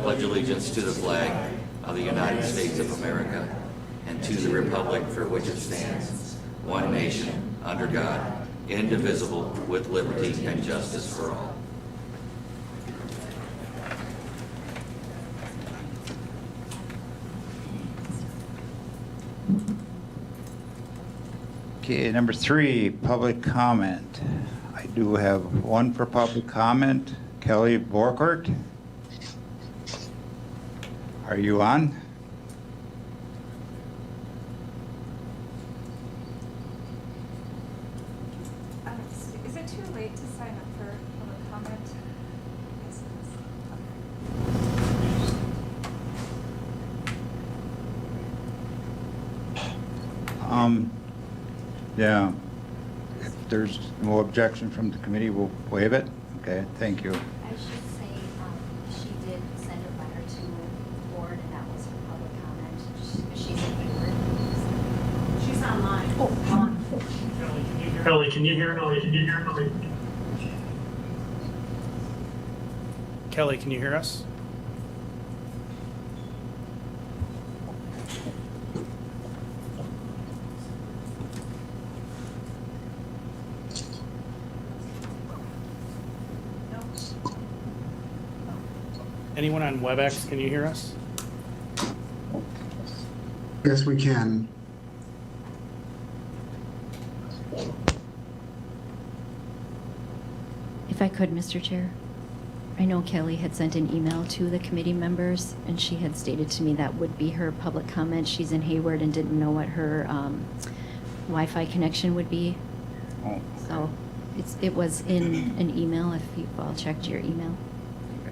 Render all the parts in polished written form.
pledge allegiance to the flag of the United States of America and to the republic for which it stands, one nation, under God, indivisible, with liberty and justice for all. Okay, number 3, public comment. I do have one for public comment. Kelly Borkert. Are you on? Is it too late to sign up for public comment? Yes, Yeah. If there's no objection from the committee, we'll waive it. Okay, thank you. I should say, she did send a letter to the board, and that was for public comment. She's in Hayward. She's online. Kelly, can you hear me? Kelly, can you hear us? Anyone on WebEx, can you hear us? Yes, we can. If I could, Mr. Chair, I know Kelly had sent an email to the committee members, and she had stated to me that would be her public comment. She's in Hayward and didn't know what her Wi-Fi connection would be. Oh, So it was in an email, if you've all checked your email.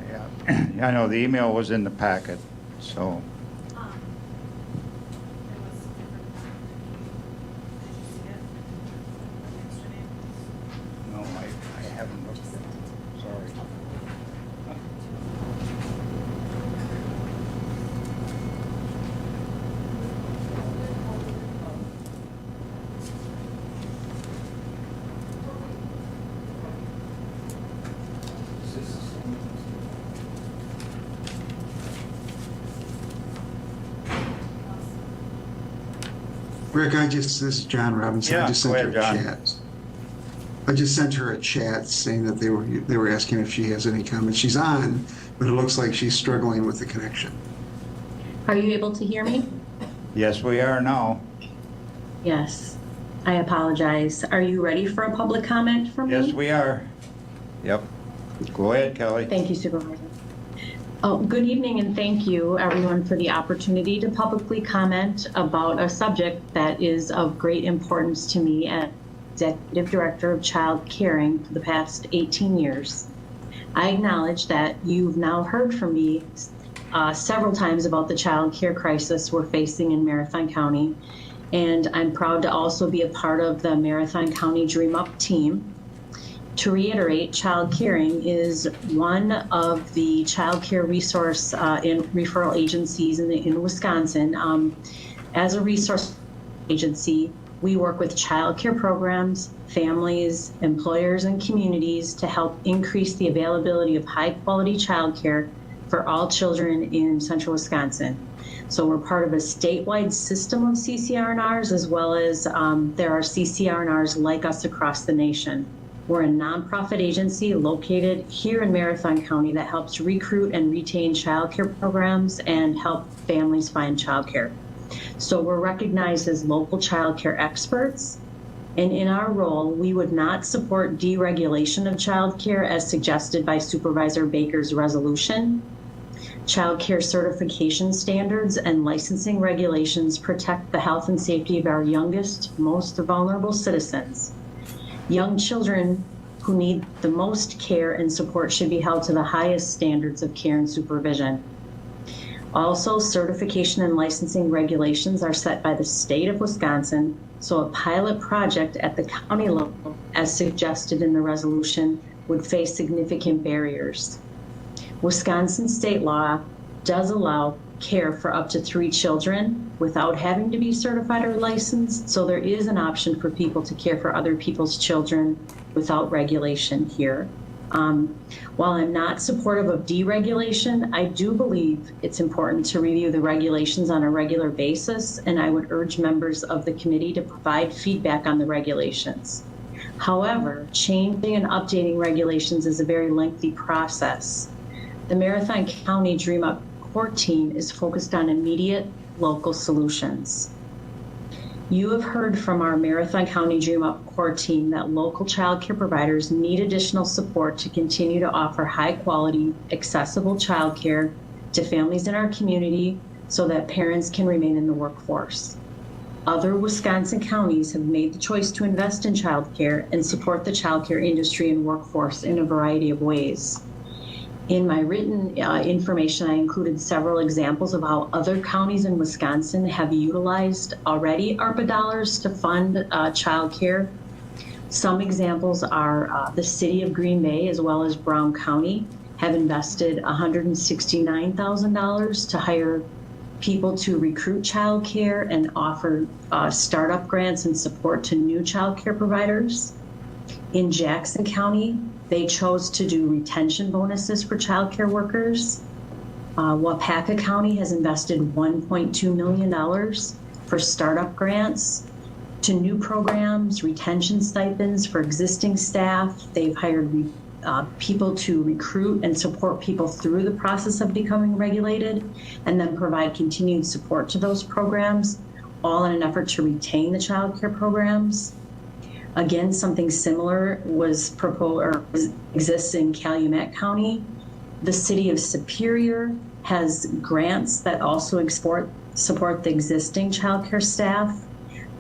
yeah. I know the email was in the packet, so. No, I haven't looked at it. Sorry. Rick, this is John Robinson. Yeah, I just sent go her ahead, a John. chat. I just sent her a chat saying that they were asking if she has any comments. She's on, but it looks like she's struggling with the connection. Are you able to hear me? Yes, we are now. Yes. I apologize. Are you ready for a public comment from me? Yes, we are. Yep. Go ahead, Kelly. Thank you, Supervisor. Oh, good evening, and thank you, everyone, for the opportunity to publicly comment about a subject that is of great importance to me as Executive Director of Child Caring for the past 18 years. I acknowledge that you've now heard from me several times about the child care crisis we're facing in Marathon County, and I'm proud to also be a part of the Marathon County Dream Up team. To reiterate, Child Caring is one of the child care resource and referral agencies in Wisconsin. As a resource agency, we work with child care programs, families, employers, and communities to help increase the availability of high-quality child care for all children in central Wisconsin. So we're part of a statewide system of CCR&Rs, as well as there are CCR&Rs like us across the nation. We're a nonprofit agency located here in Marathon County that helps recruit and retain child care programs and help families find child care. So we're recognized as local child care experts. And in our role, we would not support deregulation of child care as suggested by Supervisor Baker's resolution. Child care certification standards and licensing regulations protect the health and safety of our youngest, most vulnerable citizens. Young children who need the most care and support should be held to the highest standards of care and supervision. Also, certification and licensing regulations are set by the state of Wisconsin, so a pilot project at the county level, as suggested in the resolution, would face significant barriers. Wisconsin state law does allow care for up to 3 children without having to be certified or licensed, so there is an option for people to care for other people's children without regulation here. While I'm not supportive of deregulation, I do believe it's important to review the regulations on a regular basis, and I would urge members of the committee to provide feedback on the regulations. However, changing and updating regulations is a very lengthy process. The Marathon County Dream Up Core Team is focused on immediate local solutions. You have heard from our Marathon County Dream Up Core Team that local child care providers need additional support to continue to offer high quality, accessible child care to families in our community so that parents can remain in the workforce. Other Wisconsin counties have made the choice to invest in child care and support the child care industry and workforce in a variety of ways. In my written information, I included several examples of how other counties in Wisconsin have utilized already ARPA dollars to fund child care. Some examples are the city of Green Bay as well as Brown County have invested $169,000 to hire people to recruit child care and offer startup grants and support to new child care providers. In Jackson County, they chose to do retention bonuses for child care workers. Wapaka County has invested $1.2 million for startup grants to new programs, retention stipends for existing staff. They've hired people to recruit and support people through the process of becoming regulated, and then provide continued support to those programs, all in an effort to retain the child care programs. Again, something similar was proposed or exists in Calumet County. The city of Superior has grants that also support the existing child care staff.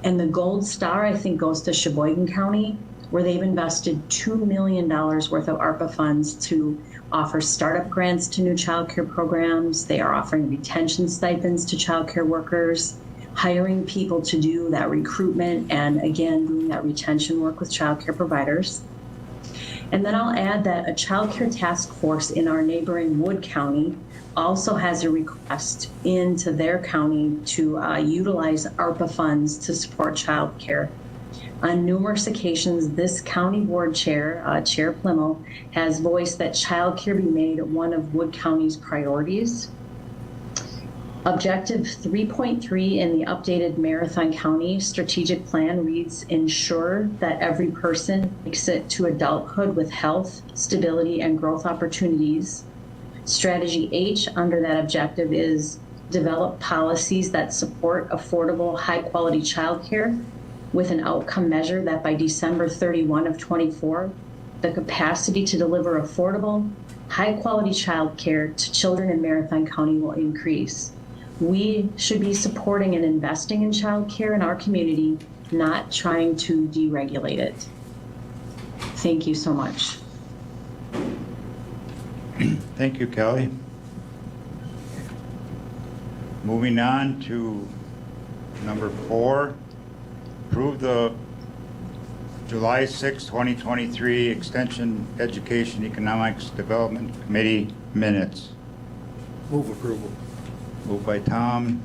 And the gold star, I think, goes to Sheboygan County, where they've invested $2 million worth of ARPA funds to offer startup grants to new child care programs. They are offering retention stipends to child care workers, hiring people to do that recruitment, and again, doing that retention work with child care providers. And then I'll add that a child care task force in our neighboring Wood County also has a request into their county to utilize ARPA funds to support child care. On numerous occasions, this county board chair, Chair Plimmel, has voiced that child care be made one of Wood County's priorities. Objective 3.3 in the updated Marathon County strategic plan reads, ensure that every person makes it to adulthood with health, stability, and growth opportunities. Strategy H under that objective is develop policies that support affordable, high-quality childcare with an outcome measure that by December 31 of 24, the capacity to deliver affordable, high-quality childcare to children in Marathon County will increase. We should be supporting and investing in childcare in our community, not trying to deregulate it. Thank you so much. Thank you, Kelly. Moving on to number 4, approve the July 6, 2023 Extension Education Economics Development Committee minutes. Move approval. Moved by Tom,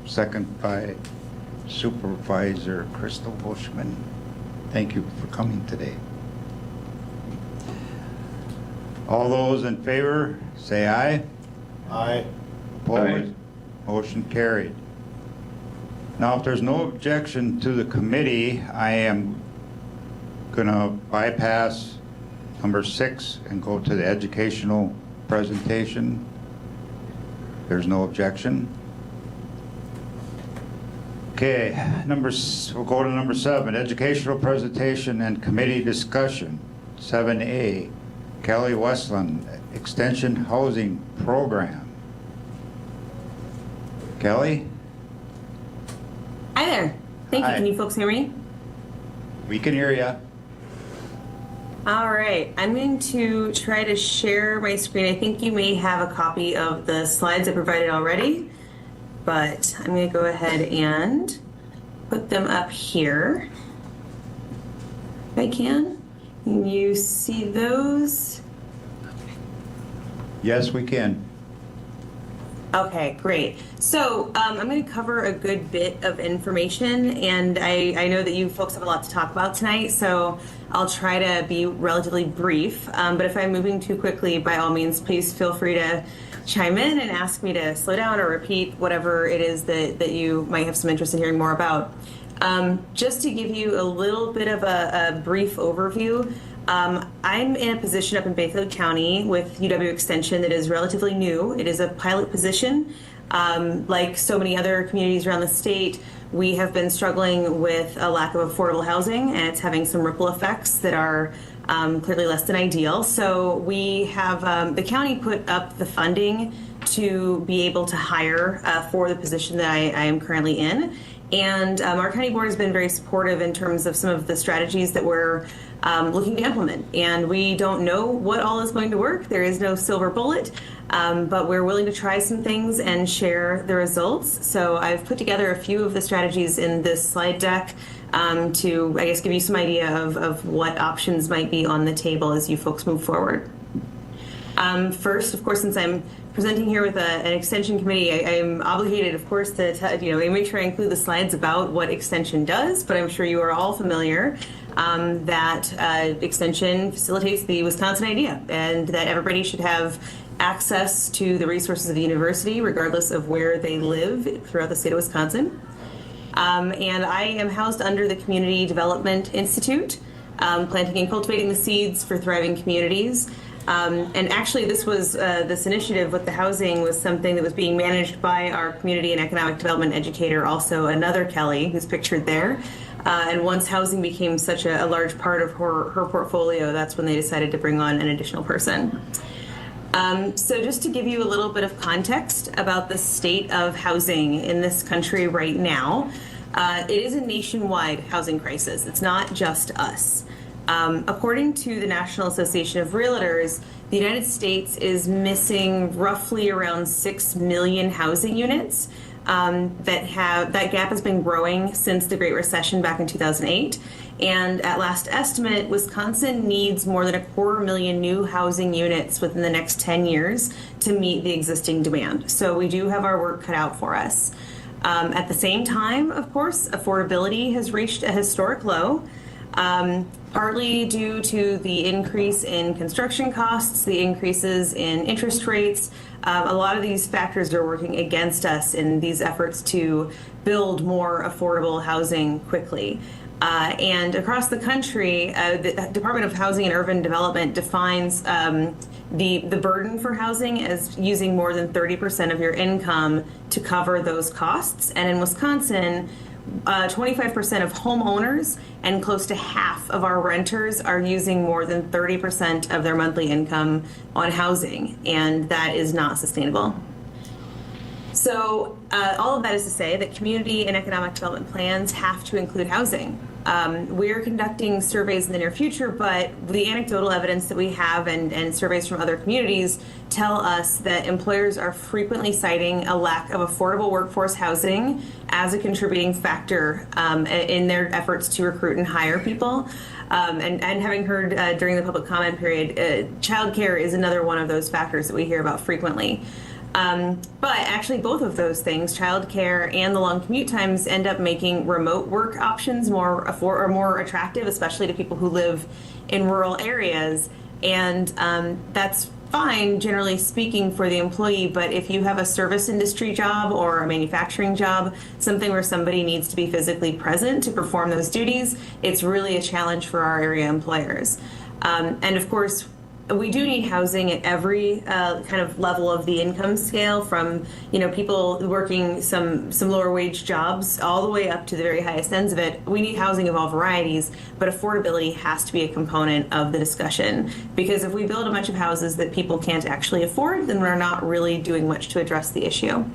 second by Supervisor Crystal Bushman. Thank you for coming today. All those in favor, say aye. Aye. Opposed? Motion carried. Now, if there's no objection to the committee, I am gonna bypass number 6 and go to the educational presentation. There's no objection. Okay, we'll go to number 7, educational presentation and committee discussion. 7A, Kelly Westland, Extension Housing Program. Kelly? Hi there. Thank Hi. you. Can you folks hear me? We can hear you. All right. I'm going to try to share my screen. I think you may have a copy of the slides I provided already, but I'm going to go ahead and put them up here. If I can. Can you see those? Yes, we can. Okay, great. So I'm going to cover a good bit of information, and I know that you folks have a lot to talk about tonight, so I'll try to be relatively brief. But if I'm moving too quickly, by all means, please feel free to chime in and ask me to slow down or repeat whatever it is that you might have some interest in hearing more about. Just to give you a little bit of a brief overview, I'm in a position up in Bayfield County with UW Extension that is relatively new. It is a pilot position. Like so many other communities around the state, we have been struggling with a lack of affordable housing, and it's having some ripple effects that are clearly less than ideal. So we have the county put up the funding to be able to hire for the position that I am currently in. And our county board has been very supportive in terms of some of the strategies that we're looking to implement. And we don't know what all is going to work. There is no silver bullet, but we're willing to try some things and share the results. So I've put together a few of the strategies in this slide deck to, I guess, give you some idea of what options might be on the table as you folks move forward. First, of course, since I'm presenting here with an extension committee, I am obligated, of course, to make sure I include the slides about what extension does, but I'm sure you are all familiar that extension facilitates the Wisconsin idea, and that everybody should have access to the resources of the university regardless of where they live throughout the state of Wisconsin. And I am housed under the Community Development Institute, planting and cultivating the seeds for thriving communities. And actually, this initiative with the housing was something that was being managed by our community and economic development educator, also another Kelly, who's pictured there. And once housing became such a large part of her portfolio, that's when they decided to bring on an additional person. So just to give you a little bit of context about the state of housing in this country right now, it is a nationwide housing crisis. It's not just us. According to the National Association of Realtors, the United States is missing roughly around 6 million housing units. That gap has been growing since the Great Recession back in 2008. And at last estimate, Wisconsin needs more than 250,000 new housing units within the next 10 years to meet the existing demand. So we do have our work cut out for us. At the same time, of course, affordability has reached a historic low. Partly due to the increase in construction costs, the increases in interest rates. A lot of these factors are working against us in these efforts to build more affordable housing quickly. And across the country, the Department of Housing and Urban Development defines the burden for housing as using more than 30% of your income to cover those costs. And in Wisconsin, 25% of homeowners and close to half of our renters are using more than 30% of their monthly income on housing, and that is not sustainable. So all of that is to say that community and economic development plans have to include housing. We're conducting surveys in the near future, but the anecdotal evidence that we have and surveys from other communities tell us that employers are frequently citing a lack of affordable workforce housing as a contributing factor in their efforts to recruit and hire people. And having heard during the public comment period, childcare is another one of those factors that we hear about frequently. But actually both of those things, childcare and the long commute times, end up making remote work options more attractive, especially to people who live in rural areas. And that's fine, generally speaking, for the employee. But if you have a service industry job or a manufacturing job, something where somebody needs to be physically present to perform those duties, it's really a challenge for our area employers. And of course, we do need housing at every kind of level of the income scale, from people working some lower wage jobs all the way up to the very highest ends of it. We need housing of all varieties, but affordability has to be a component of the discussion, because if we build a bunch of houses that people can't actually afford, then we're not really doing much to address the issue.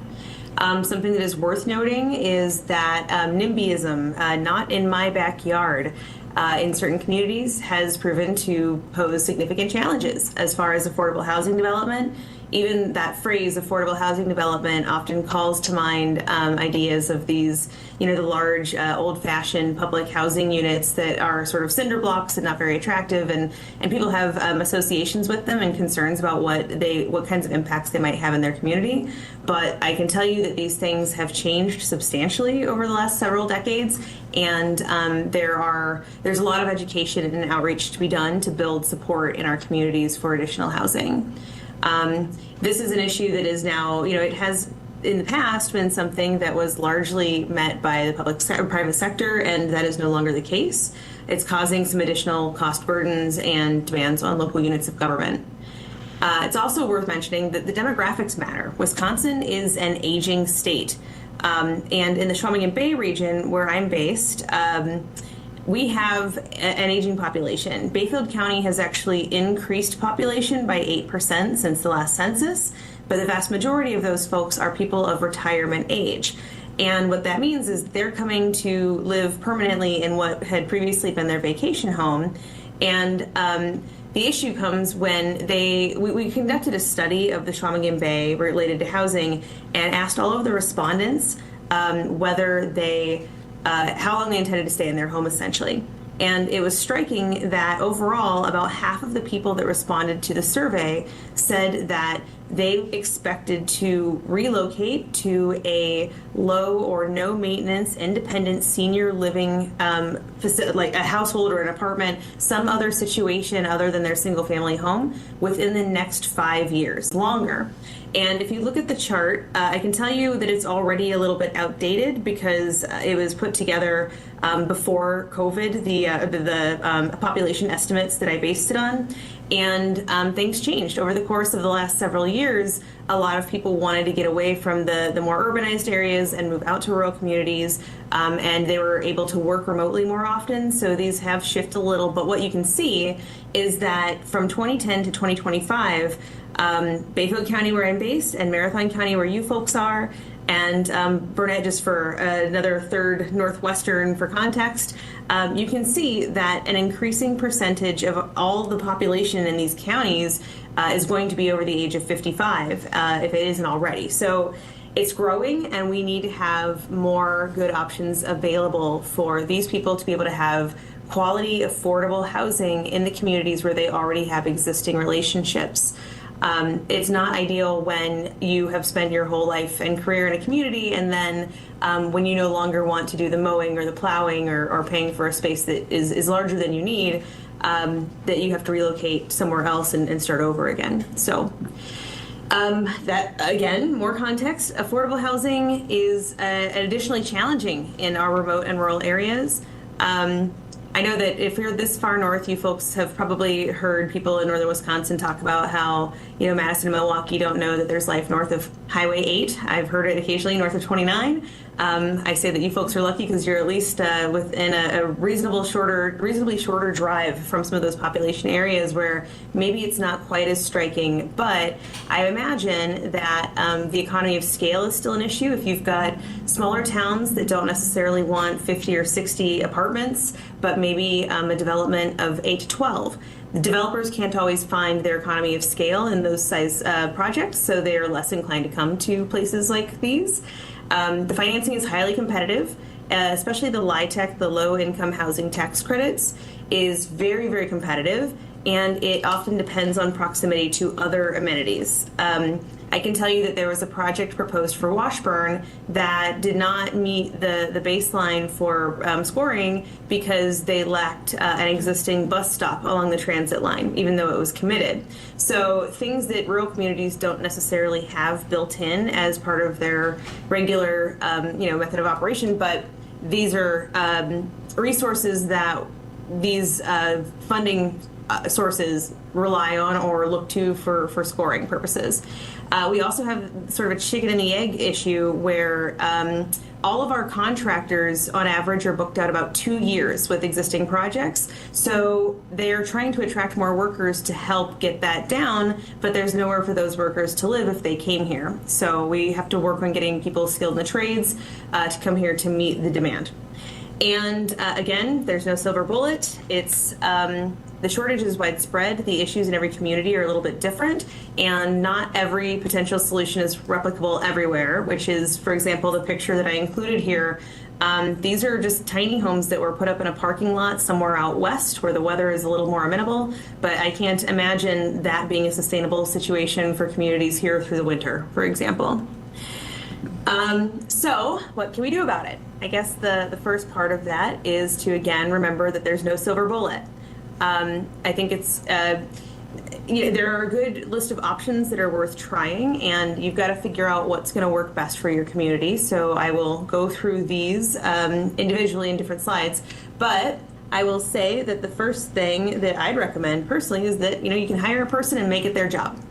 Something that is worth noting is that NIMBYism, not in my backyard, in certain communities has proven to pose significant challenges as far as affordable housing development even that phrase, affordable housing development, often calls to mind ideas of these, the large, old-fashioned public housing units that are sort of cinder blocks and not very attractive, and people have associations with them and concerns about what kinds of impacts they might have in their community. But I can tell you that these things have changed substantially over the last several decades, and there's a lot of education and outreach to be done to build support in our communities for additional housing. This is an issue that is now, it has in the past been something that was largely met by the private sector, and that is no longer the case. It's causing some additional cost burdens and demands on local units of government. It's also worth mentioning that the demographics matter. Wisconsin is an aging state. And in the Shawinigan Bay region, where I'm based, we have an aging population. Bayfield County has actually increased population by 8% since the last census, but the vast majority of those folks are people of retirement age. And what that means is they're coming to live permanently in what had previously been their vacation home. And the issue comes when we conducted a study of the Shawinigan Bay related to housing and asked all of the respondents whether how long they intended to stay in their home, essentially. And it was striking that overall, about half of the people that responded to the survey said that they expected to relocate to a low or no maintenance, independent senior living facility, like a household or an apartment, some other situation other than their single family home within the next 5 years, longer. And if you look at the chart, I can tell you that it's already a little bit outdated because it was put together before COVID, the population estimates that I based it on. And things changed over the course of the last several years. A lot of people wanted to get away from the more urbanized areas and move out to rural communities, and they were able to work remotely more often. So these have shifted a little. But what you can see is that from 2010 to 2025, Bayfield County, where I'm based, and Marathon County, where you folks are, and Burnett, just for another third northwestern for context, you can see that an increasing percentage of all the population in these counties is going to be over the age of 55, if it isn't already. So it's growing, and we need to have more good options available for these people to be able to have quality, affordable housing in the communities where they already have existing relationships. It's not ideal when you have spent your whole life and career in a community, and then when you no longer want to do the mowing or the plowing or paying for a space that is larger than you need, that you have to relocate somewhere else and start over again. So that, again, more context, affordable housing is additionally challenging in our remote and rural areas. I know that if you're this far north, you folks have probably heard people in northern Wisconsin talk about how, Madison and Milwaukee don't know that there's life north of Highway 8. I've heard it occasionally north of 29. I say that you folks are lucky because you're at least within a reasonably shorter drive from some of those population areas where maybe it's not quite as striking. But I imagine that the economy of scale is still an issue. If you've got smaller towns that don't necessarily want 50 or 60 apartments, but maybe a development of 8 to 12. The developers can't always find their economy of scale in those size projects, so they are less inclined to come to places like these. The financing is highly competitive, especially the LIHTC, the low income housing tax credits, is very, very competitive, and it often depends on proximity to other amenities. I can tell you that there was a project proposed for Washburn that did not meet the baseline for scoring because they lacked an existing bus stop along the transit line, even though it was committed. So things that rural communities don't necessarily have built in as part of their regular method of operation, but these are resources that these funding sources rely on or look to for scoring purposes. We also have sort of a chicken and the egg issue where all of our contractors on average are booked out about 2 years with existing projects. So they're trying to attract more workers to help get that down, but there's nowhere for those workers to live if they came here. So we have to work on getting people skilled in the trades to come here to meet the demand. And again, there's no silver bullet. It's the shortage is widespread. The issues in every community are a little bit different, and not every potential solution is replicable everywhere, which is, for example, the picture that I included here. These are just tiny homes that were put up in a parking lot somewhere out west where the weather is a little more amenable, but I can't imagine that being a sustainable situation for communities here through the winter, for example. So what can we do about it? I guess the first part of that is to, again, remember that there's no silver bullet. I think it's, there are a good list of options that are worth trying, and you've got to figure out what's going to work best for your community. So I will go through these individually in different slides, but I will say that the first thing that I'd recommend personally is that, you can hire a person and make it their job.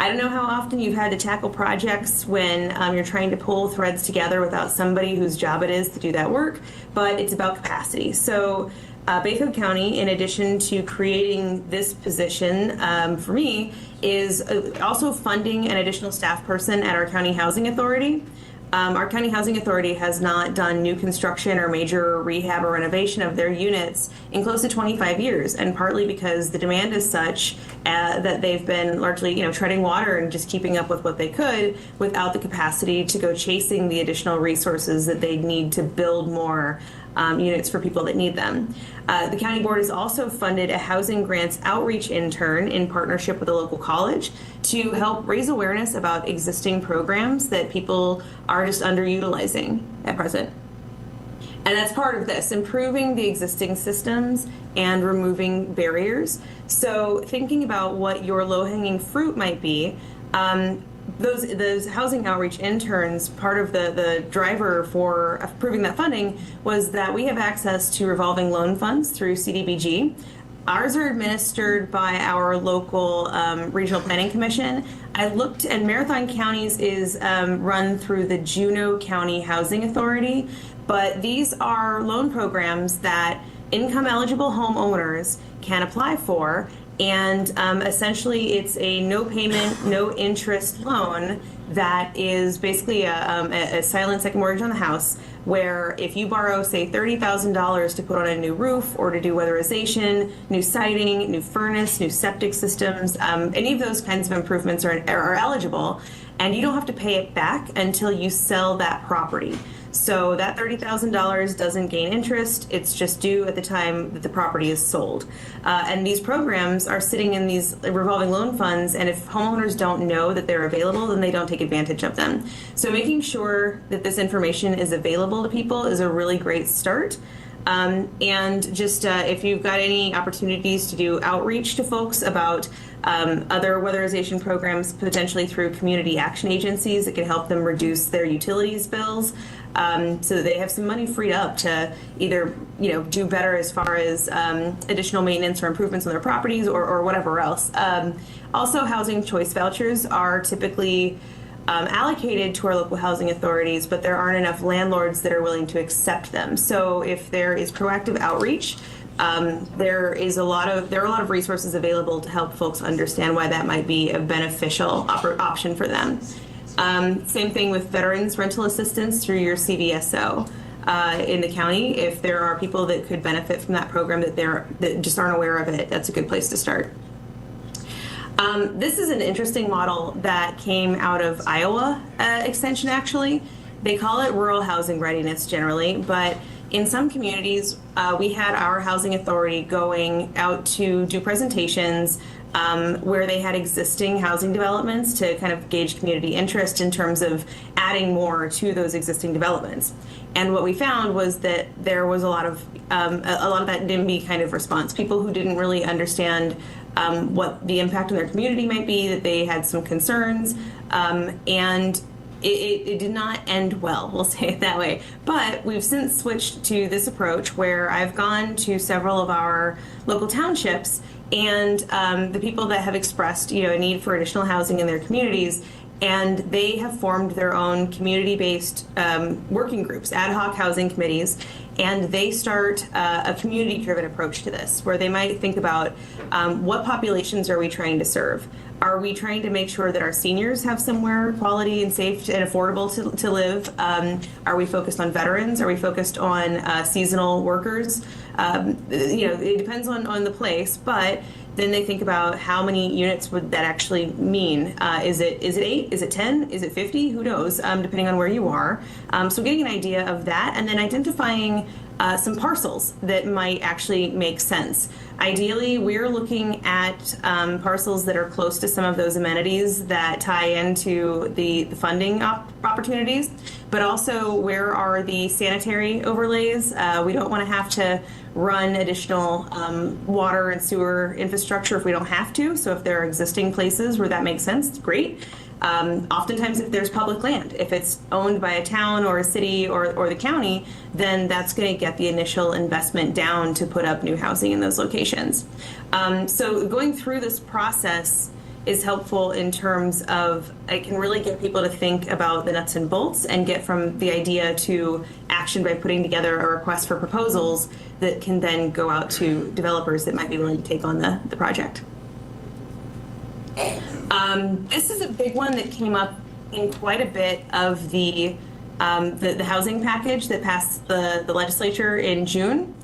I don't know how often you've had to tackle projects when you're trying to pull threads together without somebody whose job it is to do that work, but it's about capacity. So Bayfield County, in addition to creating this position for me, is also funding an additional staff person at our county housing authority. Our county housing authority has not done new construction or major rehab or renovation of their units in close to 25 years, and partly because the demand is such that they've been largely, treading water and just keeping up with what they could without the capacity to go chasing the additional resources that they need to build more units for people that need them. The county board has also funded a housing grants outreach intern in partnership with a local college to help raise awareness about existing programs that people are just underutilizing at present. And that's part of this, improving the existing systems and removing barriers. So thinking about what your low-hanging fruit might be, those housing outreach interns, part of the driver for approving that funding was that we have access to revolving loan funds through CDBG. Ours are administered by our local regional planning commission. I looked, and Marathon County's is run through the Juneau County Housing Authority, but these are loan programs that income eligible homeowners can apply for. And essentially, it's a no payment, no interest loan that is basically a silent second mortgage on the house, where if you borrow, say, $30,000 to put on a new roof or to do weatherization, new siding, new furnace, new septic systems, any of those kinds of improvements are eligible, and you don't have to pay it back until you sell that property. So that $30,000 doesn't gain interest. It's just due at the time that the property is sold. And these programs are sitting in these revolving loan funds, and if homeowners don't know that they're available, then they don't take advantage of them. So making sure that this information is available to people is a really great start. And just if you've got any opportunities to do outreach to folks about other weatherization programs, potentially through community action agencies that can help them reduce their utilities bills, so that they have some money freed up to either do better as far as additional maintenance or improvements on their properties or whatever else. Also, housing choice vouchers are typically allocated to our local housing authorities, but there aren't enough landlords that are willing to accept them. So if there is proactive outreach, there are a lot of resources available to help folks understand why that might be a beneficial option for them. Same thing with veterans rental assistance through your CVSO in the county. If there are people that could benefit from that program that just aren't aware of it, that's a good place to start. This is an interesting model that came out of Iowa Extension, actually. They call it rural housing readiness generally, but in some communities, we had our housing authority going out to do presentations where they had existing housing developments to kind of gauge community interest in terms of adding more to those existing developments. And what we found was that there was a lot of that NIMBY kind of response. People who didn't really understand what the impact on their community might be, that they had some concerns, and it did not end well, we'll say it that way. But we've since switched to this approach where I've gone to several of our local townships, and the people that have expressed a need for additional housing in their communities, and they have formed their own community-based working groups, ad hoc housing committees, and they start a community-driven approach to this, where they might think about what populations are we trying to serve? Are we trying to make sure that our seniors have somewhere quality and safe and affordable to live? Are we focused on veterans? Are we focused on seasonal workers? It depends on the place, but then they think about how many units would that actually mean. Is it 8? Is it 10? Is it 50? Who knows, depending on where you are. So getting an idea of that, and then identifying some parcels that might actually make sense. Ideally, we're looking at parcels that are close to some of those amenities that tie into the funding opportunities, but also where are the sanitary overlays. We don't want to have to run additional water and sewer infrastructure if we don't have to. So if there are existing places where that makes sense, great. Oftentimes, if there's public land, if it's owned by a town or a city or the county, then that's going to get the initial investment down to put up new housing in those locations. So going through this process is helpful in terms of it can really get people to think about the nuts and bolts and get from the idea to action by putting together a request for proposals that can then go out to developers that might be willing to take on the project. This is a big one that came up in quite a bit of the housing package that passed the legislature in June.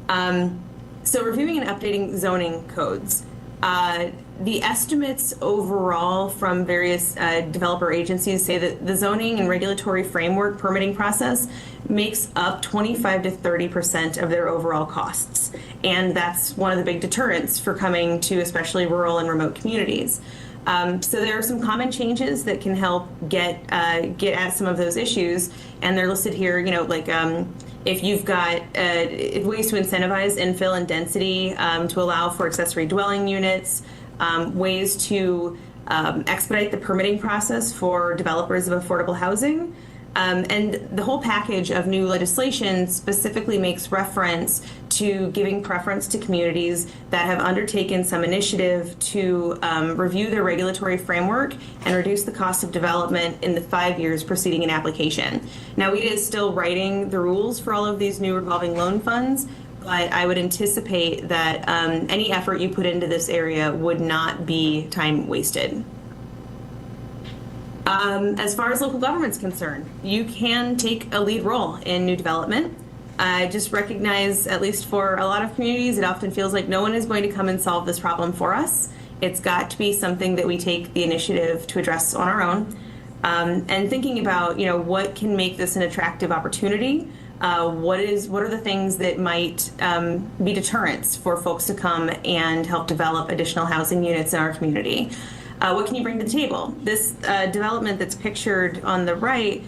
So reviewing and updating zoning codes. The estimates overall from various developer agencies say that the zoning and regulatory framework permitting process makes up 25 to 30% of their overall costs. And that's one of the big deterrents for coming to especially rural and remote communities. So there are some common changes that can help get at some of those issues, and they're listed here. If you've got ways to incentivize infill and density to allow for accessory dwelling units, ways to expedite the permitting process for developers of affordable housing. And the whole package of new legislation specifically makes reference to giving preference to communities that have undertaken some initiative to review their regulatory framework and reduce the cost of development in the 5 years preceding an application. Now, WHEDA is still writing the rules for all of these new revolving loan funds, but I would anticipate that any effort you put into this area would not be time wasted. As far as local government's concerned, you can take a lead role in new development. I just recognize, at least for a lot of communities, it often feels like no one is going to come and solve this problem for us. It's got to be something that we take the initiative to address on our own. And thinking about, what can make this an attractive opportunity. What are the things that might be deterrents for folks to come and help develop additional housing units in our community? What can you bring to the table? This development that's pictured on the right,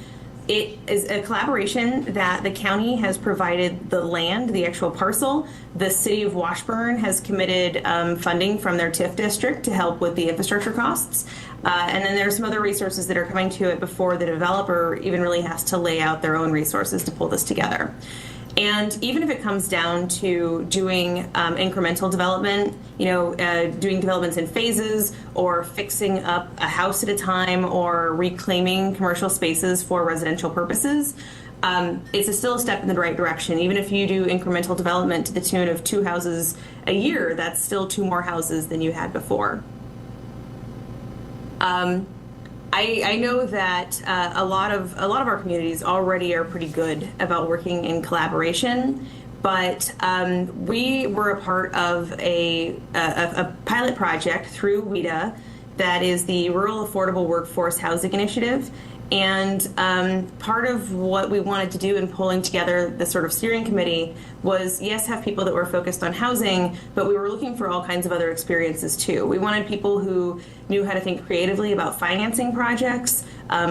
it is a collaboration that the county has provided the land, the actual parcel. The city of Washburn has committed funding from their TIF district to help with the infrastructure costs. And then there are some other resources that are coming to it before the developer even really has to lay out their own resources to pull this together. And even if it comes down to doing incremental development, doing developments in phases or fixing up a house at a time or reclaiming commercial spaces for residential purposes, it's still a step in the right direction. Even if you do incremental development to the tune of 2 houses a year, that's still 2 more houses than you had before. I know that a lot of our communities already are pretty good about working in collaboration, but we were a part of a pilot project through WHEDA that is the Rural Affordable Workforce Housing Initiative. And part of what we wanted to do in pulling together the sort of steering committee was, yes, have people that were focused on housing, but we were looking for all kinds of other experiences too. We wanted people who knew how to think creatively about financing projects,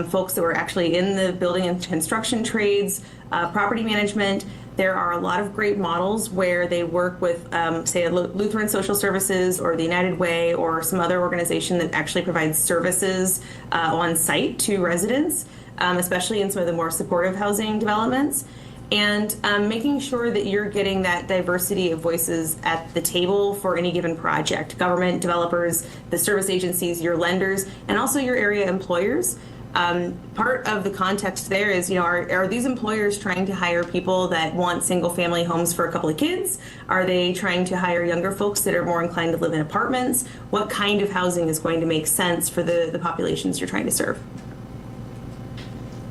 folks that were actually in the building and construction trades, property management. There are a lot of great models where they work with, say, Lutheran Social Services or the United Way or some other organization that actually provides services on site to residents, especially in some of the more supportive housing developments. And making sure that you're getting that diversity of voices at the table for any given project. Government, developers, the service agencies, your lenders, and also your area employers. Part of the context there is, are these employers trying to hire people that want single family homes for a couple of kids? Are they trying to hire younger folks that are more inclined to live in apartments? What kind of housing is going to make sense for the populations you're trying to serve?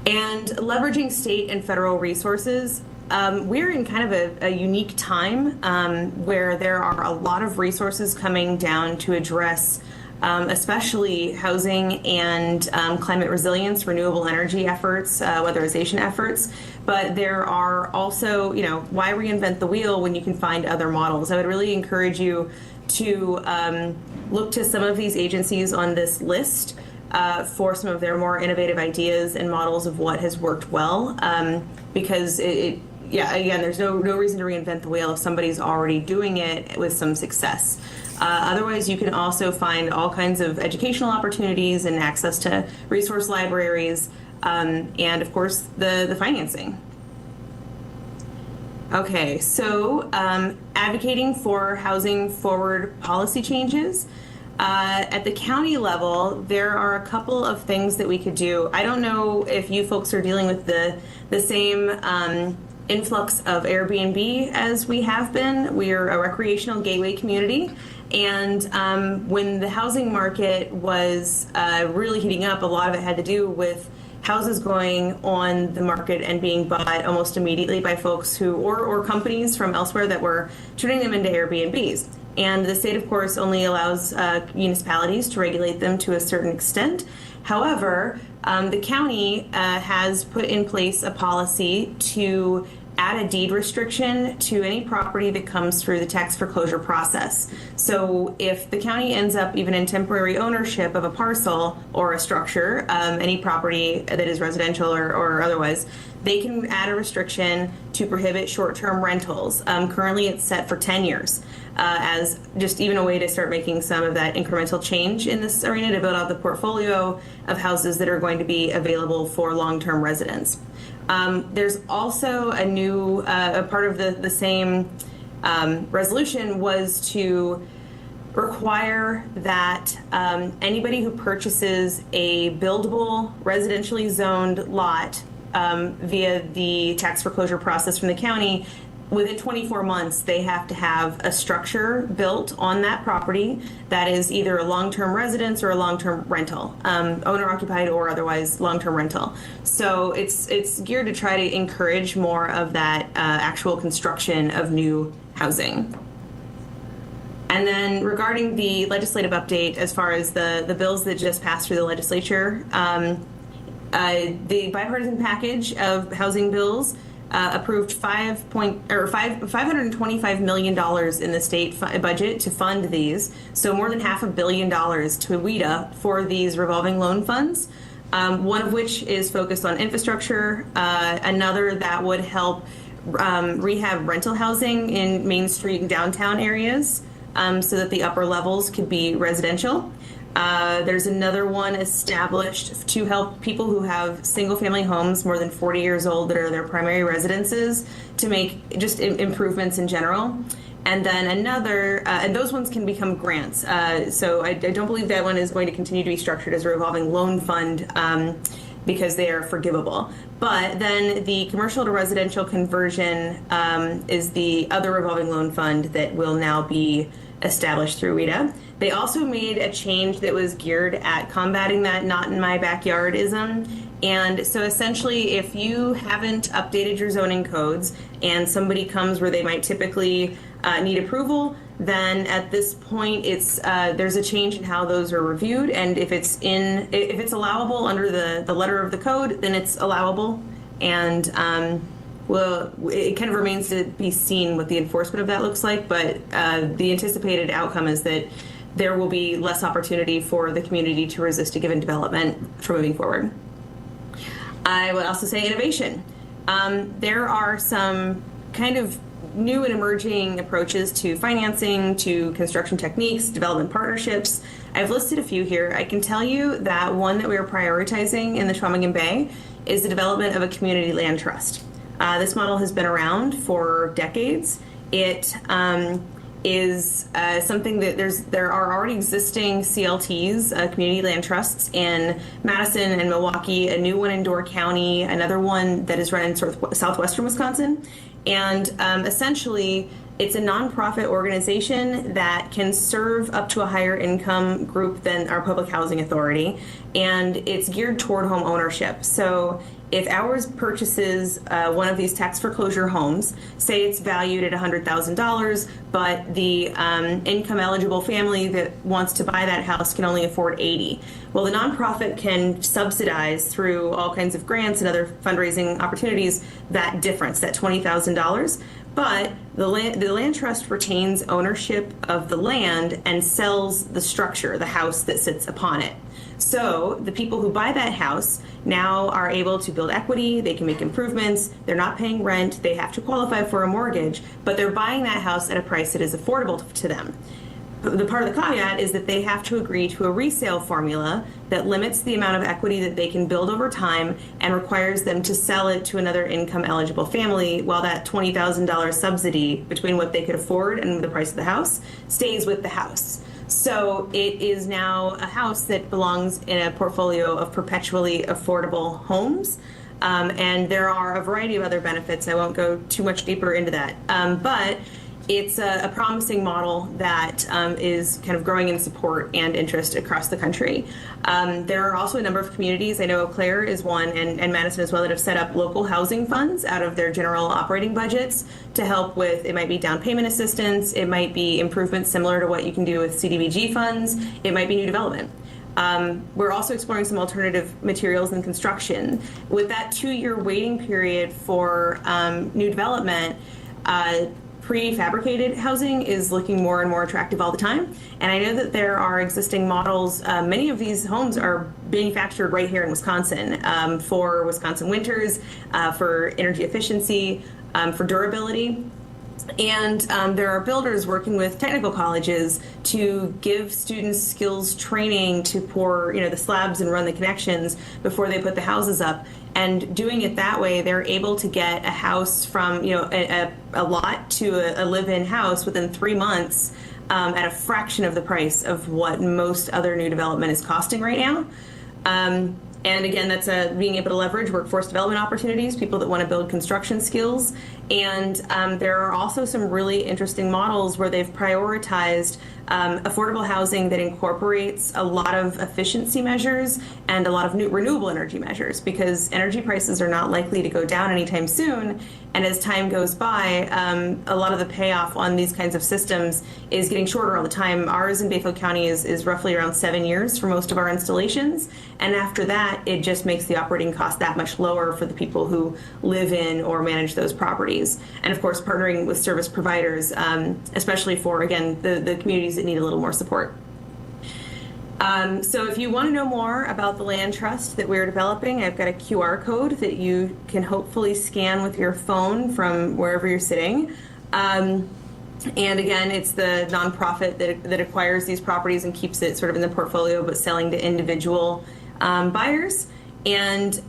And leveraging state and federal resources. We're in kind of a unique time where there are a lot of resources coming down to address especially housing and climate resilience, renewable energy efforts, weatherization efforts. But there are also, why reinvent the wheel when you can find other models? I would really encourage you to look to some of these agencies on this list for some of their more innovative ideas and models of what has worked well, because again, there's no reason to reinvent the wheel if somebody's already doing it with some success. Otherwise, you can also find all kinds of educational opportunities and access to resource libraries, and of course, the financing. Okay, so advocating for housing forward policy changes. At the county level, there are a couple of things that we could do. I don't know if you folks are dealing with the same influx of Airbnb as we have been. We're a recreational gateway community. And when the housing market was really heating up, a lot of it had to do with houses going on the market and being bought almost immediately by folks who, or companies from elsewhere that were turning them into Airbnbs. And the state, of course, only allows municipalities to regulate them to a certain extent. However, the county has put in place a policy to add a deed restriction to any property that comes through the tax foreclosure process. So if the county ends up even in temporary ownership of a parcel or a structure, any property that is residential or otherwise, they can add a restriction to prohibit short-term rentals. Currently it's set for 10 years as just even a way to start making some of that incremental change in this arena to build out the portfolio of houses that are going to be available for long-term residents. There's also a new, a part of the same resolution was to require that anybody who purchases a buildable residentially zoned lot via the tax foreclosure process from the county, within 24 months, they have to have a structure built on that property that is either a long-term residence or a long-term rental, owner-occupied or otherwise long-term rental. So it's geared to try to encourage more of that actual construction of new housing. And then regarding the legislative update, as far as the bills that just passed through the legislature, the bipartisan package of housing bills approved $525 million in the state budget to fund these. So more than $500 million to WIDA for these revolving loan funds, one of which is focused on infrastructure, another that would help rehab rental housing in Main Street and downtown areas so that the upper levels could be residential. There's another one established to help people who have single-family homes more than 40 years old that are their primary residences to make just improvements in general. And then another, and those ones can become grants. So I don't believe that one is going to continue to be structured as a revolving loan fund because they are forgivable. But then the commercial to residential conversion is the other revolving loan fund that will now be established through WIDA. They also made a change that was geared at combating that not in my backyardism. And so essentially, if you haven't updated your zoning codes and somebody comes where they might typically need approval, then at this point it's there's a change in how those are reviewed. And if it's allowable under the letter of the code, then it's allowable. And well, it kind of remains to be seen what the enforcement of that looks like, but the anticipated outcome is that there will be less opportunity for the community to resist a given development for moving forward. I would also say innovation. There are some kind of new and emerging approaches to financing, to construction techniques, development partnerships. I've listed a few here. I can tell you that one that we are prioritizing in the Chequamegon Bay is the development of a community land trust. This model has been around for decades. It is something that there are already existing CLTs, community land trusts in Madison and Milwaukee, a new one in Door County, another one that is run in sort of southwestern Wisconsin. And essentially, it's a nonprofit organization that can serve up to a higher income group than our public housing authority, and it's geared toward home ownership. So if Ours purchases one of these tax foreclosure homes, say it's valued at $100,000, but the income eligible family that wants to buy that house can only afford $80,000. Well, the nonprofit can subsidize through all kinds of grants and other fundraising opportunities that difference, that $20,000. But the land trust retains ownership of the land and sells the structure, the house that sits upon it. So the people who buy that house now are able to build equity, they can make improvements, they're not paying rent, they have to qualify for a mortgage, but they're buying that house at a price that is affordable to them. The part of the caveat is that they have to agree to a resale formula that limits the amount of equity that they can build over time and requires them to sell it to another income eligible family, while that $20,000 subsidy between what they could afford and the price of the house stays with the house. So it is now a house that belongs in a portfolio of perpetually affordable homes. And there are a variety of other benefits. I won't go too much deeper into that. But it's a promising model that is kind of growing in support and interest across the country. There are also a number of communities, I know Eau Claire is one, and Madison as well, that have set up local housing funds out of their general operating budgets to help with, it might be down payment assistance, it might be improvements similar to what you can do with CDBG funds, it might be new development. We're also exploring some alternative materials and construction. With that 2-year waiting period for new development, prefabricated housing is looking more and more attractive all the time. And I know that there are existing models. Many of these homes are manufactured right here in Wisconsin for Wisconsin winters, for energy efficiency, for durability. And there are builders working with technical colleges to give students skills training to pour, the slabs and run the connections before they put the houses up. And doing it that way, they're able to get a house from, a lot to a live-in house within 3 months at a fraction of the price of what most other new development is costing right now. And again, that's being able to leverage workforce development opportunities, people that want to build construction skills. And there are also some really interesting models where they've prioritized affordable housing that incorporates a lot of efficiency measures and a lot of new renewable energy measures, because energy prices are not likely to go down anytime soon. And as time goes by, a lot of the payoff on these kinds of systems is getting shorter all the time. Ours in Bayfield County is roughly around 7 years for most of our installations. And after that, it just makes the operating cost that much lower for the people who live in or manage those properties. And of course, partnering with service providers, especially for, again, the communities that need a little more support. So if you want to know more about the land trust that we're developing, I've got a QR code that you can hopefully scan with your phone from wherever you're sitting. And again, it's the nonprofit that acquires these properties and keeps it sort of in the portfolio, but selling to individual buyers. And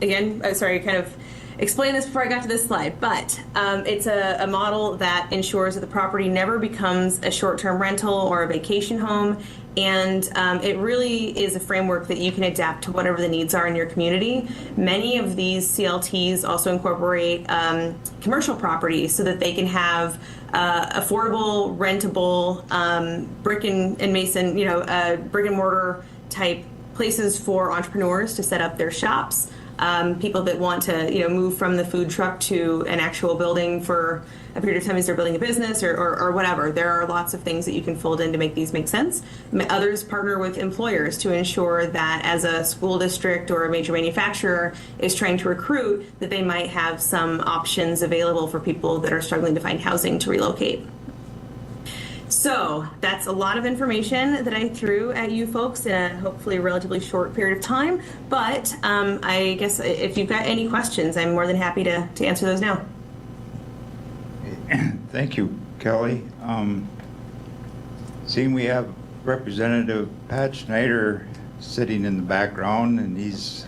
again, sorry, kind of explain this before I got to this slide, but it's a model that ensures that the property never becomes a short-term rental or a vacation home. And it really is a framework that you can adapt to whatever the needs are in your community. Many of these CLTs also incorporate commercial properties so that they can have affordable, rentable, brick and mason, brick and mortar type places for entrepreneurs to set up their shops. People that want to, move from the food truck to an actual building for a period of time as they're building a business or whatever. There are lots of things that you can fold in to make these make sense. Others partner with employers to ensure that as a school district or a major manufacturer is trying to recruit, that they might have some options available for people that are struggling to find housing to relocate. So that's a lot of information that I threw at you folks in a hopefully relatively short period of time. But I guess if you've got any questions, I'm more than happy to answer those now. Thank you, Kelly. Seeing we have Representative Pat Schneider sitting in the background, and he's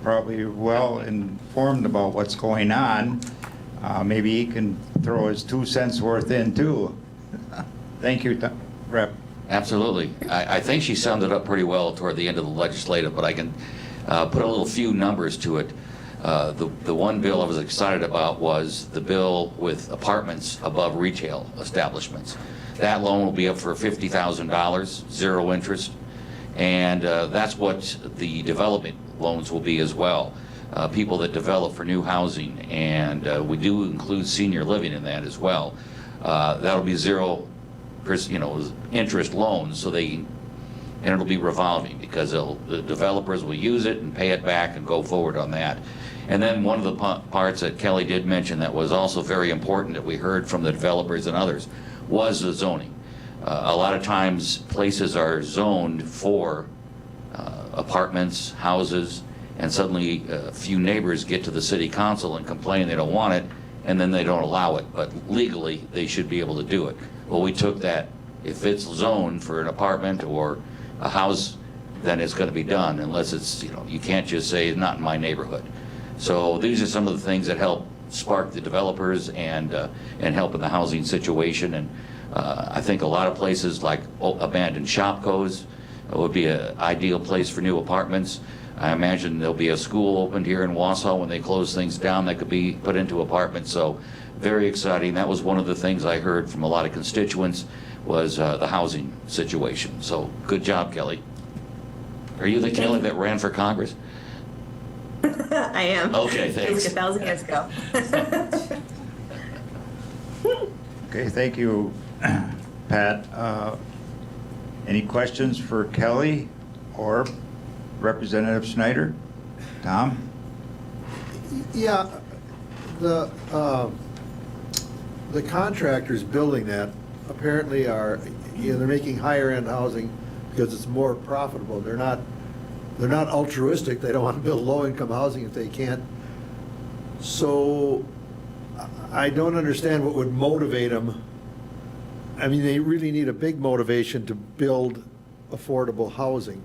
probably well informed about what's going on. Maybe he can throw his 2 cents worth in too. Thank you, Rep. Absolutely. I think she summed it up pretty well toward the end of the legislative, but I can put a little few numbers to it. The one bill I was excited about was the bill with apartments above retail establishments. That loan will be up for $50,000, 0 interest, and that's what the development loans will be as well. People that develop for new housing, and we do include senior living in that as well. That'll be 0%, interest loans, so and it'll be revolving because the developers will use it and pay it back and go forward on that. And then one of the parts that Kelly did mention that was also very important that we heard from the developers and others was the zoning. A lot of times places are zoned for apartments, houses, and suddenly a few neighbors get to the city council and complain they don't want it, and then they don't allow it, but legally they should be able to do it. Well, we took that, if it's zoned for an apartment or a house, then it's going to be done, unless it's, you can't just say it's not in my neighborhood. So these are some of the things that help spark the developers and help in the housing situation. And I think a lot of places like abandoned shopcos would be an ideal place for new apartments. I imagine there'll be a school opened here in Wausau when they close things down that could be put into apartments. So very exciting. That was one of the things I heard from a lot of constituents was the housing situation. So good job, Kelly. Are you the Kelly that ran for Congress? I am. Okay, It was thanks. 1,000 years ago. Okay, thank you, Pat. Any questions for Kelly or Representative Snyder? Tom? Yeah, the contractors building that apparently are, they're making higher end housing because it's more profitable. They're not altruistic. They don't want to build low income housing if they can't. So I don't understand what would motivate them. I mean, they really need a big motivation to build affordable housing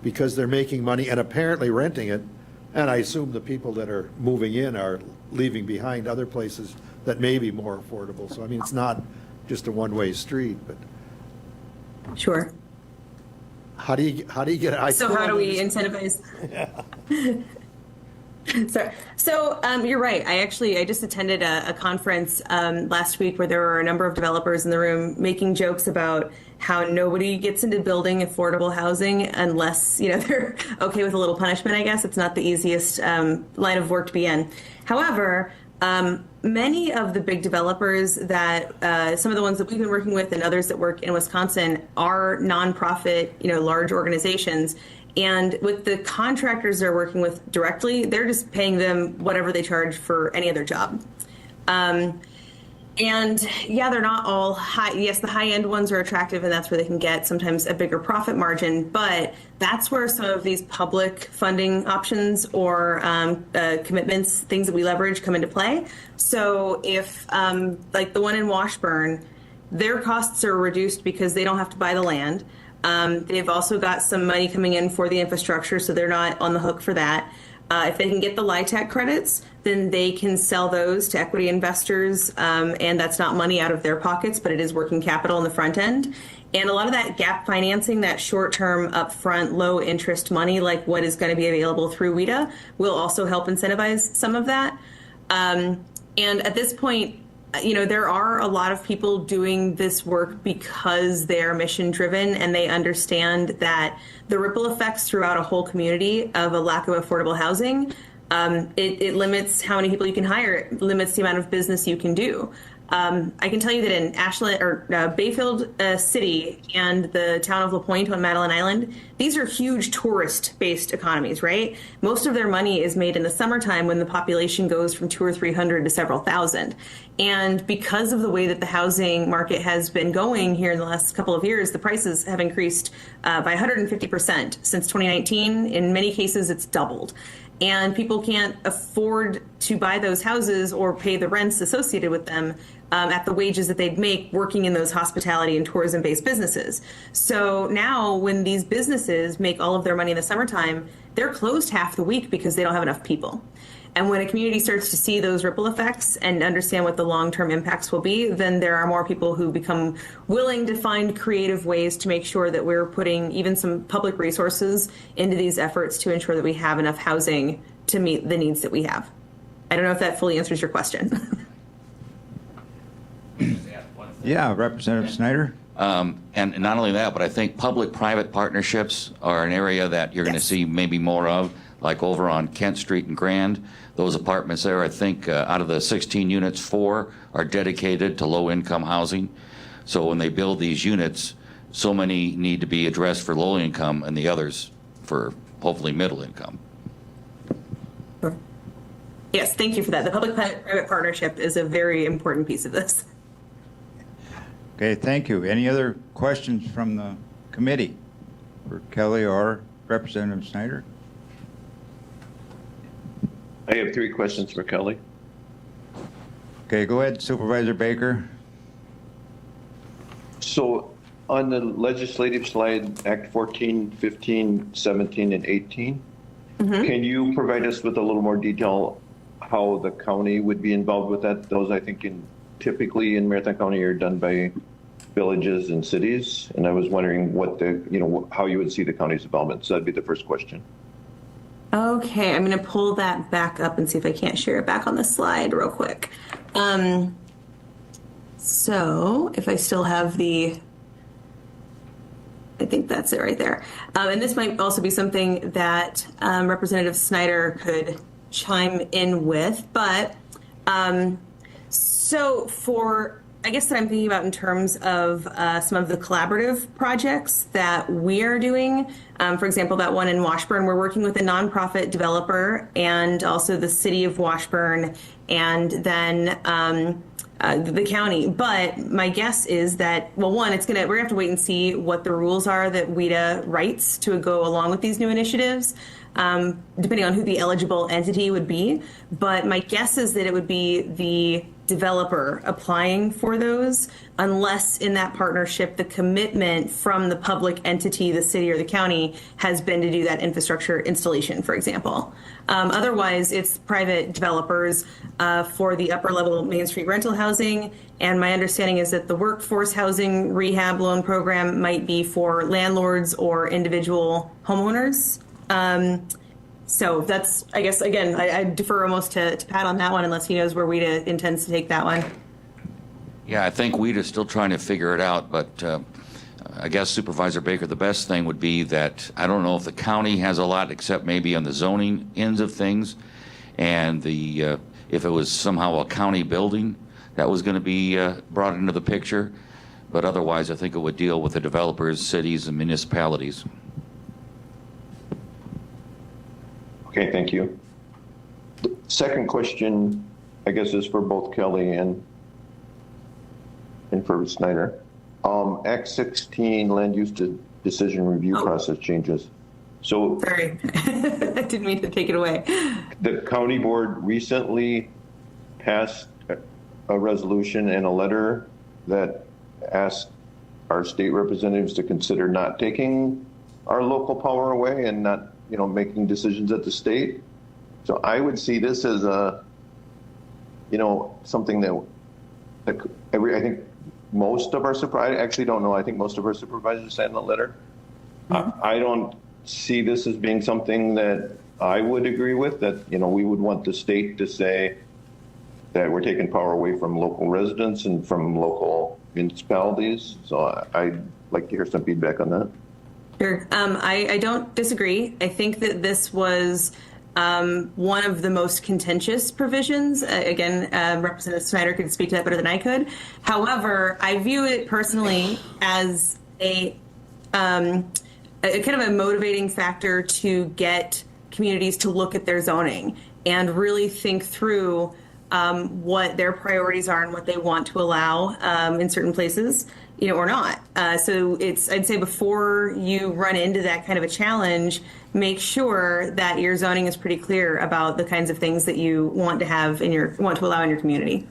because they're making money and apparently renting it. And I assume the people that are moving in are leaving behind other places that may be more affordable. So, I mean, it's not just a one-way street, but Sure. how do you get? So how do we incentivize? So you're right. I just attended a conference last week where there were a number of developers in the room making jokes about how nobody gets into building affordable housing unless they're okay with a little punishment. I guess it's not the easiest line of work to be in. However, many of the big developers that some of the ones that we've been working with and others that work in Wisconsin are nonprofit, large organizations. And with the contractors they're working with directly, they're just paying them whatever they charge for any other job. And yeah, they're not all high. Yes, the high end ones are attractive and that's where they can get sometimes a bigger profit margin. But that's where some of these public funding options or commitments, things that we leverage, come into play. So if like the one in Washburn, their costs are reduced because they don't have to buy the land. They've also got some money coming in for the infrastructure, so they're not on the hook for that. If they can get the LIHTC credits, then they can sell those to equity investors, and that's not money out of their pockets, but it is working capital in the front end. And a lot of that gap financing, that short-term, upfront, low-interest money, like what is going to be available through WIDA, will also help incentivize some of that. And at this point, there are a lot of people doing this work because they're mission driven and they understand that the ripple effects throughout a whole community of a lack of affordable housing, it limits how many people you can hire, it limits the amount of business you can do. I can tell you that in Ashland or Bayfield City and the town of La Pointe on Madeline Island, these are huge tourist-based economies, right? Most of their money is made in the summertime when the population goes from 200 or 300 to several thousand. And because of the way that the housing market has been going here in the last couple of years, the prices have increased by 150% since 2019. In many cases, it's doubled. And people can't afford to buy those houses or pay the rents associated with them at the wages that they'd make working in those hospitality and tourism-based businesses. So now when these businesses make all of their money in the summertime, they're closed half the week because they don't have enough people. And when a community starts to see those ripple effects and understand what the long-term impacts will be, then there are more people who become willing to find creative ways to make sure that we're putting even some public resources into these efforts to ensure that we have enough housing to meet the needs that we have. I don't know if that fully answers your question. Yeah, Representative Snyder? And not only that, but I think public-private partnerships are an area that you're going to Yes. see maybe more of, like over on Kent Street and Grand. Those apartments there, I think out of the 16 units, 4 are dedicated to low-income housing. So when they build these units, so many need to be addressed for low income and the others for hopefully middle income. Yes, thank you for that. The public-private partnership is a very important piece of this. Okay, thank you. Any other questions from the committee for Kelly or Representative Snyder? I have 3 questions for Kelly. Okay, go ahead, Supervisor Baker. So on the legislative slide, Act 14, 15, 17, and 18, can you provide us with a little more detail how the county would be involved with that? Those, I think, typically in Marathon County are done by villages and cities, and I was wondering what how you would see the county's involvement. So that'd be the first question. Okay, I'm going to pull that back up and see if I can't share it back on the slide real quick. So if I still have I think that's it right there. And this might also be something that Representative Snyder could chime in with. But so I guess that I'm thinking about in terms of some of the collaborative projects that we are doing. For example, that one in Washburn, we're working with a nonprofit developer and also the city of Washburn and then the county. But my guess is that, well, one, we're gonna have to wait and see what the rules are that WIDA writes to go along with these new initiatives, depending on who the eligible entity would be. But my guess is that it would be the developer applying for those, unless in that partnership the commitment from the public entity, the city or the county, has been to do that infrastructure installation, for example. Otherwise, it's private developers for the upper level Main Street rental housing. And my understanding is that the workforce housing rehab loan program might be for landlords or individual homeowners. So that's, I guess, again, I defer almost to Pat on that one, unless he knows where WIDA intends to take that one. Yeah, I think WIDA's still trying to figure it out, but I guess Supervisor Baker, the best thing would be that I don't know if the county has a lot, except maybe on the zoning ends of things, and if it was somehow a county building that was going to be brought into the picture, but otherwise I think it would deal with the developers, cities, and municipalities. Okay, thank you. The second question, I guess, is for both Kelly and for Snyder. Act 16 land use decision review process changes. So Sorry, I didn't mean to take it away. the county board recently passed a resolution and a letter that asked our state representatives to consider not taking our local power away and not making decisions at the state. So I would see this as something that I think most of our I actually don't know. I think most of our supervisors signed the letter. I don't see this as being something that I would agree with, that, we would want the state to say that we're taking power away from local residents and from local municipalities. So I'd like to hear some feedback on that. Sure. I don't disagree. I think that this was one of the most contentious provisions. Again, Representative Snyder could speak to that better than I could. However, I view it personally as a kind of a motivating factor to get communities to look at their zoning and really think through what their priorities are and what they want to allow in certain places, or not. So I'd say before you run into that kind of a challenge, make sure that your zoning is pretty clear about the kinds of things that you want to have want to allow in your community.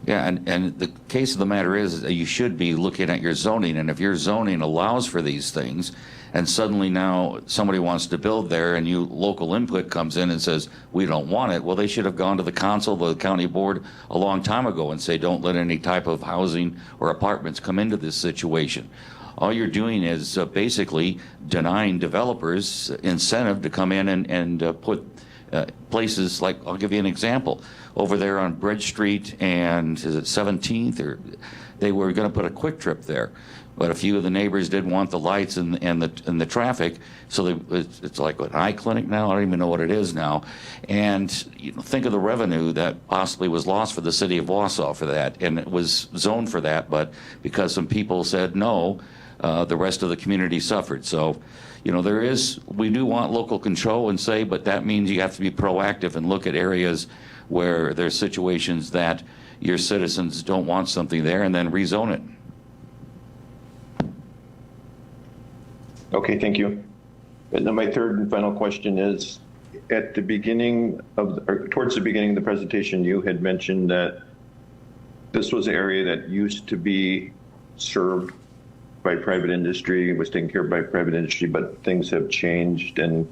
Yeah, and the case of the matter is that you should be looking at your zoning, and if your zoning allows for these things, and suddenly now somebody wants to build there and local input comes in and says, we don't want it, well, they should have gone to the council, the county board a long time ago and say, don't let any type of housing or apartments come into this situation. All you're doing is basically denying developers incentive to come in and put places like, I'll give you an example. Over there on Bridge Street and is it 17th, or they were going to put a Quick Trip there, but a few of the neighbors didn't want the lights and the traffic, so it's like an eye clinic now. I don't even know what it is now. And think of the revenue that possibly was lost for the city of Wausau for that, and it was zoned for that, but because some people said no, the rest of the community suffered. So, we do want local control and say, but that means you have to be proactive and look at areas where there's situations that your citizens don't want something there and then rezone it. Okay, thank you. And then my third and final question is, at the beginning or towards the beginning of the presentation, you had mentioned that this was an area that used to be served by private industry, was taken care of by private industry, but things have changed and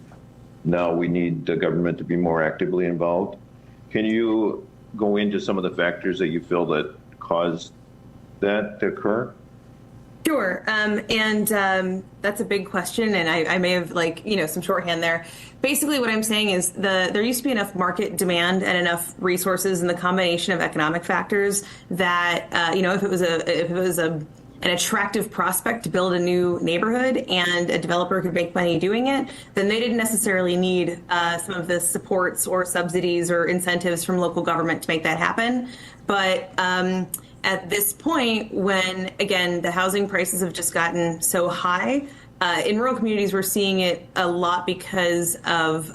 now we need the government to be more actively involved. Can you go into some of the factors that you feel that caused that to occur? Sure. That's a big question, and I may have some shorthand there. Basically, what I'm saying is there used to be enough market demand and enough resources and the combination of economic factors that if it was an attractive prospect to build a new neighborhood and a developer could make money doing it, then they didn't necessarily need some of the supports or subsidies or incentives from local government to make that happen. But at this point, when, again, the housing prices have just gotten so high, in rural communities, we're seeing it a lot because of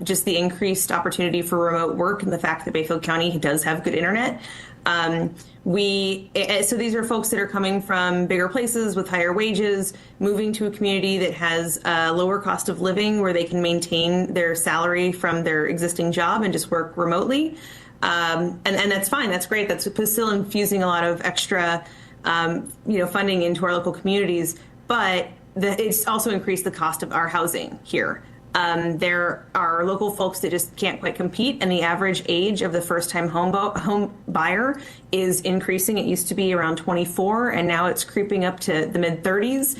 just the increased opportunity for remote work and the fact that Bayfield County does have good internet. So these are folks that are coming from bigger places with higher wages, moving to a community that has a lower cost of living where they can maintain their salary from their existing job and just work remotely. And that's fine. That's great. That's still infusing a lot of extra, funding into our local communities. But it's also increased the cost of our housing here. There are local folks that just can't quite compete, and the average age of the first-time home buyer is increasing. It used to be around 24, and now it's creeping up to the mid-30s.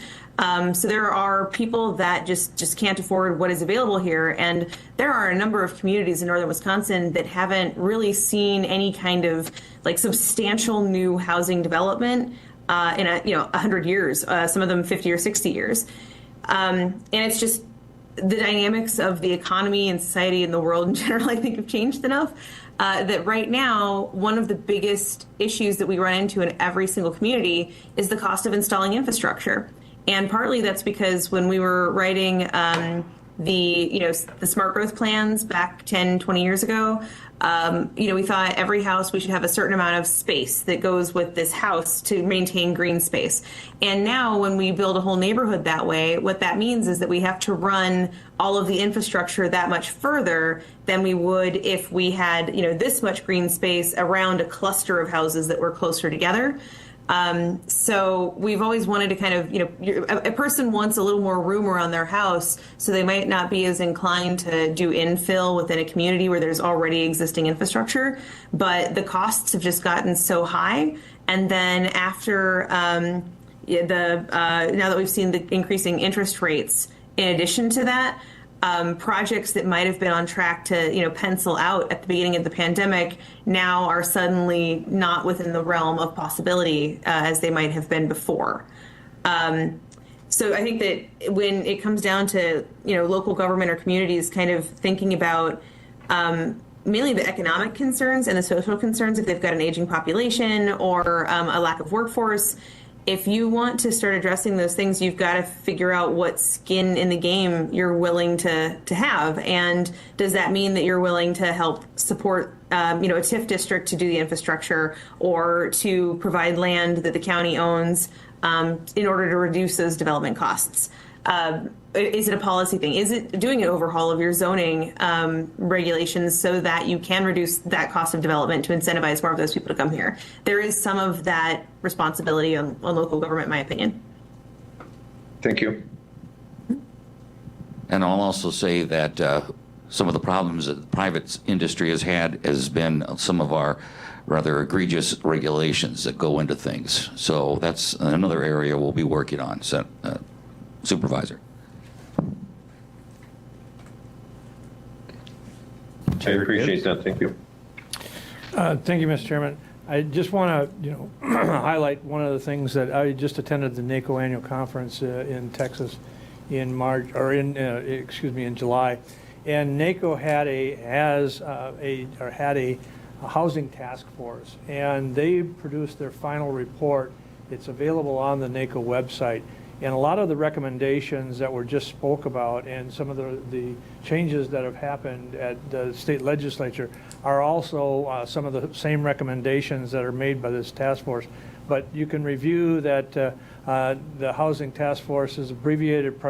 So there are people that just can't afford what is available here, and there are a number of communities in northern Wisconsin that haven't really seen any kind of substantial new housing development in 100 years. Some of them 50 or 60 years, and it's just the dynamics of the economy and society and the world in general, I think, have changed enough that right now, one of the biggest issues that we run into in every single community is the cost of installing infrastructure. And partly that's because when we were writing the smart growth plans back 10, 20 years ago, we thought every house, we should have a certain amount of space that goes with this house to maintain green space. And now when we build a whole neighborhood that way, what that means is that we have to run all of the infrastructure that much further than we would if we had, this much green space around a cluster of houses that were closer together. So we've always wanted to kind of, a person wants a little more room around their house, so they might not be as inclined to do infill within a community where there's already existing infrastructure, but the costs have just gotten so high. And then after now that we've seen the increasing interest rates, in addition to that, projects that might have been on track to, pencil out at the beginning of the pandemic now are suddenly not within the realm of possibility as they might have been before. So I think that when it comes down to, local government or communities kind of thinking about mainly the economic concerns and the social concerns, if they've got an aging population or a lack of workforce, if you want to start addressing those things, you've got to figure out what skin in the game you're willing to have. And does that mean that you're willing to help support, a TIF district to do the infrastructure or to provide land that the county owns in order to reduce those development costs? is it a policy thing? Is it doing an overhaul of your zoning regulations so that you can reduce that cost of development to incentivize more of those people to come here? There is some of that responsibility on local government, in my opinion. Thank you. And I'll also say that some of the problems that the private industry has had has been some of our rather egregious regulations that go into things. So that's another area we'll be working on, Supervisor. I appreciate that. Thank you. Thank you, Mr. Chairman. I just want to, highlight one of the things that I just attended the NACO annual conference in Texas in March, or in July, and NACO had a housing task force, and they produced their final report. It's available on the NACO website. And a lot of the recommendations that were just spoke about and some of the changes that have happened at the state legislature are also some of the same recommendations that are made by this task force. But you can review that the Housing Task Force's abbreviated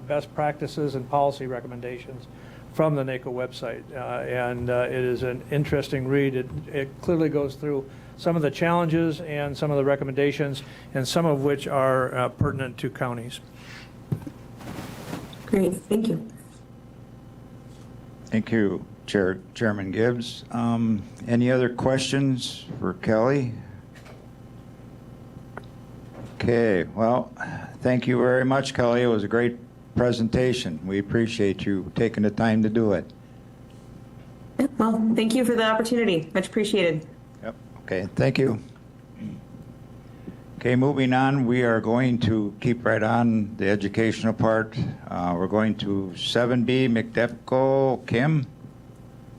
best practices and policy recommendations from the NACO website. And it is an interesting read. It clearly goes through some of the challenges and some of the recommendations, and some of which are pertinent to counties. Great, thank you. Thank you, Chairman Gibbs. Any other questions for Kelly? Okay, well, thank you very much, Kelly. It was a great presentation. We appreciate you taking the time to do it. Well, thank you for the opportunity. Much appreciated. Yep. Okay, thank you. Okay, moving on, we are going to keep right on the educational part. We're going to 7B, McDevco. Kim?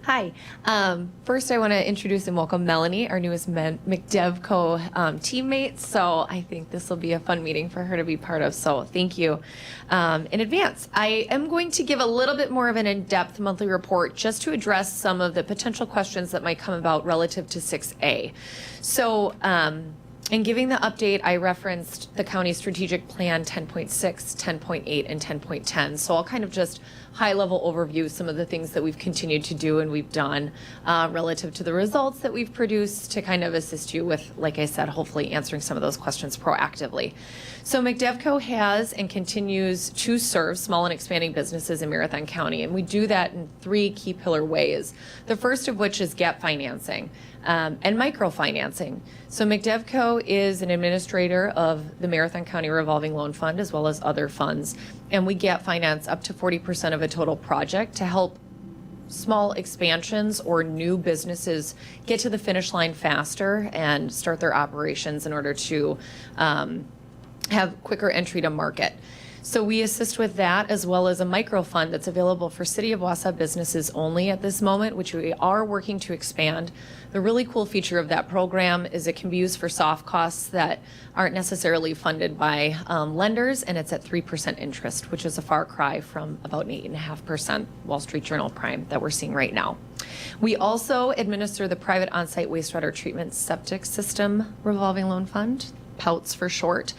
Hi. First, I want to introduce and welcome Melanie, our newest McDevco teammate. So I think this will be a fun meeting for her to be part of. So thank you in advance. I am going to give a little bit more of an in-depth monthly report just to address some of the potential questions that might come about relative to 6A. So in giving the update, I referenced the county strategic plan 10.6, 10.8, and 10.10. So I'll kind of just high-level overview some of the things that we've continued to do and we've done relative to the results that we've produced to kind of assist you with, like I said, hopefully answering some of those questions proactively. So McDevco has and continues to serve small and expanding businesses in Marathon County, and we do that in three key pillar ways. The first of which is gap financing and microfinancing. So McDevco is an administrator of the Marathon County Revolving Loan Fund as well as other funds, and we gap finance up to 40% of a total project to help small expansions or new businesses get to the finish line faster and start their operations in order to have quicker entry to market. So we assist with that, as well as a micro fund that's available for City of Wausau businesses only at this moment, which we are working to expand. The really cool feature of that program is it can be used for soft costs that aren't necessarily funded by lenders, and it's at 3% interest, which is a far cry from about an 8.5% Wall Street Journal prime that we're seeing right now. We also administer the private on-site wastewater treatment septic system revolving loan fund, POUTS for short,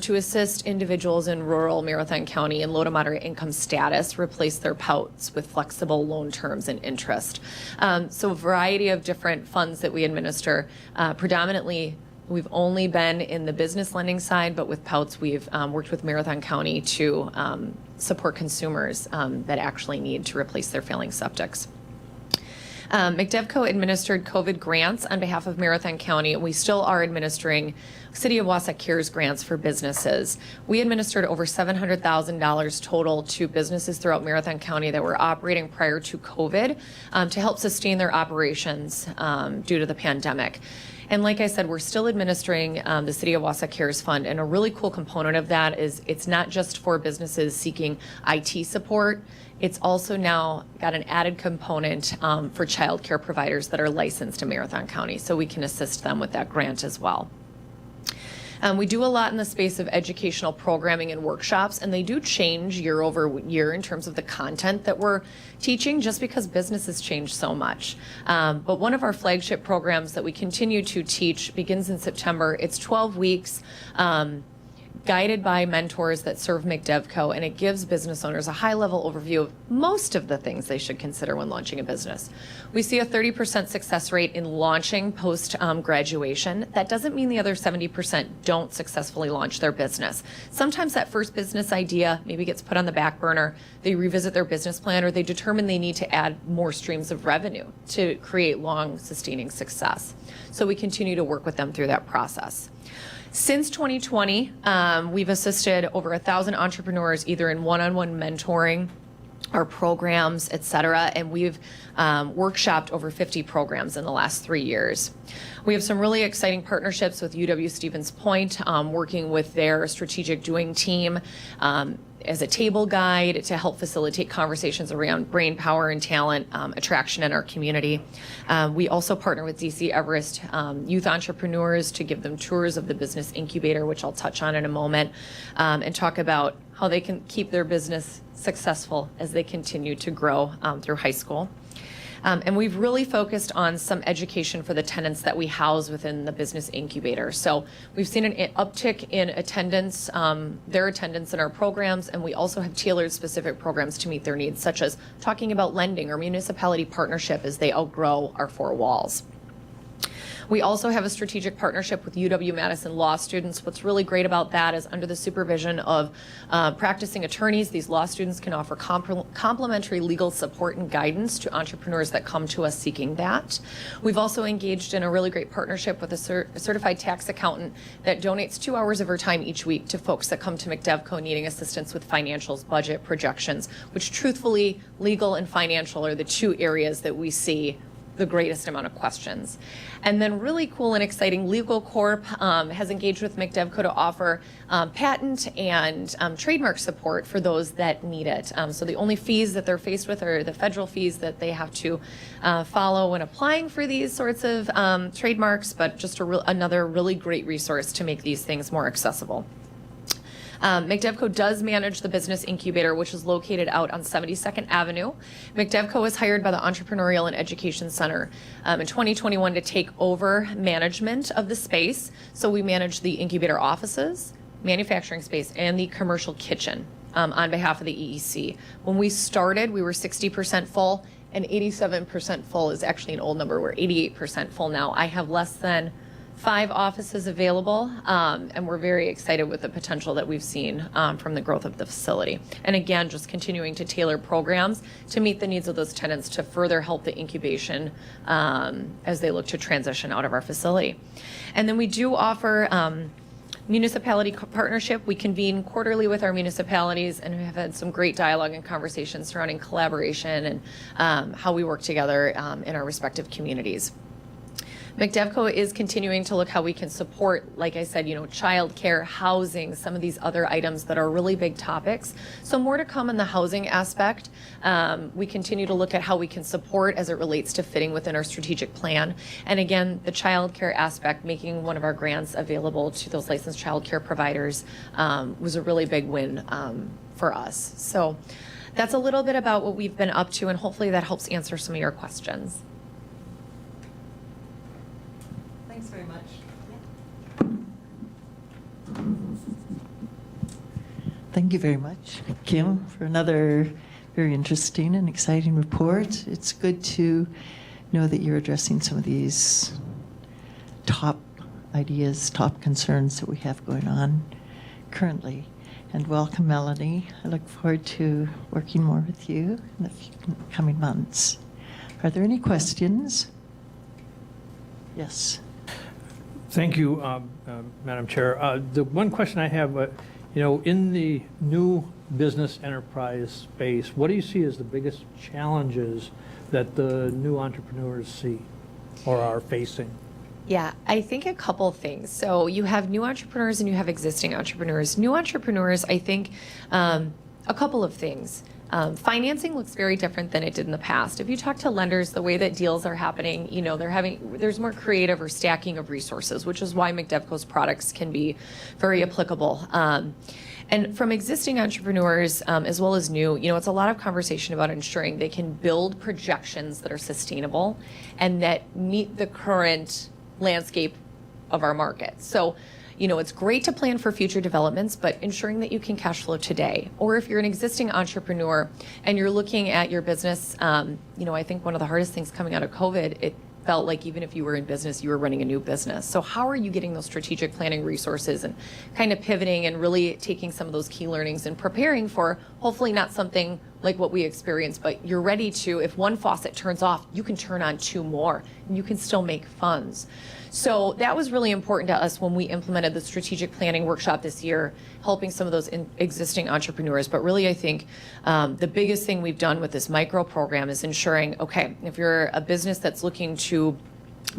to assist individuals in rural Marathon County in low to moderate income status replace their POUTS with flexible loan terms and interest. So a variety of different funds that we administer. Predominantly, we've only been in the business lending side, but with POUTS, we've worked with Marathon County to support consumers that actually need to replace their failing septics. McDevco administered COVID grants on behalf of Marathon County, and we still are administering City of Wausau CARES grants for businesses. We administered over $700,000 total to businesses throughout Marathon County that were operating prior to COVID to help sustain their operations due to the pandemic. And like I said, we're still administering the City of Wausau CARES Fund, and a really cool component of that is it's not just for businesses seeking IT support. It's also now got an added component for child care providers that are licensed in Marathon County, so we can assist them with that grant as well. We do a lot in the space of educational programming and workshops, and they do change year over year in terms of the content that we're teaching, just because businesses change so much. But one of our flagship programs that we continue to teach begins in September. It's 12 weeks. guided by mentors that serve McDevco, and it gives business owners a high-level overview of most of the things they should consider when launching a business. We see a 30% success rate in launching post-graduation. That doesn't mean the other 70% don't successfully launch their business. Sometimes that first business idea maybe gets put on the back burner, they revisit their business plan, or they determine they need to add more streams of revenue to create long, sustaining success. So we continue to work with them through that process. Since 2020, we've assisted over 1,000 entrepreneurs either in one-on-one mentoring, our programs, et cetera, and we've workshopped over 50 programs in the last 3 years. We have some really exciting partnerships with UW Stevens Point, working with their strategic doing team as a table guide to help facilitate conversations around brain power and talent attraction in our community. We also partner with DC Everest youth entrepreneurs to give them tours of the business incubator, which I'll touch on in a moment, and talk about how they can keep their business successful as they continue to grow through high school. And we've really focused on some education for the tenants that we house within the business incubator. So we've seen an uptick in attendance, their attendance in our programs, and we also have tailored specific programs to meet their needs, such as talking about lending or municipality partnership as they outgrow our four walls. We also have a strategic partnership with UW-Madison law students. What's really great about that is under the supervision of practicing attorneys, these law students can offer complimentary legal support and guidance to entrepreneurs that come to us seeking that. We've also engaged in a really great partnership with a certified tax accountant that donates 2 hours of her time each week to folks that come to McDevco needing assistance with financials, budget projections, which truthfully, legal and financial are the two areas that we see the greatest amount of questions. And then really cool and exciting, Legal Corp has engaged with McDevco to offer patent and trademark support for those that need it. So the only fees that they're faced with are the federal fees that they have to follow when applying for these sorts of trademarks, but just another really great resource to make these things more accessible. McDevco does manage the business incubator, which is located out on 72nd Avenue. McDevco was hired by the Entrepreneurial and Education Center in 2021 to take over management of the space. So we manage the incubator offices, manufacturing space, and the commercial kitchen on behalf of the EEC. When we started, we were 60% full, and 87% full is actually an old number. We're 88% full now. I have less than 5 offices available, and we're very excited with the potential that we've seen from the growth of the facility. And again, just continuing to tailor programs to meet the needs of those tenants to further help the incubation as they look to transition out of our facility. And then we do offer municipality partnership. We convene quarterly with our municipalities and have had some great dialogue and conversations surrounding collaboration and how we work together in our respective communities. McDevco is continuing to look how we can support, like I said, childcare, housing, some of these other items that are really big topics. So more to come in the housing aspect. We continue to look at how we can support as it relates to fitting within our strategic plan. And again, the childcare aspect, making one of our grants available to those licensed childcare providers was a really big win for us. So that's a little bit about what we've been up to, and hopefully that helps answer some of your questions. Thanks very much. Thank you very much, Kim, for another very interesting and exciting report. It's good to know that you're addressing some of these top ideas, top concerns that we have going on currently. And welcome, Melanie. I look forward to working more with you in the coming months. Are there any questions? Yes. Thank you, Madam Chair. The one question I have, in the new business enterprise space, what do you see as the biggest challenges that the new entrepreneurs see or are facing? Yeah, I think a couple things. So you have new entrepreneurs and you have existing entrepreneurs. New entrepreneurs, I think a couple of things. Financing looks very different than it did in the past. If you talk to lenders, the way that deals are happening, there's more creative or stacking of resources, which is why McDevco's products can be very applicable. And from existing entrepreneurs, as well as new, it's a lot of conversation about ensuring they can build projections that are sustainable and that meet the current landscape of our market. So, it's great to plan for future developments, but ensuring that you can cash flow today. Or if you're an existing entrepreneur and you're looking at your business, I think one of the hardest things coming out of COVID, it felt like even if you were in business, you were running a new business. So how are you getting those strategic planning resources and kind of pivoting and really taking some of those key learnings and preparing for hopefully not something like what we experienced, but you're ready to, if one faucet turns off, you can turn on 2 more and you can still make funds. So that was really important to us when we implemented the strategic planning workshop this year, helping some of those existing entrepreneurs. But really, I think the biggest thing we've done with this micro program is ensuring, okay, if you're a business that's looking to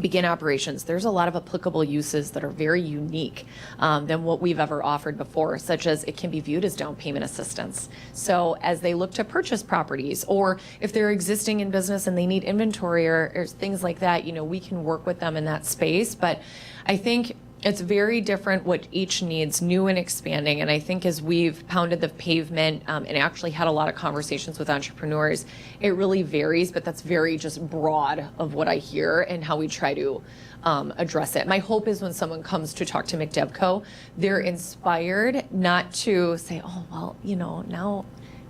begin operations, there's a lot of applicable uses that are very unique than what we've ever offered before, such as it can be viewed as down payment assistance. So as they look to purchase properties, or if they're existing in business and they need inventory or things like that, we can work with them in that space. But I think it's very different what each needs, new and expanding. And I think as we've pounded the pavement and actually had a lot of conversations with entrepreneurs, it really varies, but that's very just broad of what I hear and how we try to address it. My hope is when someone comes to talk to McDevco, they're inspired not to say, oh, well,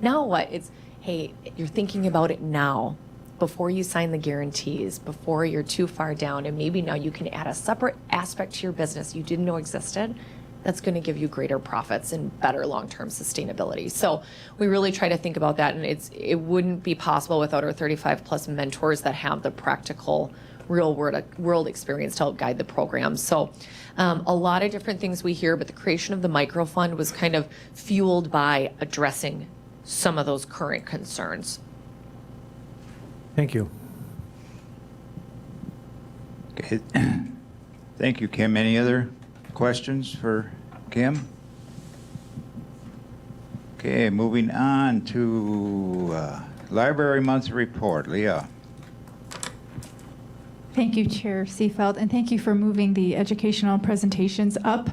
now what? It's, hey, you're thinking about it now, before you sign the guarantees, before you're too far down, and maybe now you can add a separate aspect to your business you didn't know existed that's going to give you greater profits and better long-term sustainability. So we really try to think about that, and it wouldn't be possible without our 35 plus mentors that have the practical real world experience to help guide the program. So a lot of different things we hear, but the creation of the micro fund was kind of fueled by addressing some of those current concerns. Thank you. Okay. Thank you, Kim. Any other questions for Kim? Okay, moving on to Library Monthly Report. Leah. Thank you, Chair Seefeld, and thank you for moving the educational presentations up.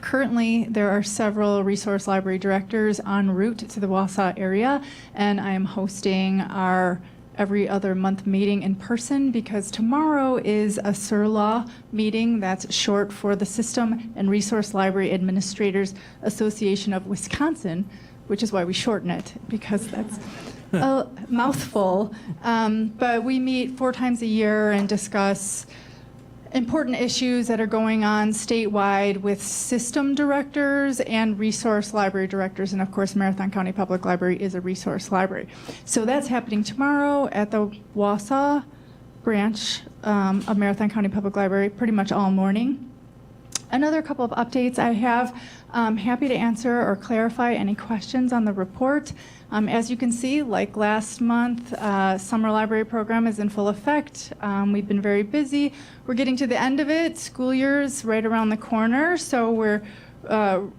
Currently, there are several resource library directors en route to the Wausau area, and I am hosting our every other month meeting in person because tomorrow is a SIRLA meeting. That's short for the System and Resource Library Administrators Association of Wisconsin, which is why we shorten it, because that's a mouthful. But we meet 4 times a year and discuss important issues that are going on statewide with system directors and resource library directors. And of course, Marathon County Public Library is a resource library. So that's happening tomorrow at the Wausau branch of Marathon County Public Library, pretty much all morning. Another couple of updates I have. Happy to answer or clarify any questions on the report. As you can see, like last month, summer library program is in full effect. We've been very busy. We're getting to the end of it. School year's right around the corner, so we're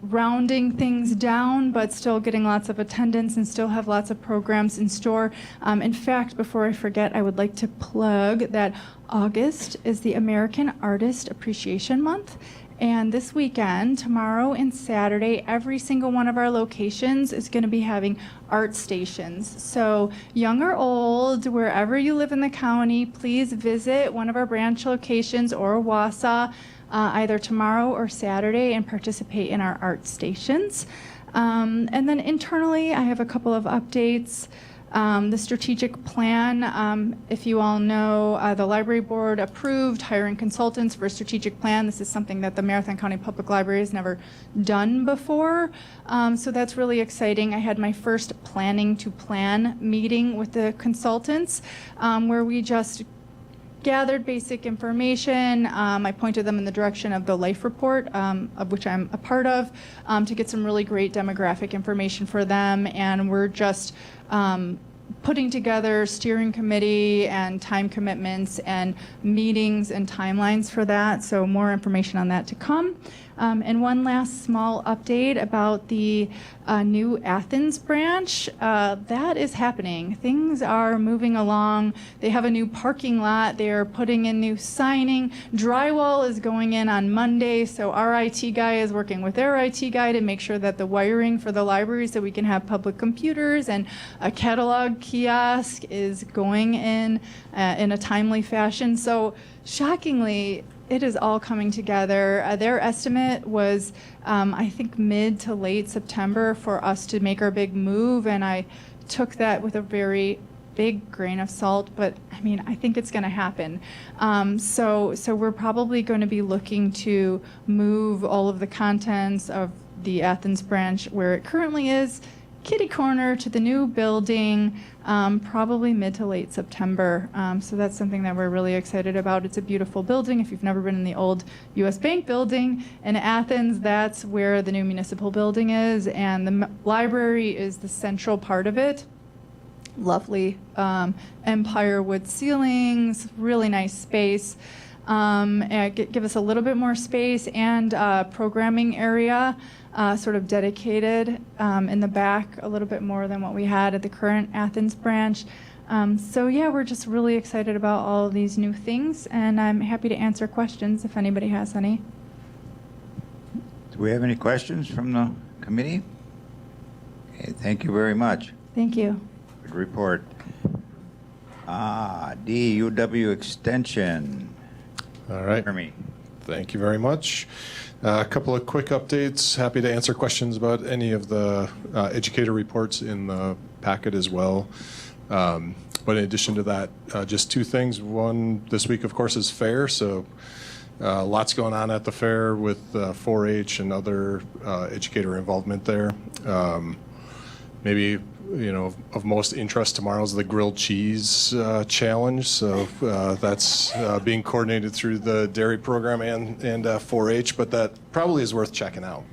rounding things down, but still getting lots of attendance and still have lots of programs in store. In fact, before I forget, I would like to plug that August is the American Artist Appreciation Month. And this weekend, tomorrow and Saturday, every single one of our locations is going to be having art stations. So young or old, wherever you live in the county, please visit one of our branch locations or Wausau either tomorrow or Saturday and participate in our art stations. And then internally, I have a couple of updates. The strategic plan, if you all know, the library board approved hiring consultants for a strategic plan. This is something that the Marathon County Public Library has never done before. So that's really exciting. I had my first planning to plan meeting with the consultants where we just gathered basic information. I pointed them in the direction of the life report, of which I'm a part of, to get some really great demographic information for them. And we're just putting together steering committee and time commitments and meetings and timelines for that. So more information on that to come. And one last small update about the new Athens branch. That is happening. Things are moving along. They have a new parking lot. They are putting in new signing. Drywall is going in on Monday. So our IT guy is working with their IT guy to make sure that the wiring for the library so we can have public computers and a catalog kiosk is going in a timely fashion. So shockingly, It is all coming together. Their estimate was, I think, mid to late September for us to make our big move, and I took that with a very big grain of salt, but I mean, I think it's going to happen. So we're probably going to be looking to move all of the contents of the Athens branch where it currently is, kitty corner, to the new building, probably mid to late September. So that's something that we're really excited about. It's a beautiful building. If you've never been in the old U.S. Bank building in Athens, that's where the new municipal building is, and the library is the central part of it. Lovely empire wood ceilings, really nice space. Give us a little bit more space and programming area, sort of dedicated in the back, a little bit more than what we had at the current Athens branch. So yeah, we're just really excited about all of these new things, and I'm happy to answer questions if anybody has any. Do we have any questions from the committee? Okay, thank you very much. Thank you. Good report. D, UW Extension. All right. Jeremy. Thank you very much. A couple of quick updates. Happy to answer questions about any of the educator reports in the packet as well. But in addition to that, just two things. One, this week, of course, is fair. So lots going on at the fair with 4-H and other educator involvement there. Maybe, of most interest tomorrow is the grilled cheese challenge. So that's being coordinated through the dairy program and 4-H, but that probably is worth checking out.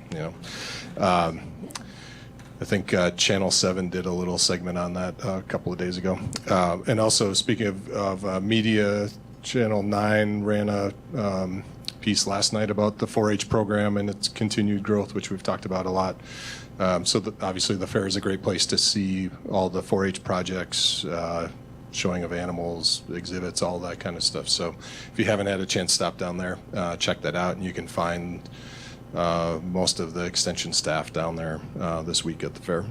I think Channel 7 did a little segment on that a couple of days ago. And also, speaking of media, Channel 9 ran a piece last night about the 4-H program and its continued growth, which we've talked about a lot. Obviously the fair is a great place to see all the 4-H projects, showing of animals, exhibits, all that kind of stuff. So if you haven't had a chance to stop down there, check that out, and you can find most of the extension staff down there this week at the fair.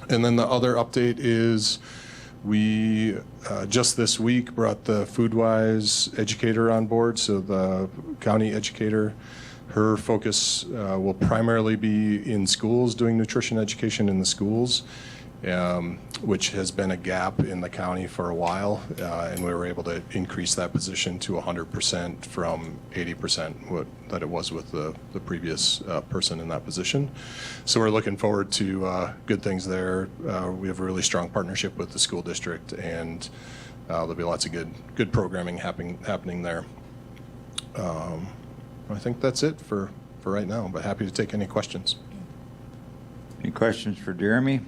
And then the other update is we just this week brought the FoodWise educator on board, so the county educator. Her focus will primarily be in schools, doing nutrition education in the schools, which has been a gap in the county for a while, and we were able to increase that position to 100% from 80% that it was with the previous person in that position. So we're looking forward to good things there. We have a really strong partnership with the school district, and there'll be lots of good programming happening there. I think that's it for right now, but happy to take any questions. Any questions for Jeremy?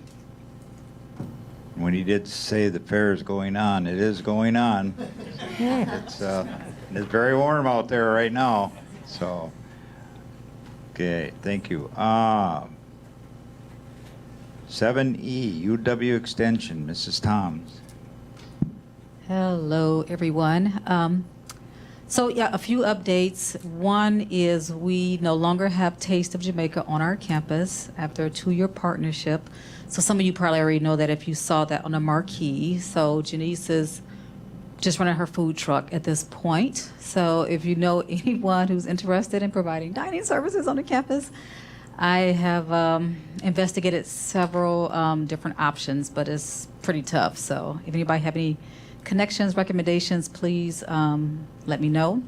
When he did say the fair is going on, it is going on. It's very warm out there right now. So, okay, thank you. 7E, UW Extension, Mrs. Toms. Hello, everyone. So yeah, a few updates. One is we no longer have Taste of Jamaica on our campus after a 2-year partnership. So some of you probably already know that if you saw that on the marquee. So Janice is just running her food truck at this point. So if you know anyone who's interested in providing dining services on the campus, I have investigated several different options, but it's pretty tough. So if anybody have any connections, recommendations, please let me know.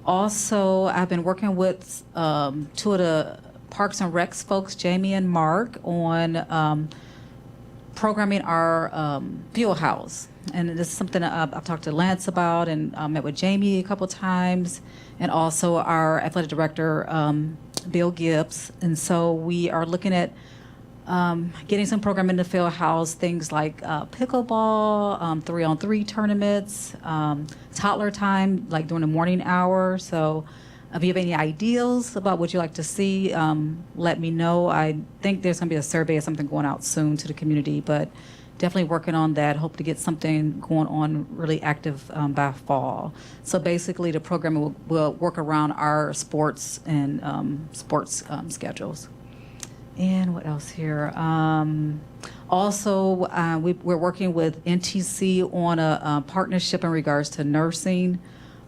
Also, I've been working with 2 of the Parks and Recs folks, Jamie and Mark, on programming our field house. And this is something I've talked to Lance about, and met with Jamie a couple times, and also our athletic director, Bill Gibbs. And so we are looking at getting some program in the field house, things like pickleball, 3-on-3 tournaments, toddler time, like during the morning hour. So if you have any ideas about what you'd like to see, let me know. I think there's going to be a survey or something going out soon to the community, but definitely working on that. Hope to get something going on really active by fall. So basically the program will work around our sports and sports schedules. And what else here? Also, we're working with NTC on a partnership in regards to nursing.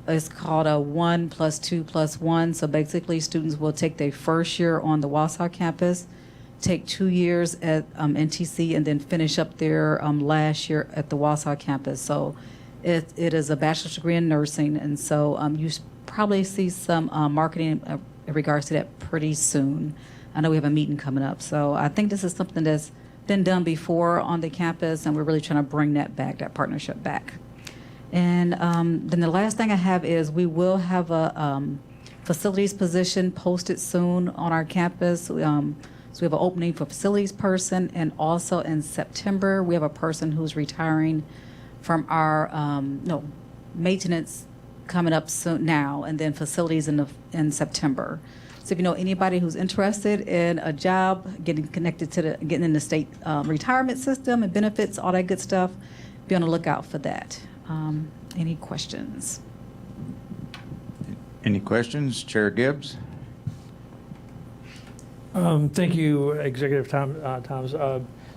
It's called a 1+2+1. So basically, students will take their first year on the Wausau campus, take 2 years at NTC, and then finish up their last year at the Wausau campus. So it is a bachelor's degree in nursing, and so you probably see some marketing in regards to that pretty soon. I know we have a meeting coming up, so I think this is something that's been done before on the campus, and we're really trying to bring that back, that partnership back. And then the last thing I have is we will have a facilities position posted soon on our campus. So we have an opening for facilities person, and also in September we have a person who's retiring from our maintenance coming up soon now, and then facilities in September. So if you know anybody who's interested in a job, getting connected to getting in the state retirement system and benefits, all that good stuff, be on the lookout for that. Any questions? Any questions? Chair Gibbs? Thank you, Executive Thomas.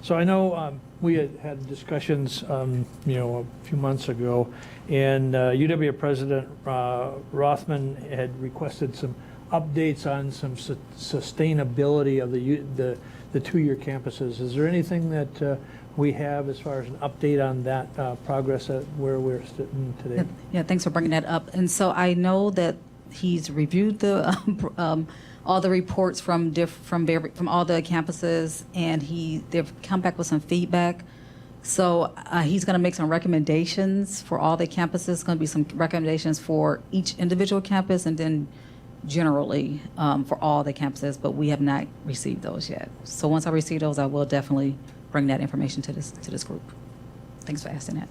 So I know we had discussions, a few months ago, and UW President Rothman had requested some updates on some sustainability of the two-year campuses. Is there anything that we have as far as an update on that progress at where we're sitting today? Yeah, thanks for bringing that up. And so I know that he's reviewed the all the reports from all the campuses, and they've come back with some feedback. So he's going to make some recommendations for all the campuses. It's going to be some recommendations for each individual campus, and then generally for all the campuses, but we have not received those yet. So once I receive those, I will definitely bring that information to this group. Thanks for asking that.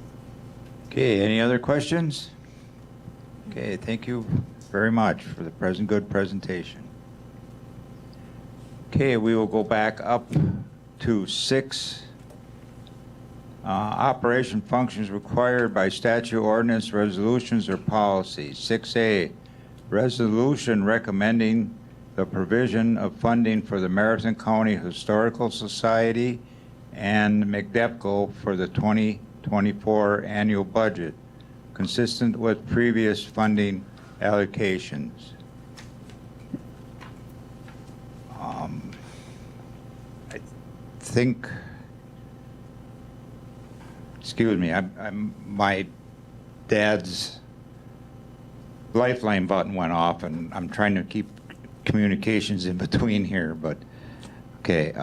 Okay, any other questions? Okay, thank you very much for the good presentation. Okay, we will go back up to 6. Operation functions required by statute, ordinance, resolutions, or policies. 6A, resolution recommending the provision of funding for the Marathon County Historical Society and McDevco for the 2024 annual budget, consistent with previous funding allocations. I think, excuse me, my dad's lifeline button went off, and I'm trying to keep communications in between here, but okay.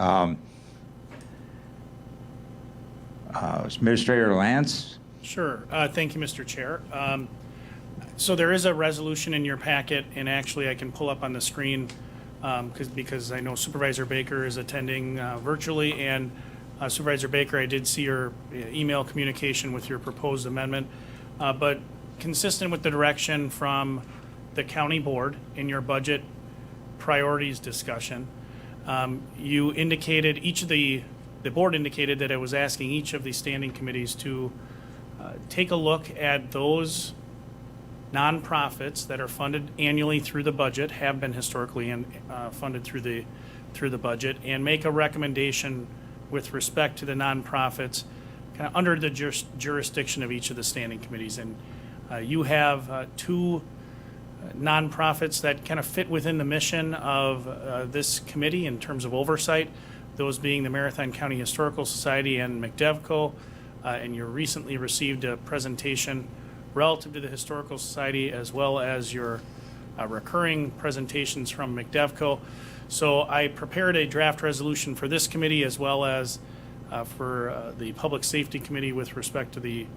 Administrator Lance? Sure. Thank you, Mr. Chair. So there is a resolution in your packet, and actually I can pull up on the screen because I know Supervisor Baker is attending virtually, and Supervisor Baker, I did see your email communication with your proposed amendment, but consistent with the direction from the county board in your budget priorities discussion, you indicated the board indicated that it was asking each of the standing committees to take a look at those nonprofits that are funded annually through the budget, have been historically funded through the budget, and make a recommendation with respect to the nonprofits kind of under the jurisdiction of each of the standing committees. And you have 2 nonprofits that kind of fit within the mission of this committee in terms of oversight, those being the Marathon County Historical Society and McDevco. And you recently received a presentation relative to the Historical Society, as well as your recurring presentations from McDevco. So I prepared a draft resolution for this committee, as well as for the Public Safety Committee with respect to the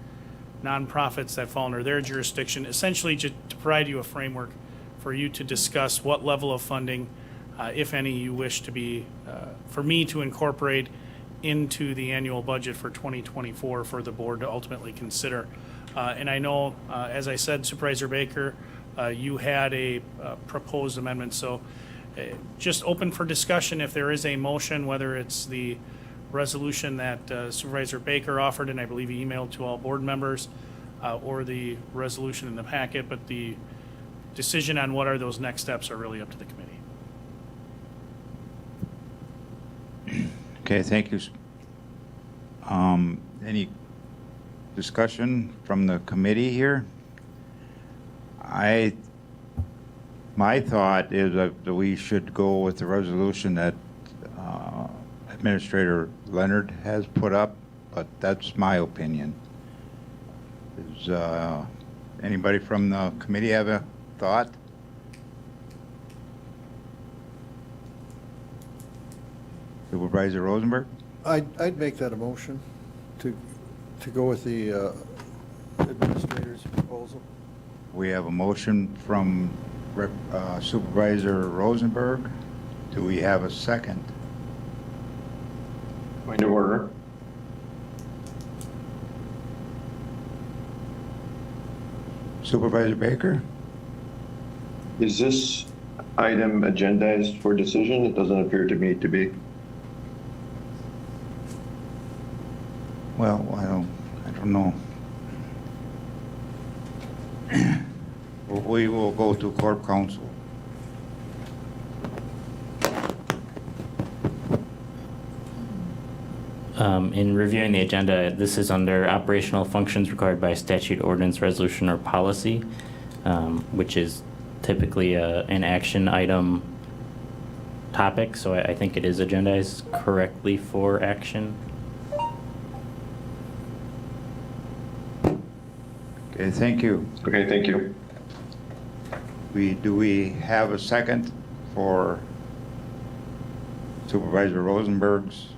nonprofits that fall under their jurisdiction, essentially just to provide you a framework for you to discuss what level of funding, if any, you wish to be, for me to incorporate into the annual budget for 2024 for the board to ultimately consider. And I know, as I said, Supervisor Baker, you had a proposed amendment, so just open for discussion if there is a motion, whether it's the resolution that Supervisor Baker offered, and I believe he emailed to all board members, or the resolution in the packet, but the decision on what are those next steps are really up to the committee. Okay, thank you. Any discussion from the committee here? My thought is that we should go with the resolution that Administrator Leonard has put up, but that's my opinion. Does anybody from the committee have a thought? Supervisor Rosenberg? I'd make that a motion to go with the administrator's proposal. We have a motion from Supervisor Rosenberg. Do we have a second? Point of order. Supervisor Baker? Is this item agendized for decision? It doesn't appear to me to be. Well, I don't know. We will go to Corp Counsel. In reviewing the agenda, this is under operational functions required by statute, ordinance, resolution, or policy, which is typically an action item topic, so I think it is agendized correctly for action. Okay, thank you. Okay, thank you. Do we have a second for Supervisor Rosenberg's?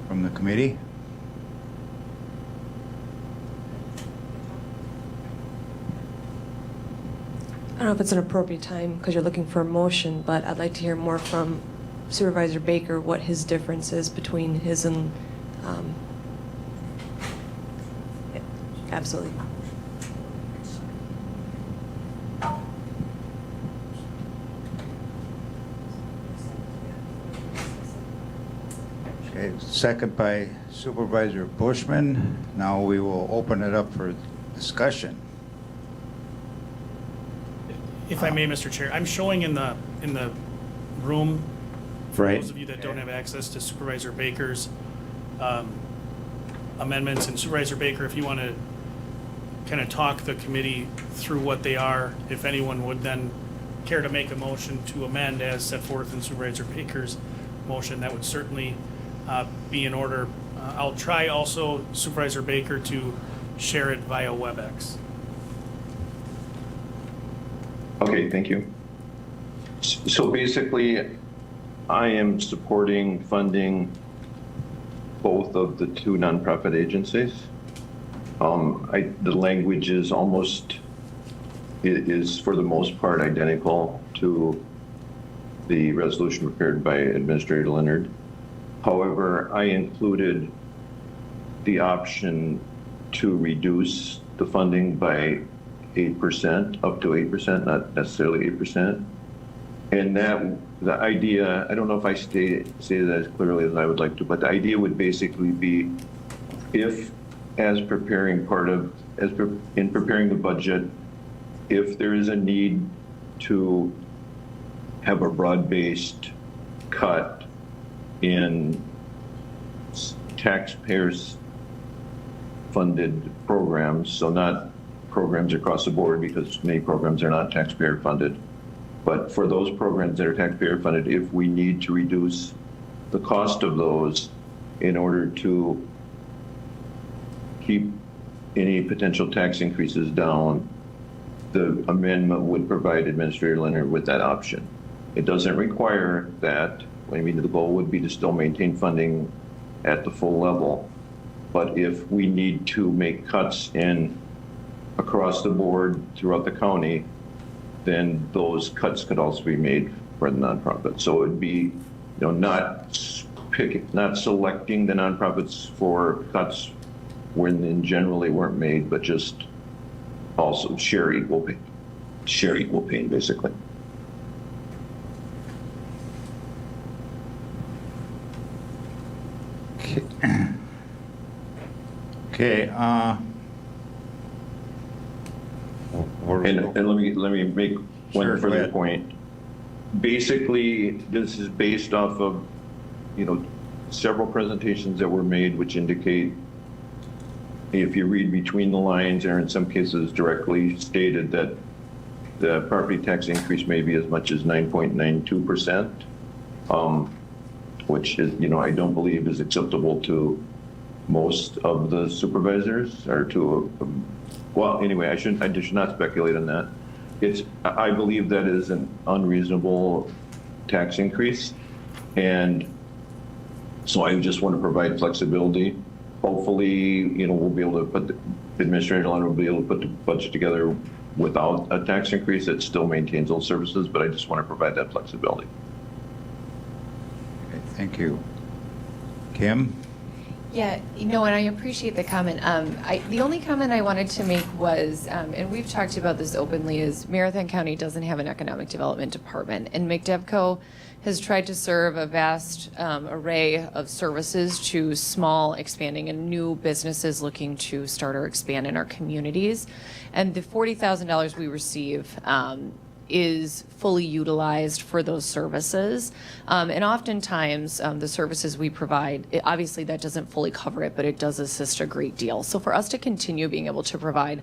From the committee? I don't know if it's an appropriate time because you're looking for a motion, but I'd like to hear more from Supervisor Baker what his difference is between his and, yeah, absolutely. Okay, second by Supervisor Bushman. Now we will open it up for discussion. If I may, Mr. Chair, I'm showing in the room, for Right. those of you that don't have access to Supervisor Baker's amendments, and Supervisor Baker, if you want to kind of talk the committee through what they are, if anyone would then care to make a motion to amend as set forth in Supervisor Baker's motion, that would certainly be in order. I'll try also, Supervisor Baker, to share it via WebEx. Okay, thank you. So basically, I am supporting funding both of the two nonprofit agencies. The language is is for the most part identical to the resolution prepared by Administrator Leonard. However, I included the option to reduce the funding by 8%, up to 8%, not necessarily 8%. And the idea, I don't know if I say that as clearly as I would like to, but the idea would basically be if, in preparing the budget, if there is a need to have a broad-based cut in taxpayers funded programs, so not programs across the board, because many programs are not taxpayer funded. But for those programs that are taxpayer funded, if we need to reduce the cost of those in order to keep any potential tax increases down, the amendment would provide Administrator Leonard with that option. It doesn't require that. I mean, the goal would be to still maintain funding at the full level. But if we need to make cuts across the board throughout the county, then those cuts could also be made for the nonprofit. So it would be, not selecting the nonprofits for cuts when then generally weren't made, but just also share equal pain, basically. Okay. And let me make one further point. Basically, this is based off of several presentations that were made which indicate, if you read between the lines, or in some cases directly stated, that the property tax increase may be as much as 9.92%, which is, I don't believe is acceptable to most of the supervisors, or well, anyway, I should not speculate on that. I believe that is an unreasonable tax increase, and so I just want to provide flexibility. Hopefully, we'll be able to Administrator Lund will be able to put the budget together without a tax increase that still maintains those services, but I just want to provide that flexibility. Okay, thank you. Kim? Yeah, and I appreciate the comment. The only comment I wanted to make was, and we've talked about this openly, is Marathon County doesn't have an economic development department, and McDevco has tried to serve a vast array of services to small, expanding, and new businesses looking to start or expand in our communities. And the $40,000 we receive is fully utilized for those services. And oftentimes, the services we provide, obviously that doesn't fully cover it, but it does assist a great deal. So for us to continue being able to provide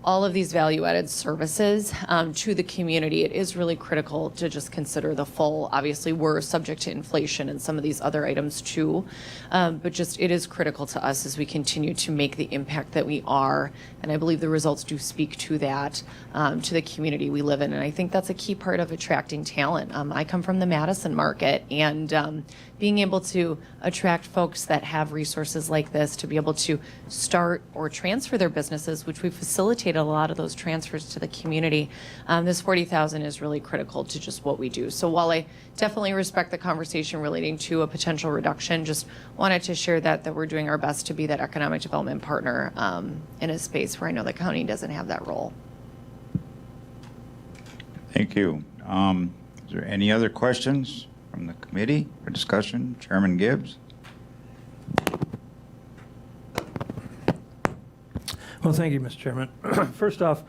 all of these value-added services to the community, it is really critical to just consider the full. Obviously, we're subject to inflation and some of these other items too, but just it is critical to us as we continue to make the impact that we are, and I believe the results do speak to that, to the community we live in, and I think that's a key part of attracting talent. I come from the Madison market, and being able to attract folks that have resources like this to be able to start or transfer their businesses, which we facilitated a lot of those transfers to the community. This $40,000 is really critical to just what we do. So while I definitely respect the conversation relating to a potential reduction, just wanted to share that we're doing our best to be that economic development partner in a space where I know the county doesn't have that role. Thank you. Is there any other questions from the committee or discussion? Chairman Gibbs? Well, thank you, Mr. Chairman. First off,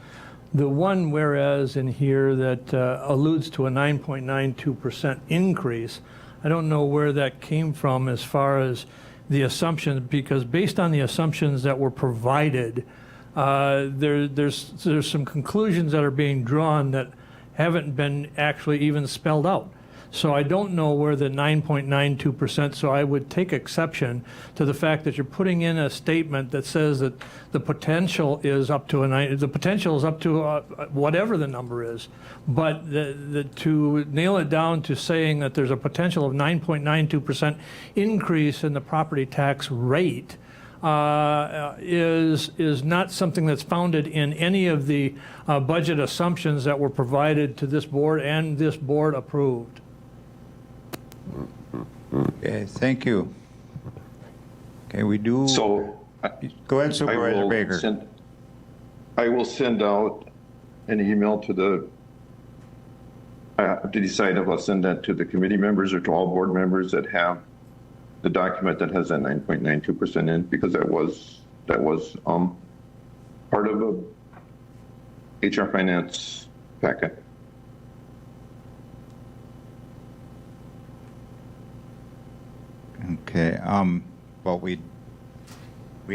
the one whereas in here that alludes to a 9.92% increase, I don't know where that came from as far as the assumptions, because based on the assumptions that were provided, there's some conclusions that are being drawn that haven't been actually even spelled out. So I don't know where the 9.92%, so I would take exception to the fact that you're putting in a statement that says that the potential is up to whatever the number is, but to nail it down to saying that there's a potential of 9.92% increase in the property tax rate is not something that's founded in any of the budget assumptions that were provided to this board and this board approved. Okay, thank you. Okay, we do. So, go ahead, Supervisor Baker. I will send out an email to the, I have to decide if I'll send that to the committee members or to all board members that have the document that has that 9.92% in, because that was part of a HR finance packet. Okay, well, we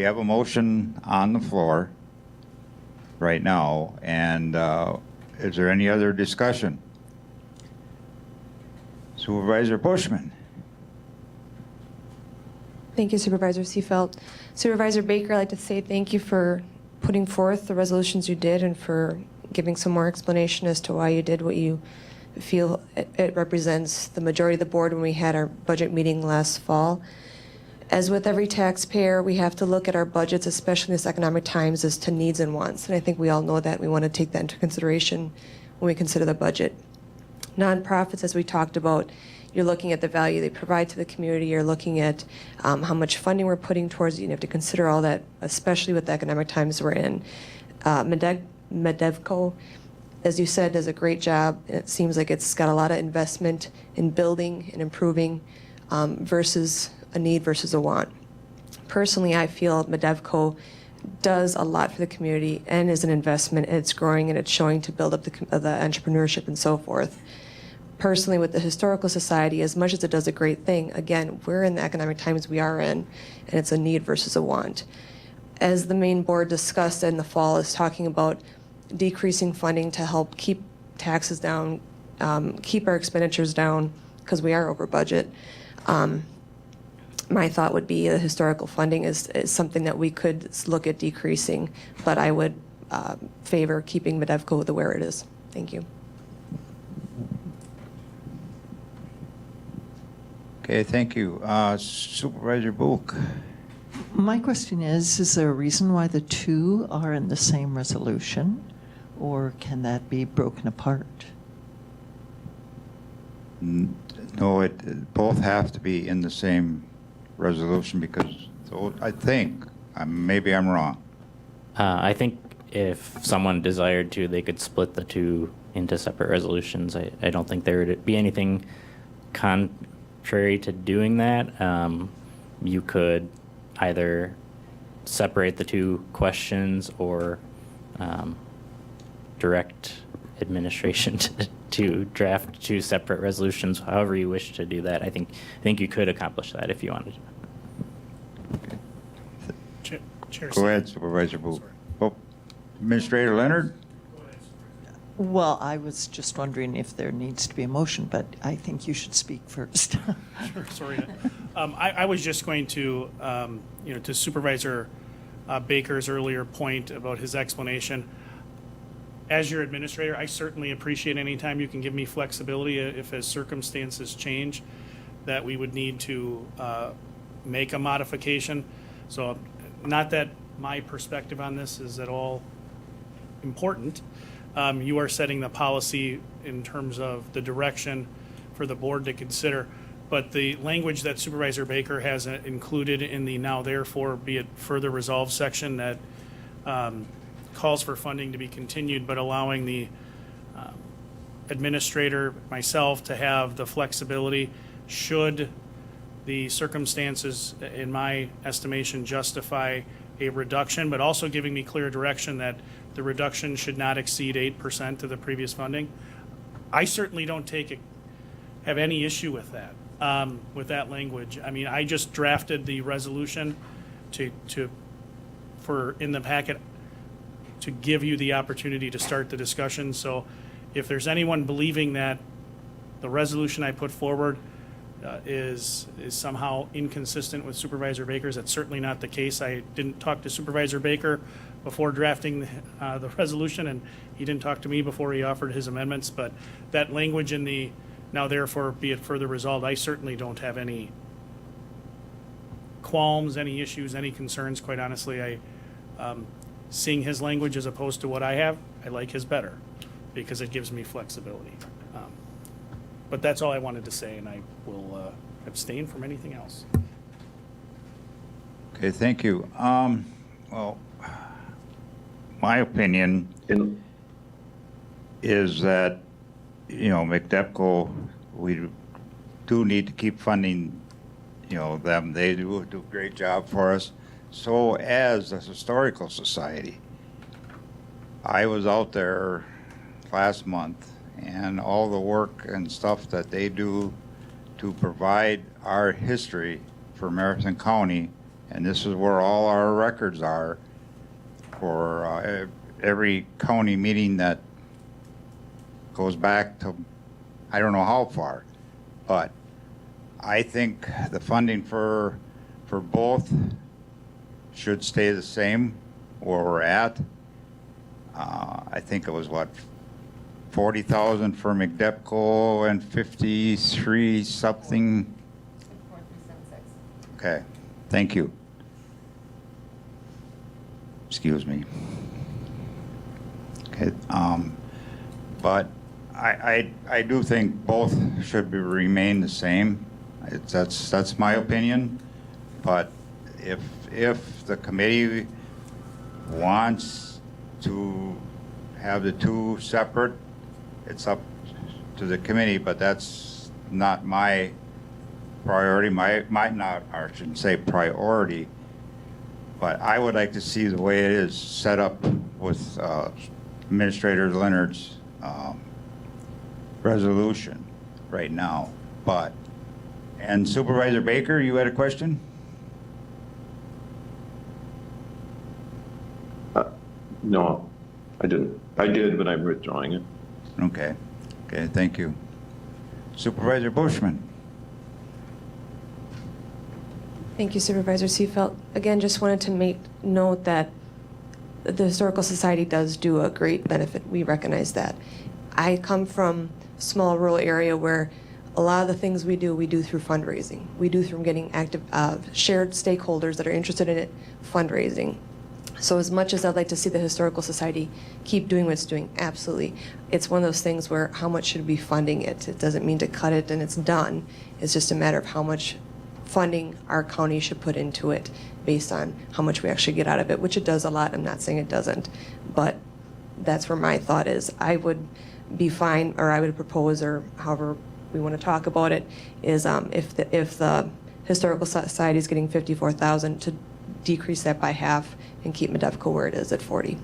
have a motion on the floor right now, and is there any other discussion? Supervisor Bushman. Thank you, Supervisor Seefeld. Supervisor Baker, I'd like to say thank you for putting forth the resolutions you did and for giving some more explanation as to why you did what you feel it represents the majority of the board when we had our budget meeting last fall. As with every taxpayer, we have to look at our budgets, especially in this economic times, as to needs and wants. And I think we all know that. We want to take that into consideration when we consider the budget. Nonprofits, as we talked about, you're looking at the value they provide to the community. You're looking at how much funding we're putting towards it. You have to consider all that, especially with the economic times we're in. Medevco, as you said, does a great job. It seems like it's got a lot of investment in building and improving versus a need versus a want. Personally, I feel Medevco does a lot for the community and is an investment, and it's growing and it's showing to build up the entrepreneurship and so forth. personally with the Historical Society, as much as it does a great thing, again, we're in the economic times we are in, and it's a need versus a want. As the main board discussed in the fall, is talking about decreasing funding to help keep taxes down, keep our expenditures down, because we are over budget. My thought would be the historical funding is something that we could look at decreasing, but I would favor keeping Medevco where it is. Thank you. Okay, thank you. Supervisor Book. My question is there a reason why the two are in the same resolution, or can that be broken apart? No, both have to be in the same resolution because I think, maybe I'm wrong. I think if someone desired to, they could split the two into separate resolutions. I don't think there would be anything contrary to doing that. You could either separate the two questions or direct administration to draft two separate resolutions. However you wish to do that, I think you could accomplish that if you wanted to. Chair. Go ahead, Supervisor Book. Oh, Administrator Leonard? Well, I was just wondering if there needs to be a motion, but I think you should speak first. Sure, sorry. I was just going to, to Supervisor Baker's earlier point about his explanation. As your administrator, I certainly appreciate any time you can give me flexibility if as circumstances change that we would need to make a modification. So not that my perspective on this is at all important. You are setting the policy in terms of the direction for the board to consider. But the language that Supervisor Baker has included in the now therefore be it further resolved section that calls for funding to be continued, but allowing the administrator, myself, to have the flexibility should the circumstances, in my estimation, justify a reduction, but also giving me clear direction that the reduction should not exceed 8% of the previous funding. I certainly don't have any issue with that language. I mean, I just drafted the resolution for in the packet to give you the opportunity to start the discussion. So if there's anyone believing that the resolution I put forward is somehow inconsistent with Supervisor Baker's, that's certainly not the case. I didn't talk to Supervisor Baker before drafting the resolution, and he didn't talk to me before he offered his amendments, but that language in the now therefore be it further resolved, I certainly don't have any qualms, any issues, any concerns. Quite honestly, seeing his language as opposed to what I have, I like his better because it gives me flexibility. But that's all I wanted to say, and I will abstain from anything else. Okay, thank you. Well, my opinion is that, McDevco, we do need to keep funding, them. They do a great job for us. So as a historical society, I was out there last month, and all the work and stuff that they do to provide our history for Marathon County, and this is where all our records are for every county meeting that goes back to I don't know how far, but I think the funding for both should stay the same where we're at. I think it was what, 40,000 for McDevco and 53 something. 4376. Okay, thank you. Excuse me. Okay, but I do think both should remain the same. That's my opinion. But if the committee wants to have the two separate, it's up to the committee, but that's not my priority. I shouldn't say priority, but I would like to see the way it is set up with Administrator Leonard's resolution. right now, but, and Supervisor Baker, you had a question? No, I didn't. I did, but I'm withdrawing it. Okay, okay, thank you. Supervisor Bushman? Thank you, Supervisor Seifelt. Again, just wanted to make note that the Historical Society does do a great benefit. We recognize that. I come from a small rural area where a lot of the things we do through fundraising. We do through getting active, shared stakeholders that are interested in it, fundraising. So as much as I'd like to see the Historical Society keep doing what it's doing, absolutely. It's one of those things where how much should we be funding it? It doesn't mean to cut it and it's done. It's just a matter of how much funding our county should put into it based on how much we actually get out of it, which it does a lot. I'm not saying it doesn't, but that's where my thought is. I would be fine, or I would propose, or however we want to talk about it, is if the Historical Society is getting $54,000, to decrease that by half and keep Medevco where it is at 40.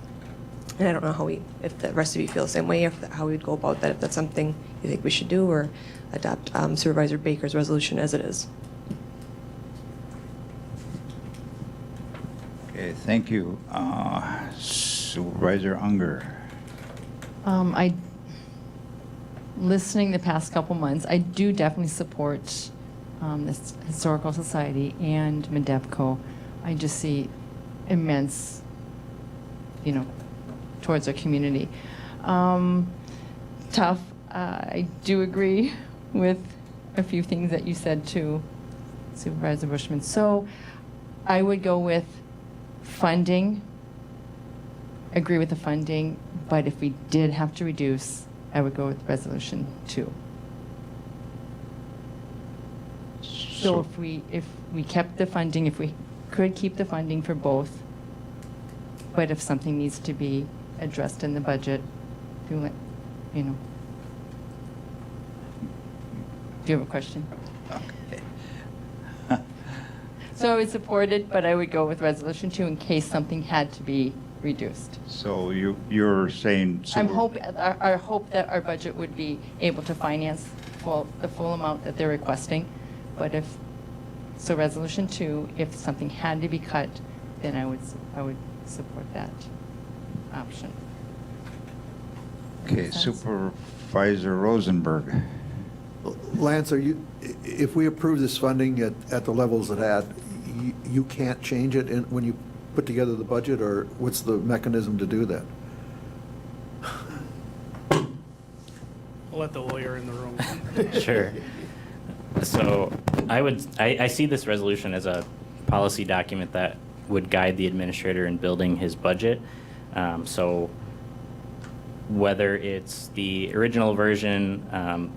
And I don't know if the rest of you feel the same way, how we'd go about that, if that's something you think we should do, or adopt Supervisor Baker's resolution as it is. Okay, thank you. Supervisor Unger? Listening the past couple months, I do definitely support this Historical Society and Medevco. I just see immense, towards our community. Tough. I do agree with a few things that you said too, Supervisor Bushman. So I would go with funding, agree with the funding, but if we did have to reduce, I would go with Resolution 2. So if we kept the funding, if we could keep the funding for both, but if something needs to be addressed in the budget, do it, Do you have a question? Okay. So I would support it, but I would go with Resolution 2 in case something had to be reduced. So you're saying... Our hope that our budget would be able to finance the full amount that they're requesting, but so Resolution 2, if something had to be cut, then I would support that option. Okay, Supervisor Rosenberg. Lance, if we approve this funding at the levels it had, you can't change it when you put together the budget, or what's the mechanism to do that? I'll let the lawyer in the room. Sure. So I see this resolution as a policy document that would guide the administrator in building his budget. So whether it's the original version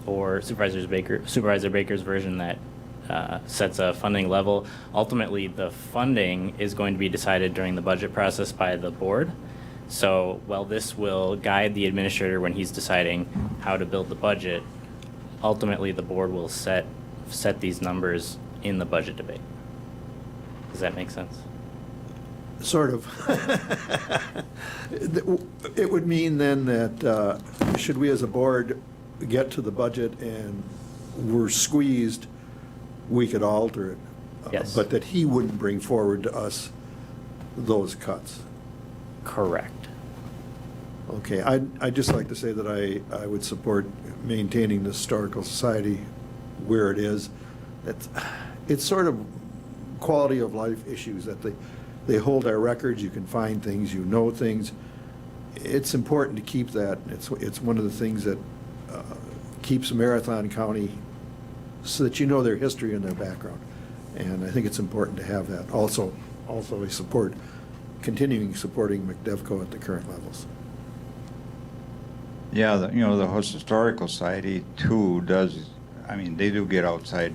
or Supervisor Baker's version that sets a funding level, ultimately the funding is going to be decided during the budget process by the board. So while this will guide the administrator when he's deciding how to build the budget, ultimately the board will set these numbers in the budget debate. Does that make sense? Sort of. It would mean then that should we as a board get to the budget and we're squeezed, we could alter it. Yes. But that he wouldn't bring forward to us those cuts. Correct. Okay, I'd just like to say that I would support maintaining the Historical Society where it is. It's sort of quality of life issues that they hold our records, you can find things, you know things. It's important to keep that. It's one of the things that keeps Marathon County so that you know their history and their background. And I think it's important to have that. Also I continuing supporting McDevco at the current levels. Yeah, the Historical Society too does, they do get outside,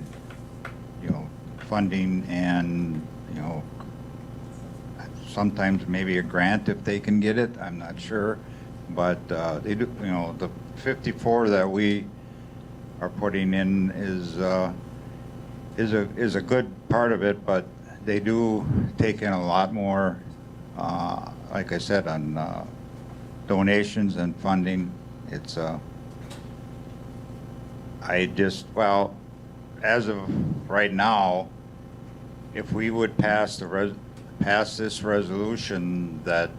funding and, sometimes maybe a grant if they can get it, I'm not sure. But they do, the 54 that we are putting in is a good part of it, but they do take in a lot more, like I said, on donations and funding. It's well, as of right now, if we would pass this resolution that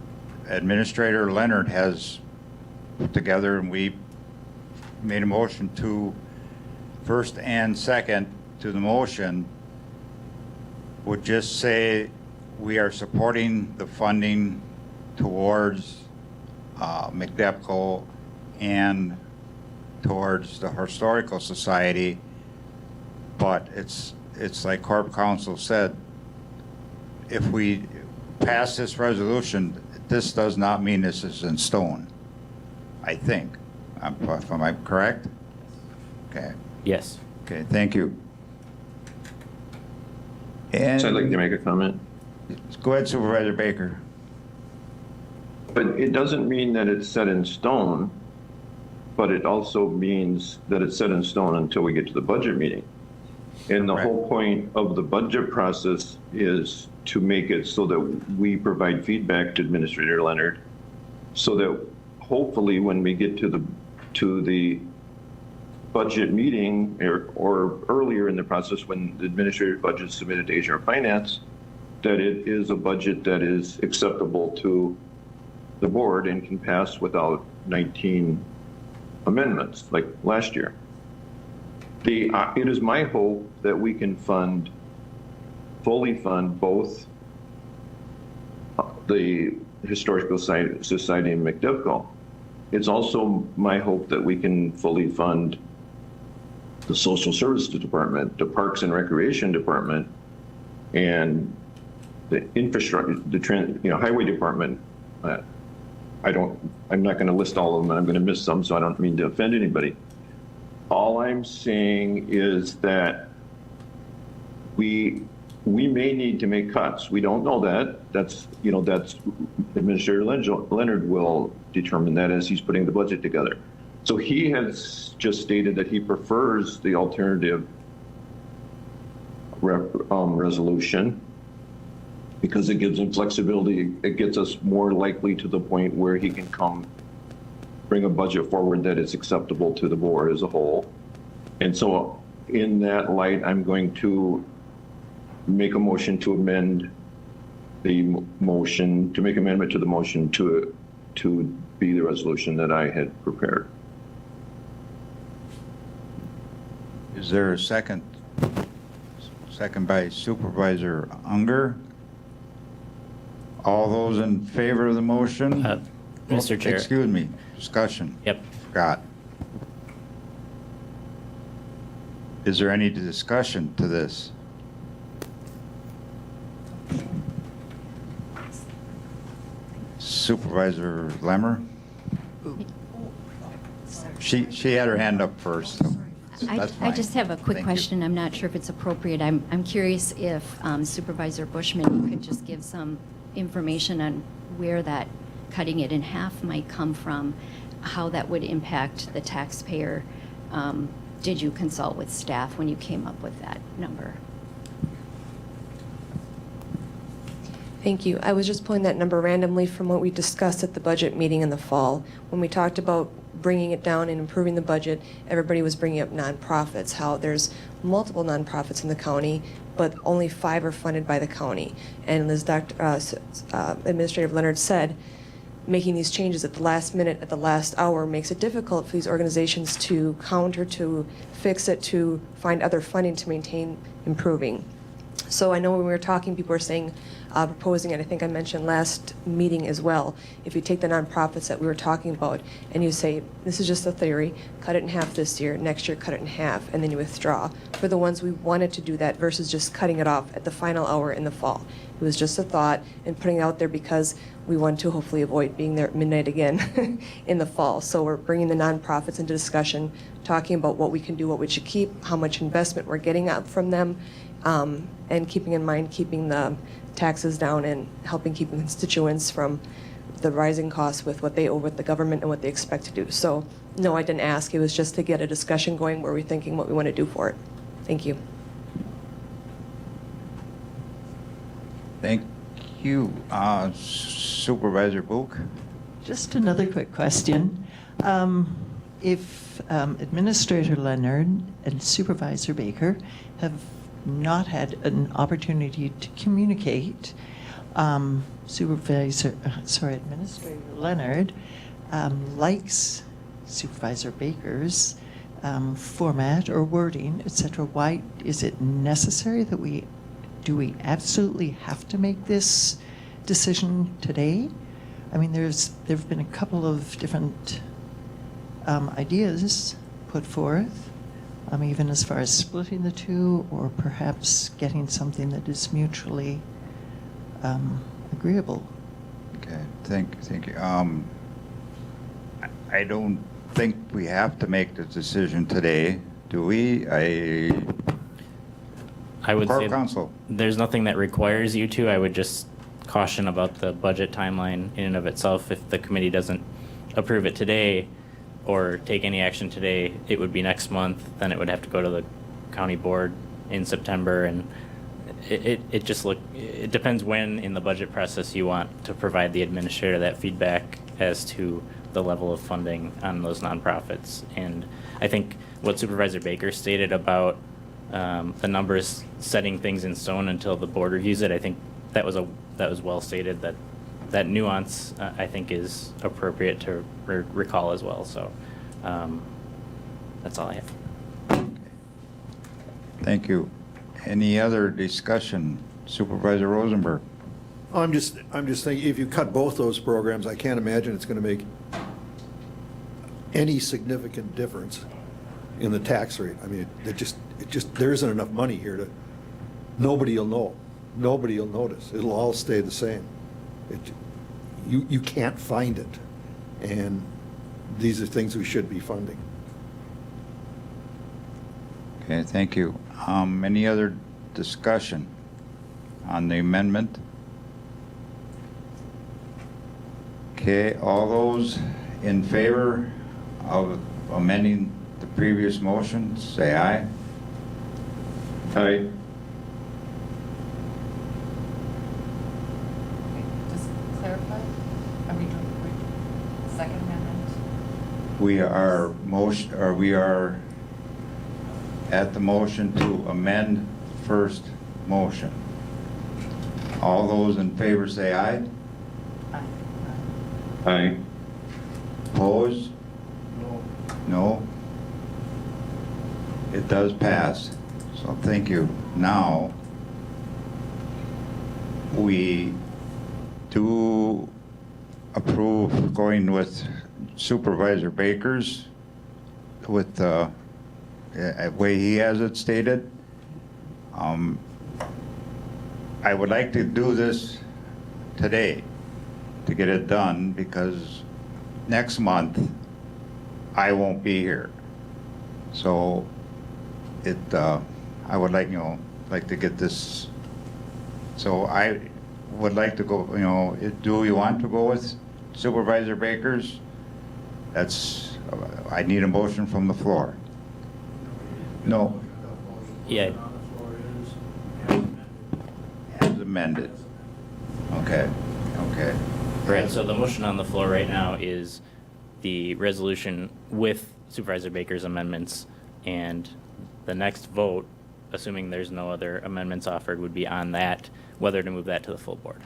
Administrator Leonard has put together, and we made a motion to first and second to the motion, would just say we are supporting the funding towards McDevco and towards the Historical Society, but it's like Corp Council said, if we pass this resolution, this does not mean this is in stone, I think. Am I correct? Okay. Yes. Okay, thank you. And So I'd like to make a comment. go ahead, Supervisor Baker. But it doesn't mean that it's set in stone, but it also means that it's set in stone until we get to the budget meeting. And the whole point of the budget process is to make it so that we provide feedback to Administrator Leonard, so that hopefully when we get to the budget meeting or earlier in the process when the administrative budget is submitted to HR Finance, that it is a budget that is acceptable to the board and can pass without 19 amendments like last year. It is my hope that we can fully fund both the Historical Society and McDevco. It's also my hope that we can fully fund the Social Services Department, the Parks and Recreation Department, and the infrastructure, the Highway Department. I'm not going to list all of them, and I'm going to miss some, so I don't mean to offend anybody. All I'm saying is that we may need to make cuts. We don't know that. That's Administrator Leonard will determine that as he's putting the budget together. So he has just stated that he prefers the alternative resolution because it gives him flexibility. It gets us more likely to the point where he can bring a budget forward that is acceptable to the board as a whole. And so in that light, I'm going to make a motion to amend the motion, to make amendment to the motion to be the resolution that I had prepared. Is there a second? Second by Supervisor Unger. All those in favor of the motion? Mr. Chair. Excuse me, discussion. Yep. Forgot. Is there any discussion to this? Supervisor Lemmer? She had her hand up first. So that's I fine. just have a quick Thank you. question. I'm not sure if it's appropriate. I'm curious if Supervisor Bushman, you could just give some information on where that cutting it in half might come from, how that would impact the taxpayer. Did you consult with staff when you came up with that number? Thank you. I was just pulling that number randomly from what we discussed at the budget meeting in the fall. When we talked about bringing it down and improving the budget, everybody was bringing up nonprofits, how there's multiple nonprofits in the county, but only 5 are funded by the county. And as Administrator Leonard said, making these changes at the last minute, at the last hour, makes it difficult for these organizations to counter, to fix it, to find other funding to maintain improving. So I know when we were talking, people were saying, proposing it, I think I mentioned last meeting as well, if you take the nonprofits that we were talking about and you say, this is just a theory, cut it in half this year, next year cut it in half, and then you withdraw. For the ones we wanted to do that versus just cutting it off at the final hour in the fall. It was just a thought and putting it out there because we want to hopefully avoid being there at midnight again in the fall. So we're bringing the nonprofits into discussion, talking about what we can do, what we should keep, how much investment we're getting out from them, and keeping in mind keeping the taxes down and helping keep constituents from the rising costs with what they owe with the government and what they expect to do. So no, I didn't ask. It was just to get a discussion going where we're thinking what we want to do for it. Thank you. Thank you. Supervisor Book? Just another quick question. If Administrator Leonard and Supervisor Baker have not had an opportunity to communicate. Administrator Leonard likes Supervisor Baker's format or wording, etc. Why is it necessary that do we absolutely have to make this decision today? I mean, there've been a couple of different ideas put forth, even as far as splitting the two, or perhaps getting something that is mutually agreeable. Okay, thank you. I don't think we have to make the decision today, do we? I would Core say Counsel. there's nothing that requires you to. I would just caution about the budget timeline in and of itself. If the committee doesn't approve it today or take any action today, it would be next month. Then it would have to go to the county board in September, and it depends when in the budget process you want to provide the administrator that feedback as to the level of funding on those nonprofits. And I think what Supervisor Baker stated about the numbers setting things in stone until the board reviews it, I think that was well stated. That nuance I think is appropriate to recall as well. So that's all I have. Thank you. Any other discussion? Supervisor Rosenberg. I'm just thinking, if you cut both those programs, I can't imagine it's going to make any significant difference in the tax rate. I mean, there isn't enough money here to, nobody will know. Nobody will notice. It'll all stay the same. You can't find it. And these are things we should be funding. Okay, thank you. Any other discussion on the amendment? Okay, all those in favor of amending the previous motion, say aye. Aye. Just clarify, are we doing second amendment? We are at the motion to amend first motion. All those in favor say aye. Aye. Opposed? No. It does pass, so thank you. Now, we do approve going with Supervisor Baker's with the way he has it stated. I would like to do this today to get it done, because next month I won't be here. So I would like to get this. So I would like to go, do you want to go with Supervisor Baker's? I need a motion from the floor. No. Yeah. As amended. Okay. Right, so the motion on the floor right now is the resolution with Supervisor Baker's amendments, and the next vote, assuming there's no other amendments offered, would be on that, whether to move that to the full board.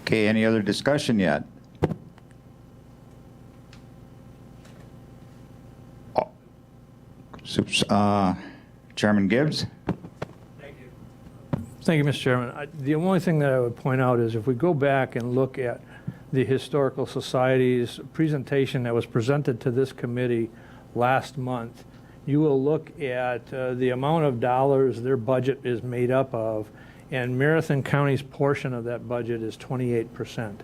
Okay, any other discussion yet? Chairman Gibbs? Thank you, Mr. Chairman. The only thing that I would point out is if we go back and look at the Historical Society's presentation that was presented to this committee last month, you will look at the amount of dollars their budget is made up of, and Marathon County's portion of that budget is 28%.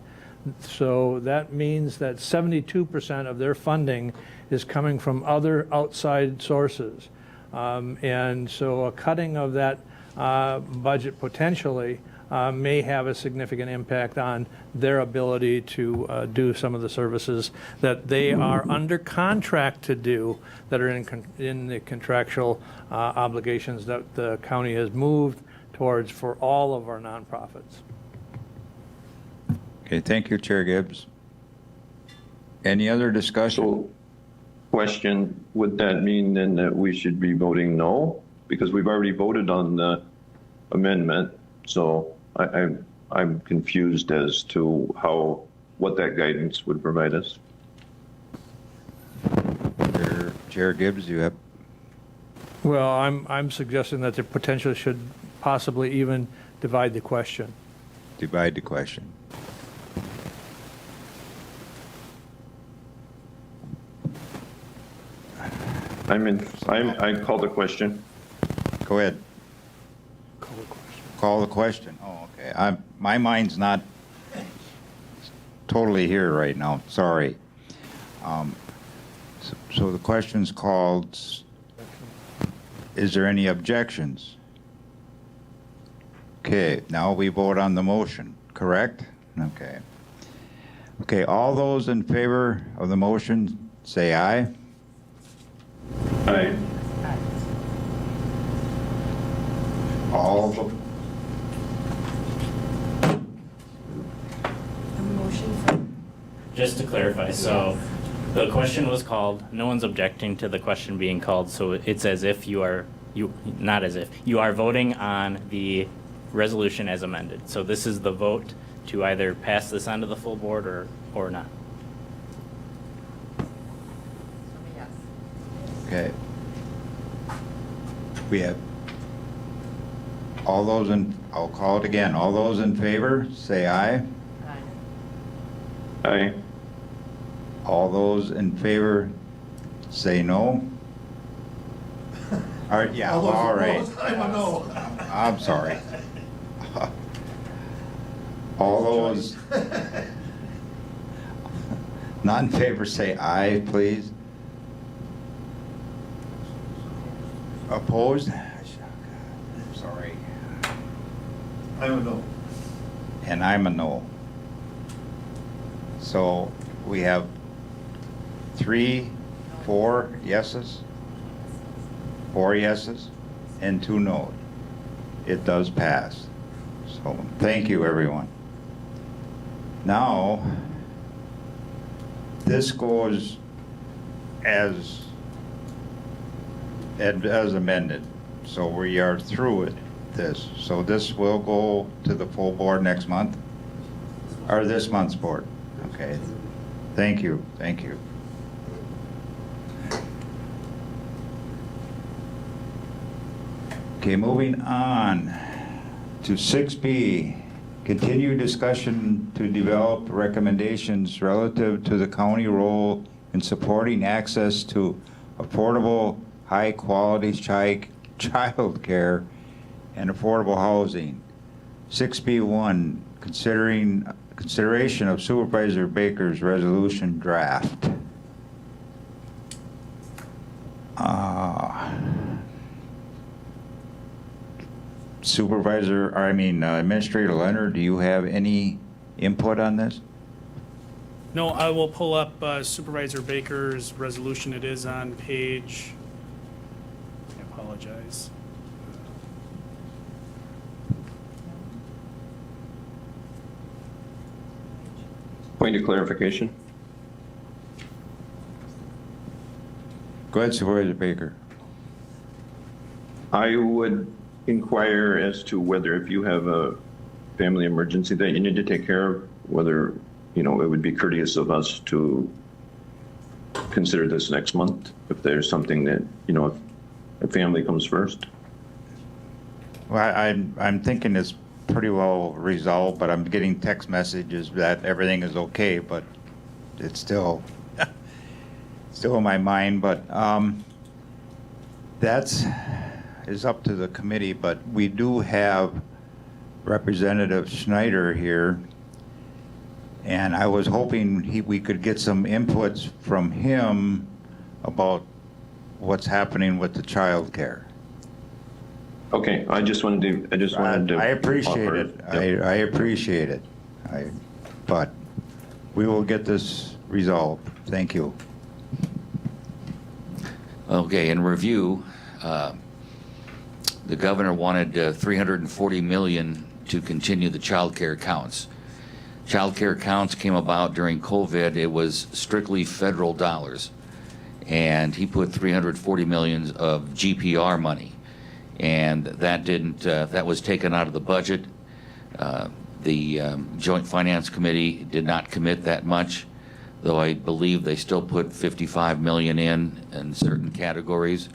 So that means that 72% of their funding is coming from other outside sources. And so a cutting of that budget potentially may have a significant impact on their ability to do some of the services that they are under contract to do, that are in the contractual obligations that the county has moved towards for all of our nonprofits. Okay, thank you, Chair Gibbs. Any other discussion? So, question, would that mean then that we should be voting no? Because we've already voted on the amendment, so I'm confused as to what that guidance would provide us. Chair Gibbs, you have? Well, I'm suggesting that the potential should possibly even divide the question. Divide the question. I call the question. Go ahead. Call the question. Oh, okay. My mind's not totally here right now. Sorry. So the question's called, is there any objections? Okay, now we vote on the motion, correct? Okay. Okay, all those in favor of the motion, say aye. Aye. All the Just to clarify, so the question was called, no one's objecting to the question being called, so it's as if you are voting on the resolution as amended. So this is the vote to either pass this on to the full board or not. Okay. We have all those I'll call it again. All those in favor, say aye. Aye. All those in favor, say no. All right, yeah, all right. I'm a no. I'm sorry. All those not in favor, say aye, please. Opposed? Sorry. I'm a no. And I'm a no. So we have 4 yeses, 4 yeses, and 2 noes. It does pass. So thank you, everyone. Now, this goes as amended. So we are through with this. So this will go to the full board next month, or this month's board. Okay. Thank you. Thank you. Okay, moving on to 6B, continue discussion to develop recommendations relative to the county role in supporting access to affordable, high-quality child care and affordable housing. 6B1, consideration of Supervisor Baker's resolution draft. Administrator Leonard, do you have any input on this? No, I will pull up Supervisor Baker's resolution. It is on page, I apologize. Point of clarification. Go ahead, Supervisor Baker. I would inquire as to whether if you have a family emergency that you need to take care of, whether, it would be courteous of us to consider this next month, if there's something that, if a family comes first. Well, I'm thinking it's pretty well resolved, but I'm getting text messages that everything is okay, but it's still in my mind. But that's is up to the committee. But we do have Representative Schneider here, and I was hoping we could get some inputs from him about what's happening with the child care. Okay, I just wanted to. I appreciate it. I appreciate it. But we will get this resolved. Thank you. Okay, in review, the governor wanted $340 million to continue the child care counts. child care counts came about during COVID, it was strictly federal dollars. And he put $340 million of GPR money. And that didn't, that was taken out of the budget. The Joint Finance Committee did not commit that much, though I believe they still put $55 million in certain categories.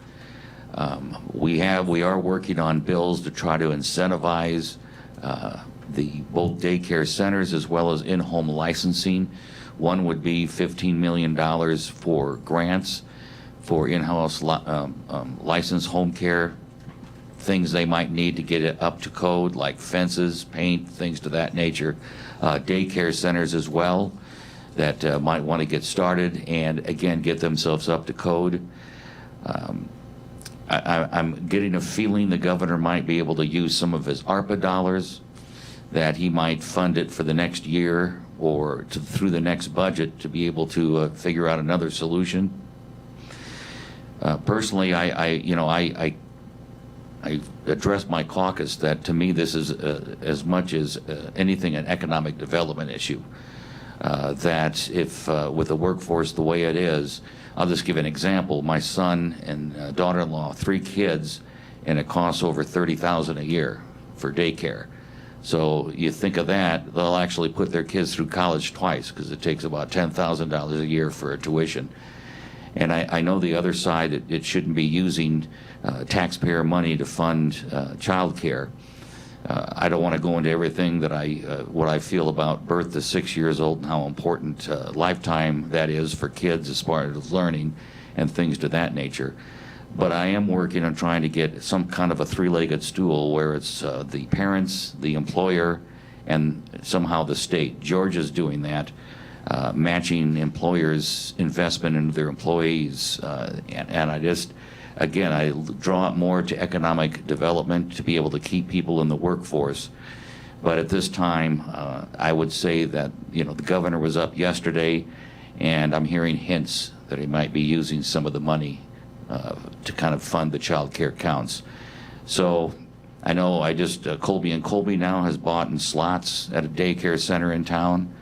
We are working on bills to try to incentivize both daycare centers as well as in-home licensing. One would be $15 million for grants for in-house licensed home care, things they might need to get it up to code, like fences, paint, things to that nature. Daycare centers as well that might want to get started and, again, get themselves up to code. I'm getting a feeling the governor might be able to use some of his ARPA dollars, that he might fund it for the next year or through the next budget to be able to figure out another solution. Personally, I addressed my caucus that to me this is as much as anything an economic development issue. That if with the workforce the way it is, I'll just give an example. My son and daughter-in-law, 3 kids, and it costs over $30,000 a year for daycare. So you think of that, they'll actually put their kids through college twice because it takes about $10,000 a year for a tuition. And I know the other side, it shouldn't be using taxpayer money to fund child care. I don't want to go into everything that what I feel about birth to 6 years old and how important lifetime that is for kids as far as learning and things to that nature. But I am working on trying to get some kind of a 3-legged stool where it's the parents, the employer, and somehow the state. Georgia's doing that, matching employers' investment into their employees. And I just, again, I draw it more to economic development to be able to keep people in the workforce. But at this time, I would say that, the governor was up yesterday, and I'm hearing hints that he might be using some of the money to kind of fund the child care counts. So I know Colby and Colby now has bought in slots at a daycare center in town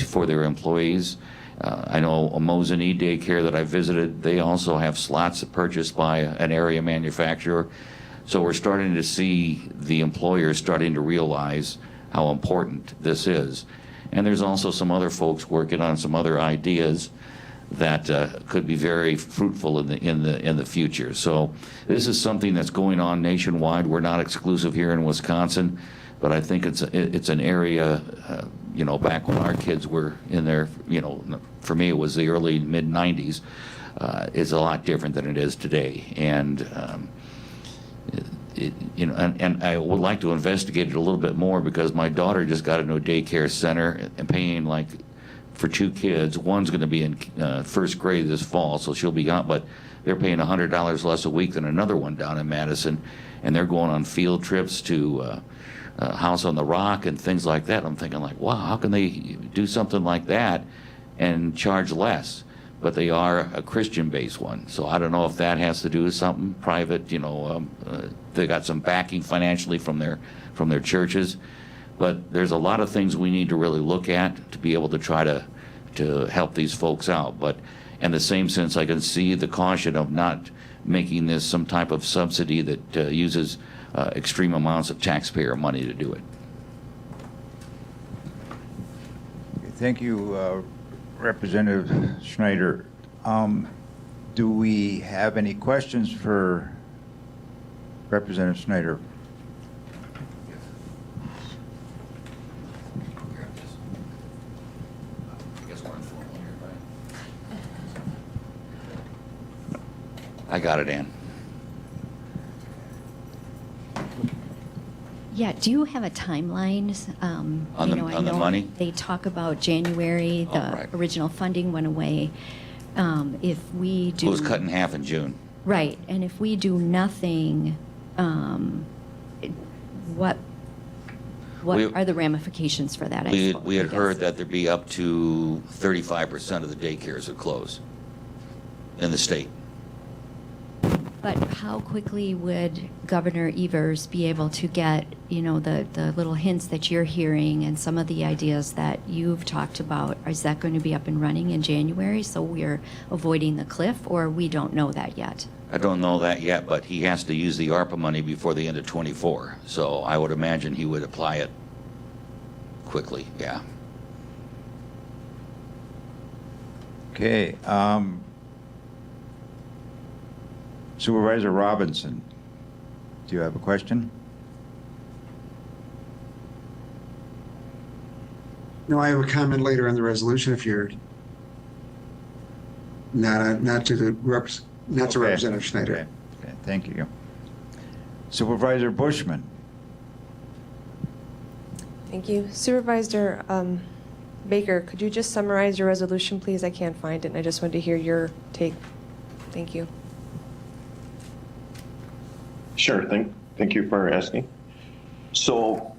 for their employees. I know Mosinee Daycare that I visited, they also have slots purchased by an area manufacturer. So we're starting to see the employers starting to realize how important this is. And there's also some other folks working on some other ideas that could be very fruitful in the future. So this is something that's going on nationwide. We're not exclusive here in Wisconsin, but I think it's an area, back when our kids were in there, for me it was the early mid-90s, is a lot different than it is today. And and I would like to investigate it a little bit more because my daughter just got into a daycare center and paying for 2 kids. One's going to be in first grade this fall, so she'll be gone, but they're paying $100 less a week than another one down in Madison, and they're going on field trips to House on the Rock and things like that. I'm thinking wow, how can they do something like that and charge less? But they are a Christian-based one, so I don't know if that has to do with something private. They got some backing financially from their churches. But there's a lot of things we need to really look at to be able to try to help these folks out. But in the same sense, I can see the caution of not making this some type of subsidy that uses extreme amounts of taxpayer money to do it. Thank you, Representative Schneider. Do we have any questions for Representative Schneider? I got it, Ann. Yeah, do you have a timeline? On the money? They talk about January, the original funding went away. If we do... It was cut in half in June. Right, and if we do nothing, what are the ramifications for that? We had heard that there'd be up to 35% of the daycares would close in the state. But how quickly would Governor Evers be able to get, the little hints that you're hearing and some of the ideas that you've talked about? Is that going to be up and running in January, so we're avoiding the cliff, or we don't know that yet? I don't know that yet, but he has to use the ARPA money before the end of '24. So I would imagine he would apply it quickly, yeah. Okay. Supervisor Robinson, do you have a question? No, I have a comment later on the resolution if you're not to Representative Schneider. Okay, thank you. Supervisor Bushman. Thank you. Supervisor Baker, could you just summarize your resolution, please? I can't find it, and I just wanted to hear your take. Thank you. Sure. Thank you for asking. So,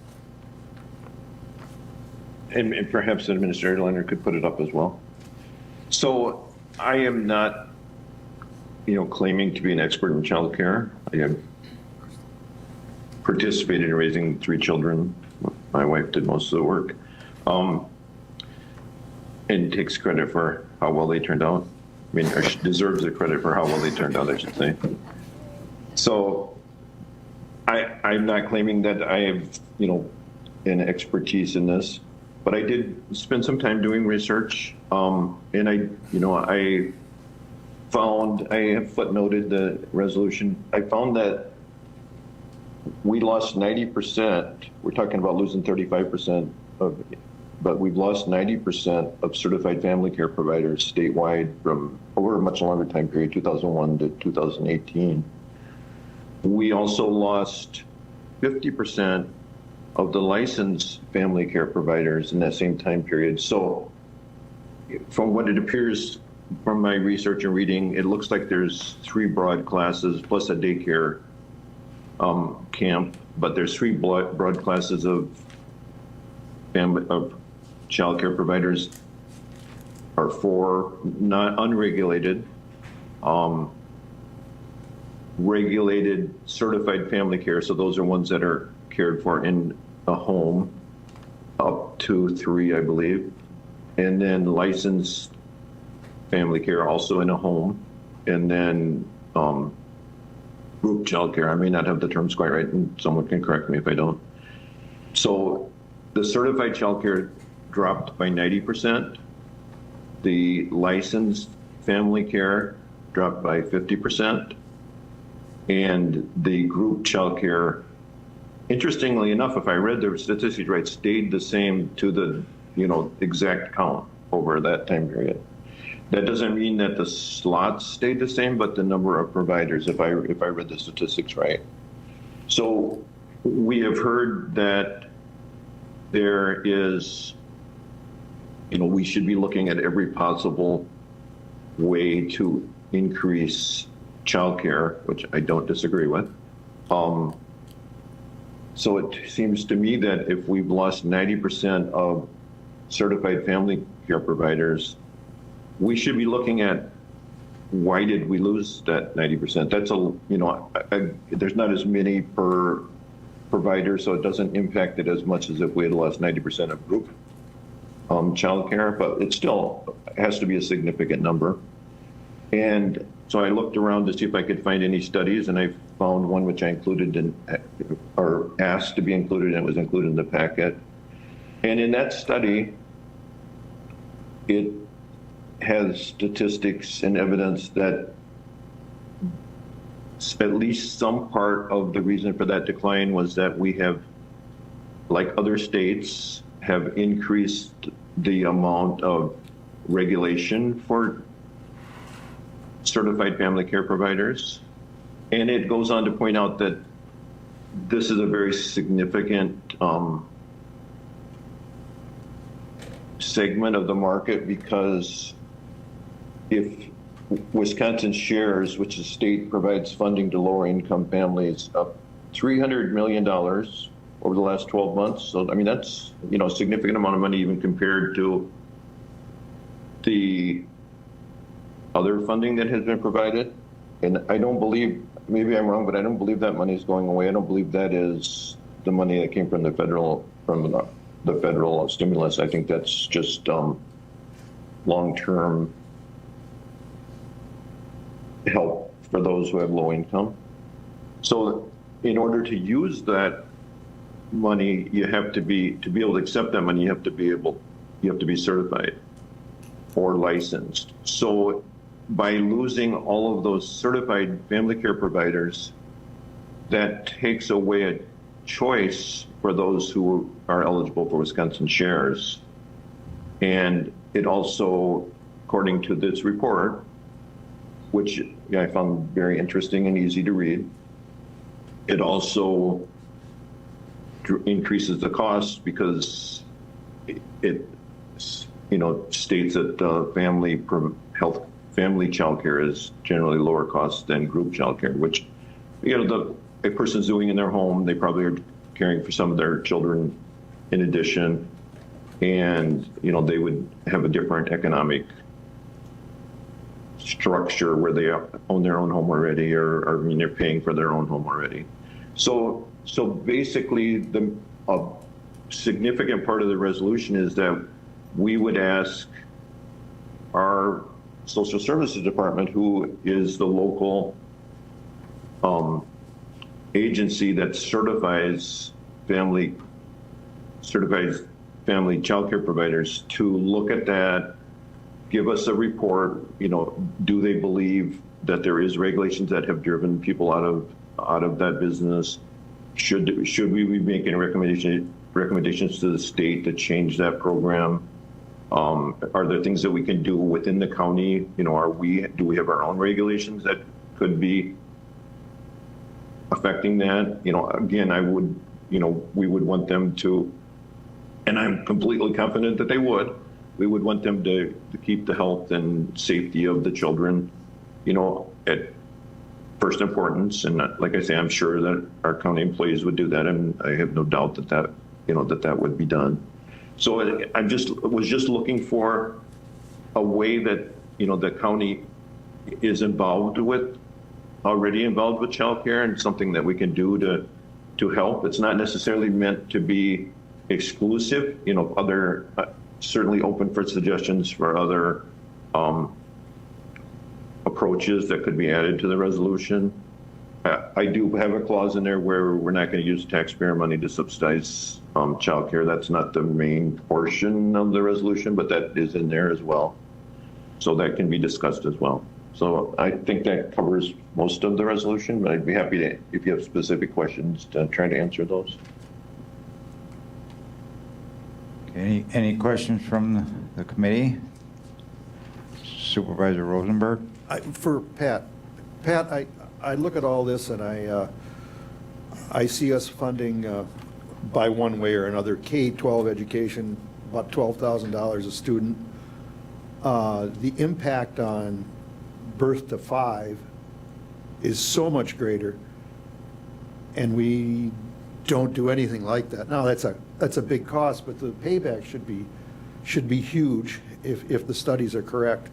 and perhaps Administrator Leonard could put it up as well. So, I am not, claiming to be an expert in child care. I have participated in raising 3 children. My wife did most of the work, and takes credit for how well they turned out. I mean, or deserves the credit for how well they turned out, I should say. So, I'm not claiming that I have, an expertise in this, but I did spend some time doing research, and I have footnoted the resolution. I found that we lost 90%. We're talking about losing 35% but we've lost 90% of certified family care providers statewide from over a much longer time period, 2001 to 2018. We also lost 50% of the licensed family care providers in that same time period. So from what it appears from my research and reading, it looks like there's 3 broad classes plus a daycare camp, but there's 3 broad classes of child care providers, are 4 not unregulated, regulated certified family care. So those are ones that are cared for in a home, up to 3, I believe. And then licensed family care also in a home. And then group child care. I may not have the terms quite right, and someone can correct me if I don't. So the certified child care dropped by 90%. The licensed family care dropped by 50%. And the group child care, interestingly enough, if I read the statistics right, stayed the same to the exact count over that time period. That doesn't mean that the slots stayed the same, but the number of providers, if I read the statistics right. So we have heard that there is, we should be looking at every possible way to increase childcare, which I don't disagree with. So it seems to me that if we've lost 90% of certified family care providers, we should be looking at why did we lose that 90%? That's there's not as many per provider, so it doesn't impact it as much as if we had lost 90% of group childcare, but it still has to be a significant number. And so I looked around to see if I could find any studies, and I found one which I included or asked to be included, and it was included in the packet. And in that study, it has statistics and evidence that at least some part of the reason for that decline was that we have, like other states, have increased the amount of regulation for certified family care providers. And it goes on to point out that this is a very significant segment of the market, because if Wisconsin Shares, which the state provides funding to lower income families, up $300 million over the last 12 months. So, I mean, that's, a significant amount of money even compared to the other funding that has been provided. and I don't believe, maybe I'm wrong, but I don't believe that money is going away. I don't believe that is the money that came from the federal stimulus. I think that's just long-term help for those who have low income. So in order to use that money, you have to be able to accept that money, you have to be certified or licensed. So by losing all of those certified family care providers, that takes away a choice for those who are eligible for Wisconsin Shares. And it also, according to this report, which I found very interesting and easy to read, it also increases the cost because it states that family child care is generally lower cost than group child care, which a person's doing in their home. They probably are caring for some of their children in addition, and they would have a different economic structure where they own their own home already, or they're paying for their own home already. So basically, a significant part of the resolution is that we would ask our social services department, who is the local agency that certifies family child care providers, to look at that, give us a report. Do they believe that there is regulations that have driven people out of that business? Should we be making recommendations to the state to change that program? Are there things that we can do within the county? Do we have our own regulations that could be affecting that? Again, we would want them to, and I'm completely confident that they would. We would want them to keep the health and safety of the children, at first importance. And like I say, I'm sure that our county employees would do that, and I have no doubt that would be done. So I was just looking for a way that the county is already involved with childcare, and something that we can do to help. It's not necessarily meant to be exclusive. Other certainly open for suggestions for other approaches that could be added to the resolution. I do have a clause in there where we're not going to use taxpayer money to subsidize childcare. That's not the main portion of the resolution, but that is in there as well. So that can be discussed as well. So I think that covers most of the resolution, but I'd be happy to, if you have specific questions, to try to answer those. Any questions from the committee? Supervisor Rosenberg? For Pat, I look at all this and I see us funding by one way or another K-12 education, about $12,000 a student. The impact on birth to 5 is so much greater, and we don't do anything like that. Now that's a big cost, but the payback should be huge if the studies are correct.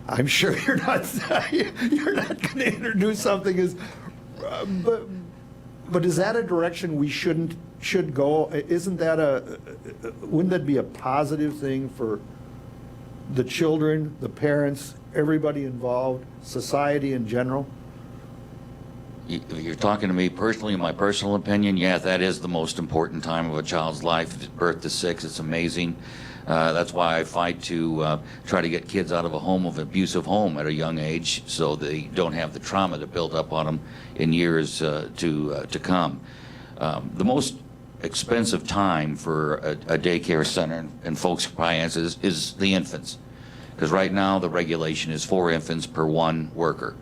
I'm sure you're not going to introduce something as, but is that a direction we should go? Wouldn't that be a positive thing for the children, the parents, everybody involved, society in general? You're talking to me personally, in my personal opinion, yeah, that is the most important time of a child's life, birth to 6. It's amazing. That's why I fight to try to get kids out of an abusive home at a young age, so they don't have the trauma to build up on them in years to come. The most expensive time for a daycare center, and folks probably answer this, is the infants. Because right now the regulation is 4 infants per 1 worker,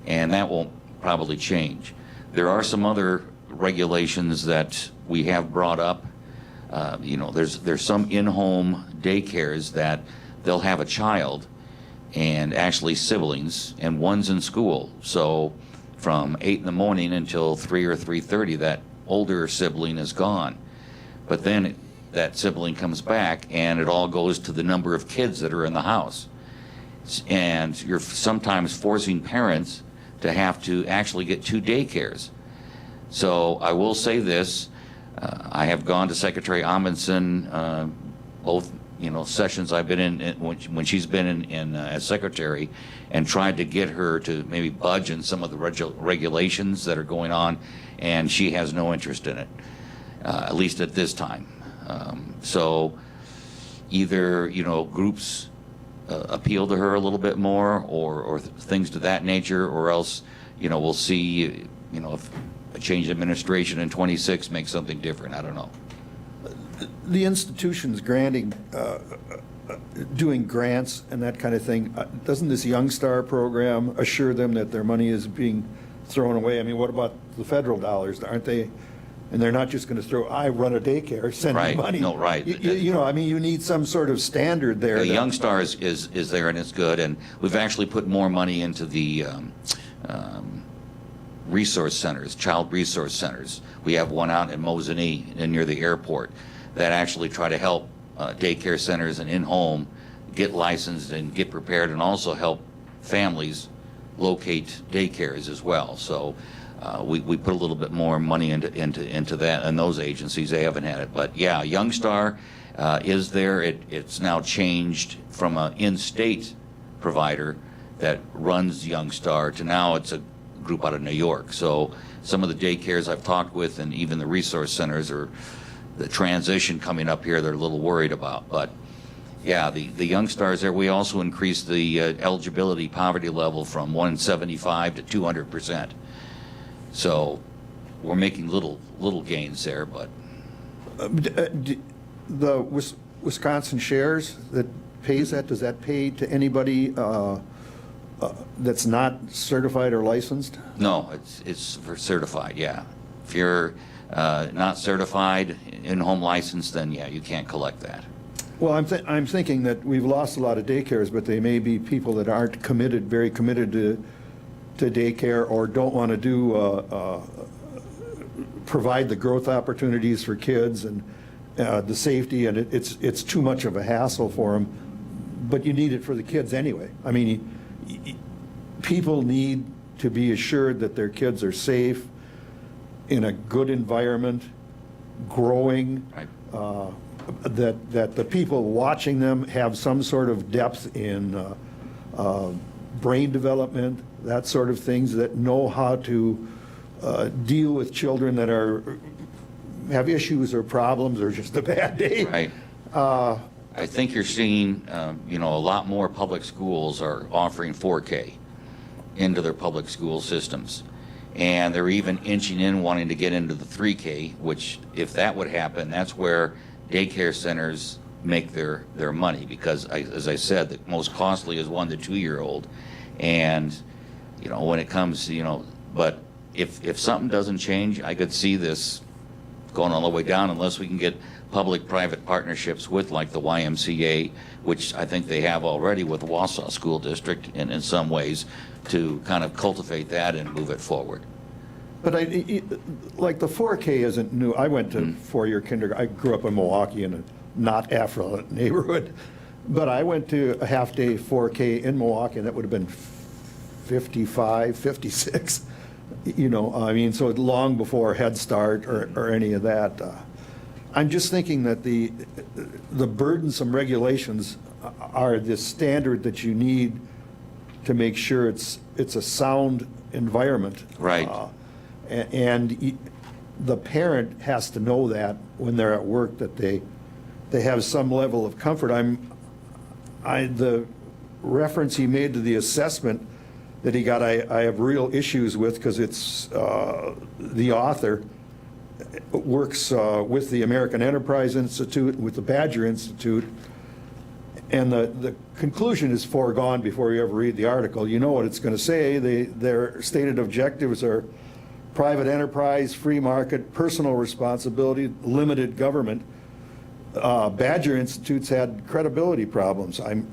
and that won't probably change. There are some other regulations that we have brought up. There's some in-home daycares that they'll have a child and actually siblings, and one's in school. So from 8 in the morning until 3 or 3:30, that older sibling is gone. But then that sibling comes back, and it all goes to the number of kids that are in the house. And you're sometimes forcing parents to have to actually get 2 daycares. So I will say this, I have gone to Secretary Amundsen, both sessions I've been in when she's been in as secretary, and tried to get her to maybe budge in some of the regulations that are going on, and she has no interest in it, at least at this time. So either groups appeal to her a little bit more, or things to that nature, or else we'll see if a change in administration in 26 makes something different. I don't know. The institutions granting, doing grants and that kind of thing, doesn't this Young Star program assure them that their money is being thrown away? I mean, what about the federal dollars? Aren't they, and they're not just going to throw, I run a daycare, send me Right. money. No, right. I mean, you need some sort of standard there. The Young Star is there, and it's good, and we've actually put more money into the resource centers, child resource centers. We have one out in Mosinee near the airport that actually try to help daycare centers and in-home get licensed and get prepared, and also help families locate daycares as well. So we put a little bit more money into that, and those agencies, they haven't had it. But yeah, Young Star is there. It's now changed from an in-state provider that runs Young Star to now it's a group out of New York. So some of the daycares I've talked with, and even the resource centers, are the transition coming up here they're a little worried about. But yeah, the Young Stars there. We also increased the eligibility poverty level from 175 to 200%. So we're making little gains there, but The Wisconsin Shares that pays that, does that pay to anybody that's not certified or licensed? no, it's for certified. Yeah, if you're not certified, in-home license, then yeah, you can't collect that. Well, I'm thinking that we've lost a lot of daycares, but they may be people that aren't very committed to daycare, or don't want to do provide the growth opportunities for kids and the safety, and it's too much of a hassle for them. But you need it for the kids anyway. I mean, people need to be assured that their kids are safe, in a good environment, growing, that the people watching them have some sort of depth in brain development, that sort of things, that know how to deal with children that have issues or problems or just a bad day. Right. I think you're seeing, a lot more public schools are offering 4K into their public school systems. And they're even inching in, wanting to get into the 3K, which, if that would happen, that's where daycare centers make their money, because as I said, the most costly is 1 to 2 year old. And, when it comes to, but if something doesn't change, I could see this going all the way down, unless we can get public-private partnerships with, like, the YMCA, which I think they have already with the Wausau School District, and in some ways, to kind of cultivate that and move it forward. But like the 4K isn't new. I went to four-year kindergarten. I grew up in Milwaukee in a not affluent neighborhood, but I went to a half-day 4K in Milwaukee, and that would have been 55, 56. I mean, so long before Head Start or any of that. I'm just thinking that the burdensome regulations are the standard that you need to make sure it's a sound environment. Right. And the parent has to know that when they're at work, that they have some level of comfort. The reference he made to the assessment that he got, I have real issues with, because it's the author works with the American Enterprise Institute, with the Badger Institute, and the conclusion is foregone before you ever read the article. You know what it's going to say. Their stated objectives are private enterprise, free market, personal responsibility, limited government. Badger Institute's had credibility problems. I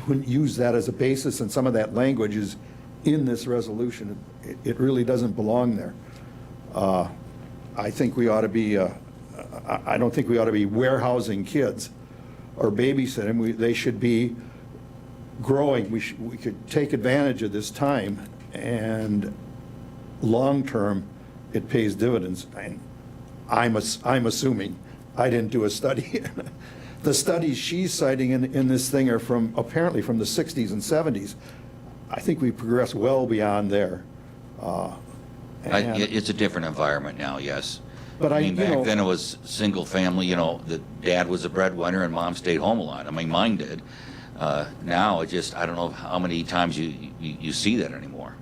wouldn't use that as a basis, and some of that language is in this resolution. It really doesn't belong there. I think we ought to be, I don't think we ought to be warehousing kids or babysitting. They should be growing, we could take advantage of this time, and long-term, it pays dividends. And I'm assuming, I didn't do a study. The studies she's citing in this thing are apparently from the 60s and 70s. I think we progressed well beyond there. It's a different environment now, yes. But I mean, back then it was single family, the dad was a breadwinner and mom stayed home a lot. I mean, mine did. Now it just, I don't know how many times you see that anymore.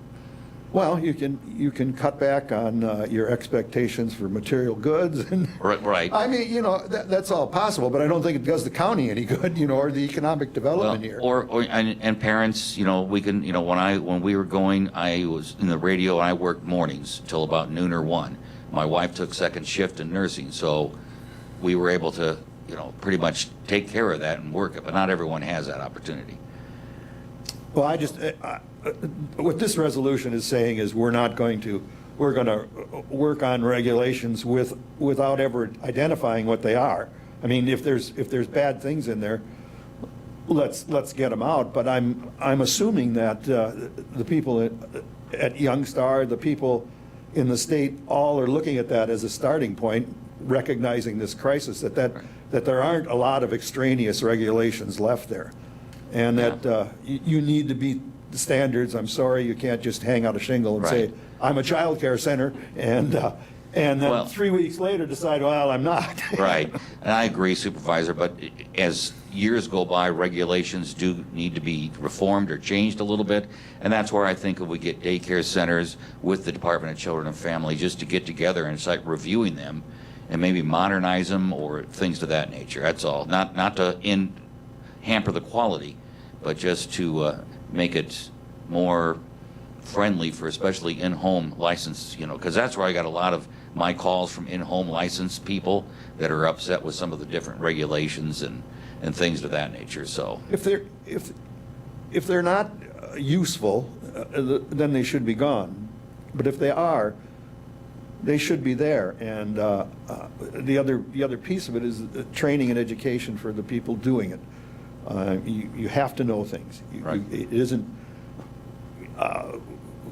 Well, you can cut back on your expectations for material goods. And right. I mean, that's all possible, but I don't think it does the county any good, or the economic development here. And parents, we can, when we were going, I was in the radio and I worked mornings till about noon or 1. My wife took second shift in nursing, so we were able to, pretty much take care of that and work it, but not everyone has that opportunity. Well, what this resolution is saying is we're going to work on regulations without ever identifying what they are. I mean, if there's bad things in there, let's get them out. But I'm assuming that the people at Youngstar, the people in the state, all are looking at that as a starting point, recognizing this crisis, that there aren't a lot of extraneous regulations left there, and that you need to beat the standards. I'm sorry, you can't just hang out a shingle and say, I'm a child care center, and then 3 weeks later decide, well, I'm not. Right, and I agree, Supervisor, but as years go by, regulations do need to be reformed or changed a little bit, and that's where I think if we get daycare centers with the Department of Children and Family just to get together and start reviewing them and maybe modernize them or things of that nature, that's all. Not to hamper the quality, but just to make it more friendly for especially in-home license, because that's where I got a lot of my calls from in-home licensed people that are upset with some of the different regulations and things of that nature. So if they're not useful, then they should be gone. But if they are, they should be there. And the other piece of it is training and education for the people doing it. You have to know things. It isn't.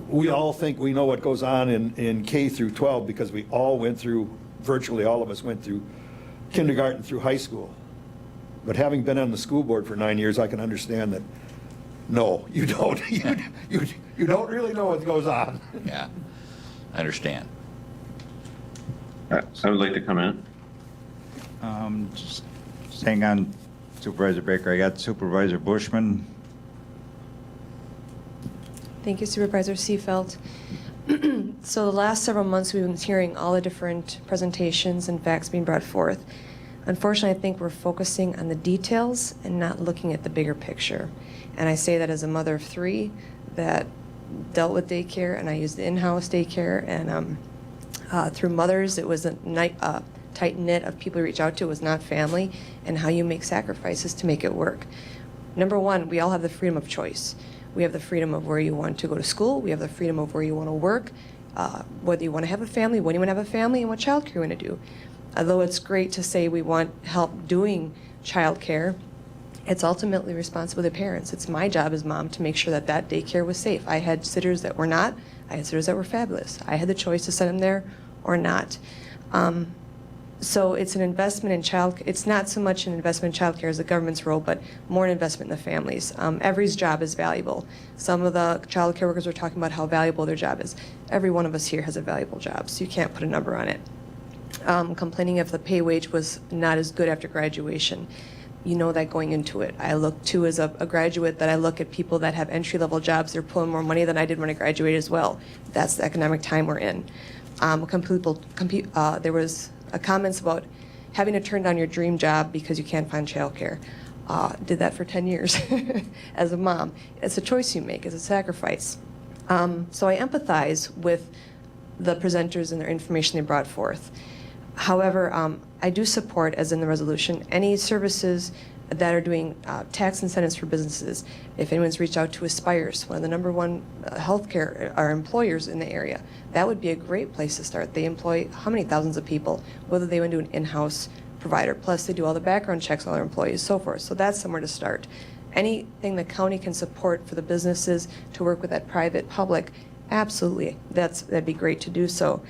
We all think we know what goes on in K through 12 because we all went through. Virtually all of us went through kindergarten through high school. But having been on the school board for 9 years, I can understand that. No, you don't. You don't really know what goes on. Yeah, I understand. I would like to comment. Just staying on Supervisor Baker, I got Supervisor Bushman. Thank you, Supervisor Seefeld. So the last several months, we've been hearing all the different presentations and facts being brought forth. Unfortunately, I think we're focusing on the details and not looking at the bigger picture. And I say that as a mother of 3 that dealt with daycare, and I used the in-house daycare, and through mothers, it was a tight knit of people to reach out to. It was not family, and how you make sacrifices to make it work. Number one, we all have the freedom of choice. We have the freedom of where you want to go to school. We have the freedom of where you want to work, whether you want to have a family, when you want to have a family, and what child care you want to do. Although it's great to say we want help doing child care, it's ultimately responsible to the parents. It's my job as mom to make sure that that daycare was safe. I had sitters that were not. I had sitters that were fabulous. I had the choice to send them there or not. So it's an investment in it's not so much an investment in child care as the government's role, but more an investment in the families. Every job is valuable. Some of the child care workers were talking about how valuable their job is. Every one of us here has a valuable job, so you can't put a number on it. Complaining if the pay wage was not as good after graduation. You know that going into it. I look too, as a graduate, that I look at people that have entry-level jobs. They're pulling more money than I did when I graduated as well. That's the economic time we're in. There was comments about having to turn down your dream job because you can't find childcare. Did that for 10 years as a mom. It's a choice you make. It's a sacrifice. So I empathize with the presenters and their information they brought forth. However, I do support, as in the resolution, any services that are doing tax incentives for businesses. If anyone's reached out to Aspires, one of the #1 healthcare employers in the area, that would be a great place to start. They employ how many thousands of people, whether they want to do an in-house provider. Plus, they do all the background checks on their employees, so forth. So that's somewhere to start. anything the county can support for the businesses to work with that private public, absolutely, that'd be great to do so.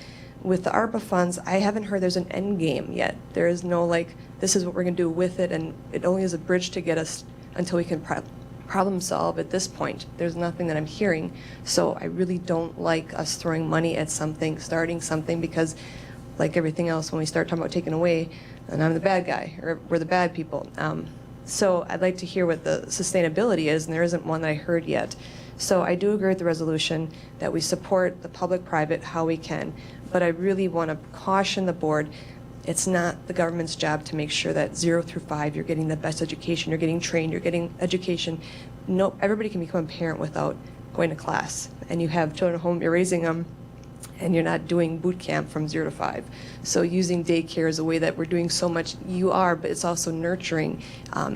With the ARPA funds, I haven't heard there's an end game yet. There is no like, this is what we're going to do with it, and it only is a bridge to get us until we can problem solve at this point. There's nothing that I'm hearing. So I really don't like us throwing money at something, starting something, because like everything else, when we start talking about taking away, and I'm the bad guy, or we're the bad people. So I'd like to hear what the sustainability is, and there isn't one that I heard yet. So I do agree with the resolution that we support the public-private how we can, but I really want to caution the board, it's not the government's job to make sure that 0 through 5 you're getting the best education, you're getting trained, you're getting education. No, everybody can become a parent without going to class, and you have children at home, you're raising them, and you're not doing boot camp from 0 to 5. So using daycare is a way that we're doing so much, but it's also nurturing,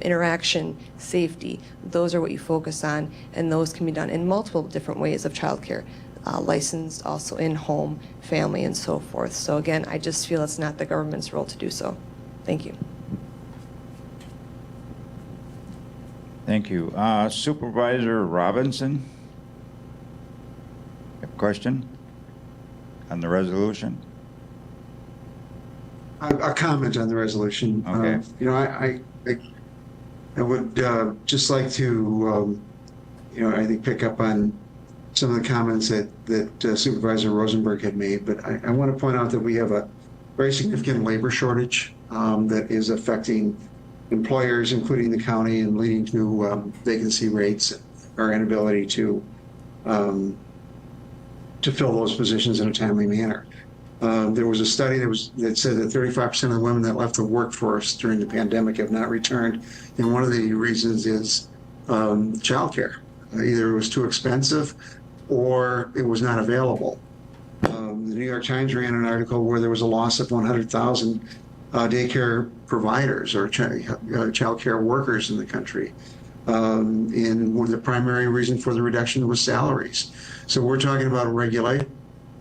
interaction, safety. Those are what you focus on, and those can be done in multiple different ways of childcare. Licensed also in home, family, and so forth. So again, I just feel it's not the government's role to do so. Thank you. Thank you. Supervisor Robinson? A question on the resolution? A comment on the resolution. Okay. I would just like to, I think pick up on some of the comments that Supervisor Rosenberg had made, but I want to point out that we have a very significant labor shortage that is affecting employers, including the county, and leading to vacancy rates, our inability to fill those positions in a timely manner. There was a study that said that 35% of the women that left the workforce during the pandemic have not returned, and one of the reasons is childcare. Either it was too expensive or it was not available. The New York Times ran an article where there was a loss of 100,000 daycare providers or childcare workers in the country. And one of the primary reason for the reduction was salaries. So we're talking about a regulation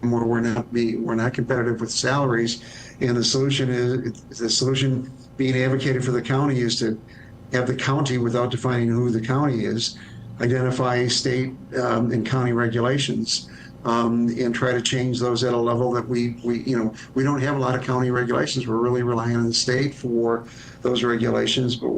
where we're not competitive with salaries, and the solution being advocated for the county is to have the county, without defining who the county is, identify state and county regulations and try to change those at a level that we don't have a lot of county regulations. We're really relying on the state for those regulations, but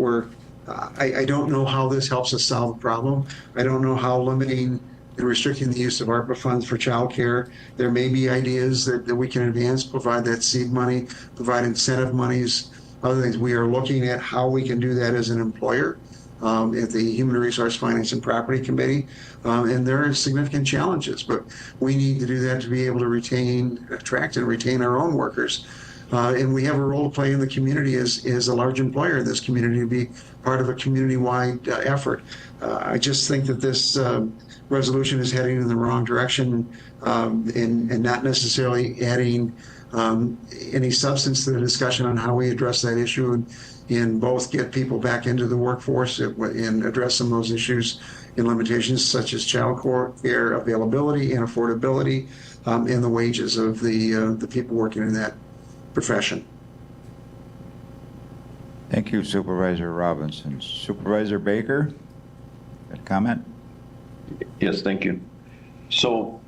I don't know how this helps us solve the problem. I don't know how limiting and restricting the use of ARPA funds for childcare. There may be ideas that we can advance, provide that seed money, provide incentive monies, other things. We are looking at how we can do that as an employer at the Human Resource Finance and Property Committee. And there are significant challenges, but we need to do that to be able to attract and retain our own workers. And we have a role to play in the community as a large employer in this community, to be part of a community-wide effort. I just think that this resolution is heading in the wrong direction and not necessarily adding any substance to the discussion on how we address that issue and both get people back into the workforce and address some of those issues and limitations such as child care availability and affordability and the wages of the people working in that profession. Thank you, Supervisor Robinson. Supervisor Baker, got a comment? Yes, thank you. So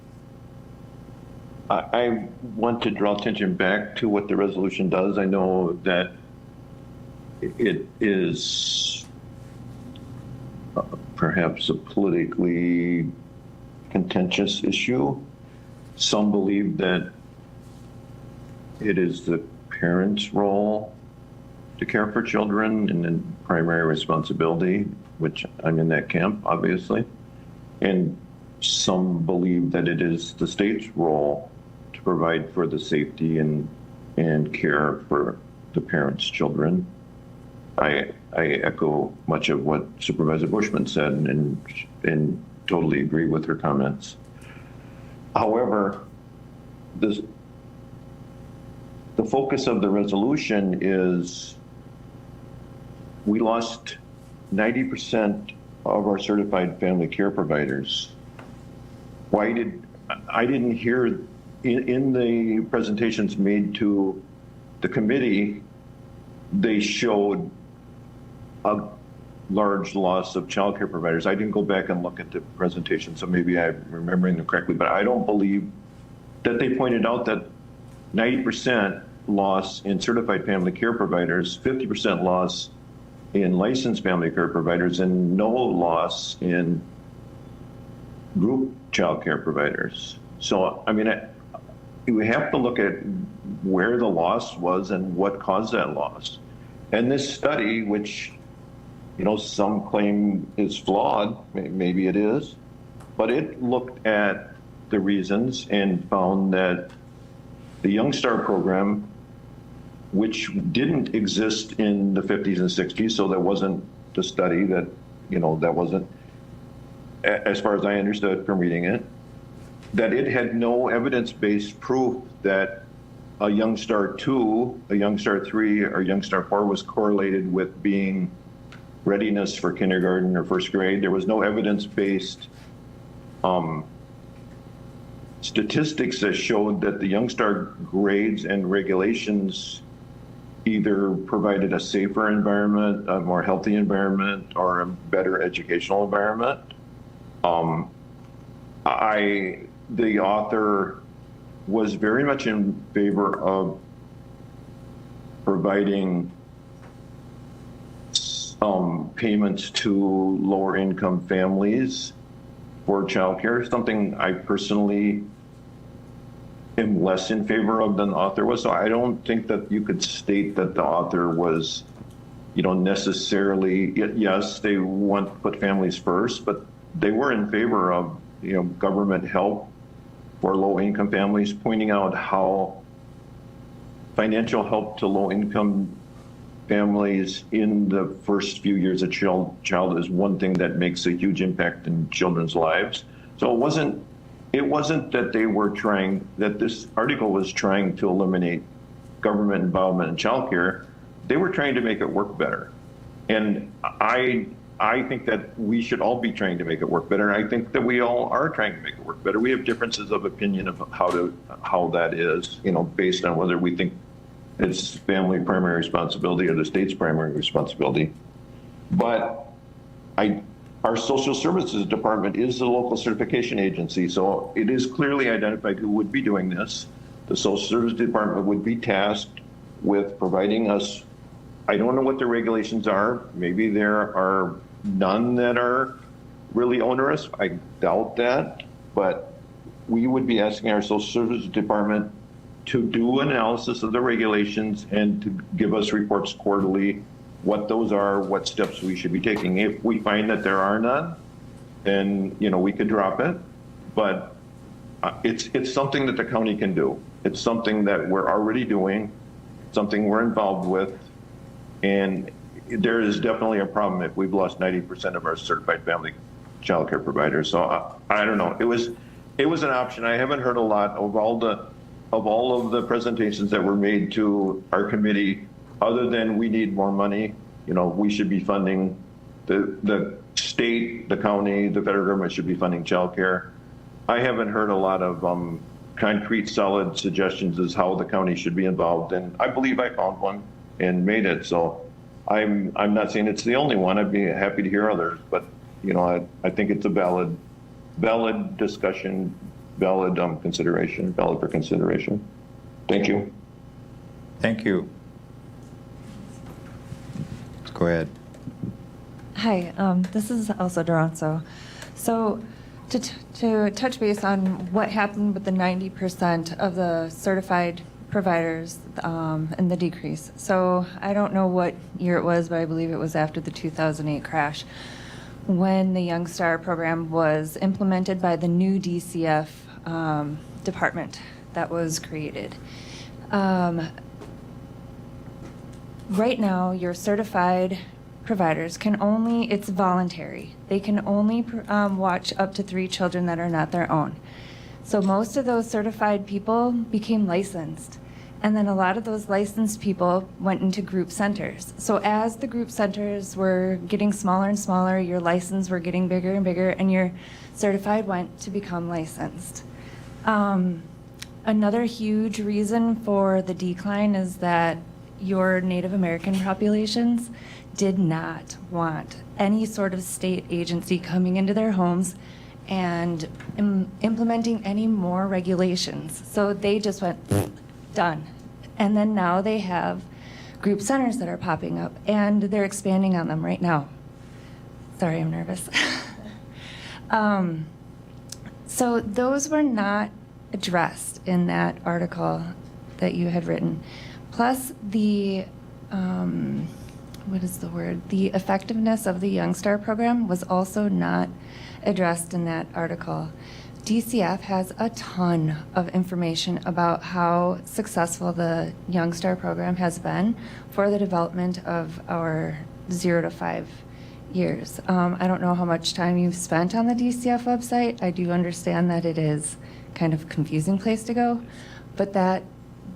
I want to draw attention back to what the resolution does. I know that it is perhaps a politically contentious issue. Some believe that it is the parents' role to care for children and then primary responsibility, which I'm in that camp, obviously. And some believe that it is the state's role to provide for the safety and care for the parents' children. I echo much of what Supervisor Bushman said and totally agree with her comments. However, the focus of the resolution is we lost 90% of our certified family care providers. I didn't hear in the presentations made to the committee, they showed large loss of childcare providers. I didn't go back and look at the presentation, so maybe I'm remembering them correctly, but I don't believe that they pointed out that 90% loss in certified family care providers, 50% loss in licensed family care providers, and no loss in group child care providers. So, I mean, we have to look at where the loss was and what caused that loss. And this study, which, some claim is flawed, maybe it is, but it looked at the reasons and found that the Young Star program, which didn't exist in the 50s and 60s, so that wasn't the study that, that wasn't, as far as I understood from reading it, that it had no evidence-based proof that a Young Star 2, a Young Star 3, or Young Star 4 was correlated with being readiness for kindergarten or first grade. There was no evidence-based statistics that showed that the Young Star grades and regulations either provided a safer environment, a more healthy environment, or a better educational environment. The author was very much in favor of providing payments to lower income families for childcare, something I personally am less in favor of than the author was. So I don't think that you could state that the author was, necessarily, yes, they want to put families first, but they were in favor of, government help for low-income families, pointing out how financial help to low-income families in the first few years of child is one thing that makes a huge impact in children's lives. So it wasn't that that this article was trying to eliminate government involvement in childcare. They were trying to make it work better. And I think that we should all be trying to make it work better. And I think that we all are trying to make it work better. We have differences of opinion of how that is, based on whether we think it's family primary responsibility or the state's primary responsibility. But our social services department is the local certification agency, so it is clearly identified who would be doing this. The social services department would be tasked with providing us, I don't know what the regulations are. Maybe there are none that are really onerous. I doubt that, but we would be asking our social services department to do analysis of the regulations and to give us reports quarterly, what those are, what steps we should be taking. If we find that there are none, then we could drop it. But it's something that the county can do. It's something that we're already doing, something we're involved with, and there is definitely a problem if we've lost 90% of our certified family child care providers. So I don't know. It was an option. I haven't heard a lot of all of the presentations that were made to our committee, other than we need more money. We should be funding the state, the county, the federal government should be funding childcare. I haven't heard a lot of concrete, solid suggestions as how the county should be involved, and I believe I found one and made it. So I'm not saying it's the only one. I'd be happy to hear others, but I think it's a valid discussion, valid for consideration. Thank you. Thank you. Go ahead. Hi, this is Elsa Duranzo. So to touch base on what happened with the 90% of the certified providers and the decrease. So I don't know what year it was, but I believe it was after the 2008 crash when the Young Star program was implemented by the new DCF department that was created. Right now, your certified providers can only, it's voluntary. They can only watch up to 3 children that are not their own. So most of those certified people became licensed. And then a lot of those licensed people went into group centers. So as the group centers were getting smaller and smaller, your license were getting bigger and bigger, and your certified went to become licensed. Another huge reason for the decline is that your Native American populations did not want any sort of state agency coming into their homes and implementing any more regulations. So they just went, done. And then now they have group centers that are popping up, and they're expanding on them right now. Sorry, I'm nervous. So those were not addressed in that article that you had written. Plus the, what is the word? The effectiveness of the Young Star program was also not addressed in that article. DCF has a ton of information about how successful the Young Star program has been for the development of our 0 to 5 years. I don't know how much time you've spent on the DCF website. I do understand that it is kind of a confusing place to go, but that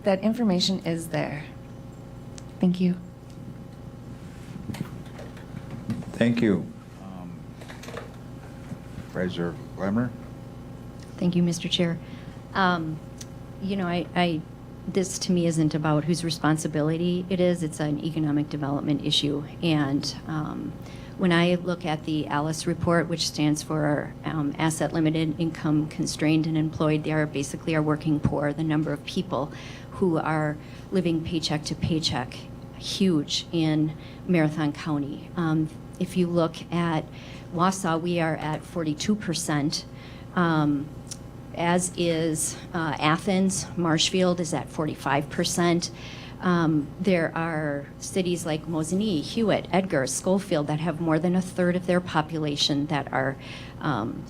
information is there. Thank you. Thank you. Supervisor Lemmer? Thank you, Mr. Chair. You know, this to me isn't about whose responsibility it is. It's an economic development issue. And when I look at the ALICE report, which stands for Asset Limited, Income Constrained and Employed, they are basically our working poor, the number of people who are living paycheck to paycheck, huge in Marathon County. If you look at Wausau, we are at 42%. As is Athens. Marshfield is at 45%. There are cities like Mosinee, Hewitt, Edgar, Schofield that have more than a third of their population that are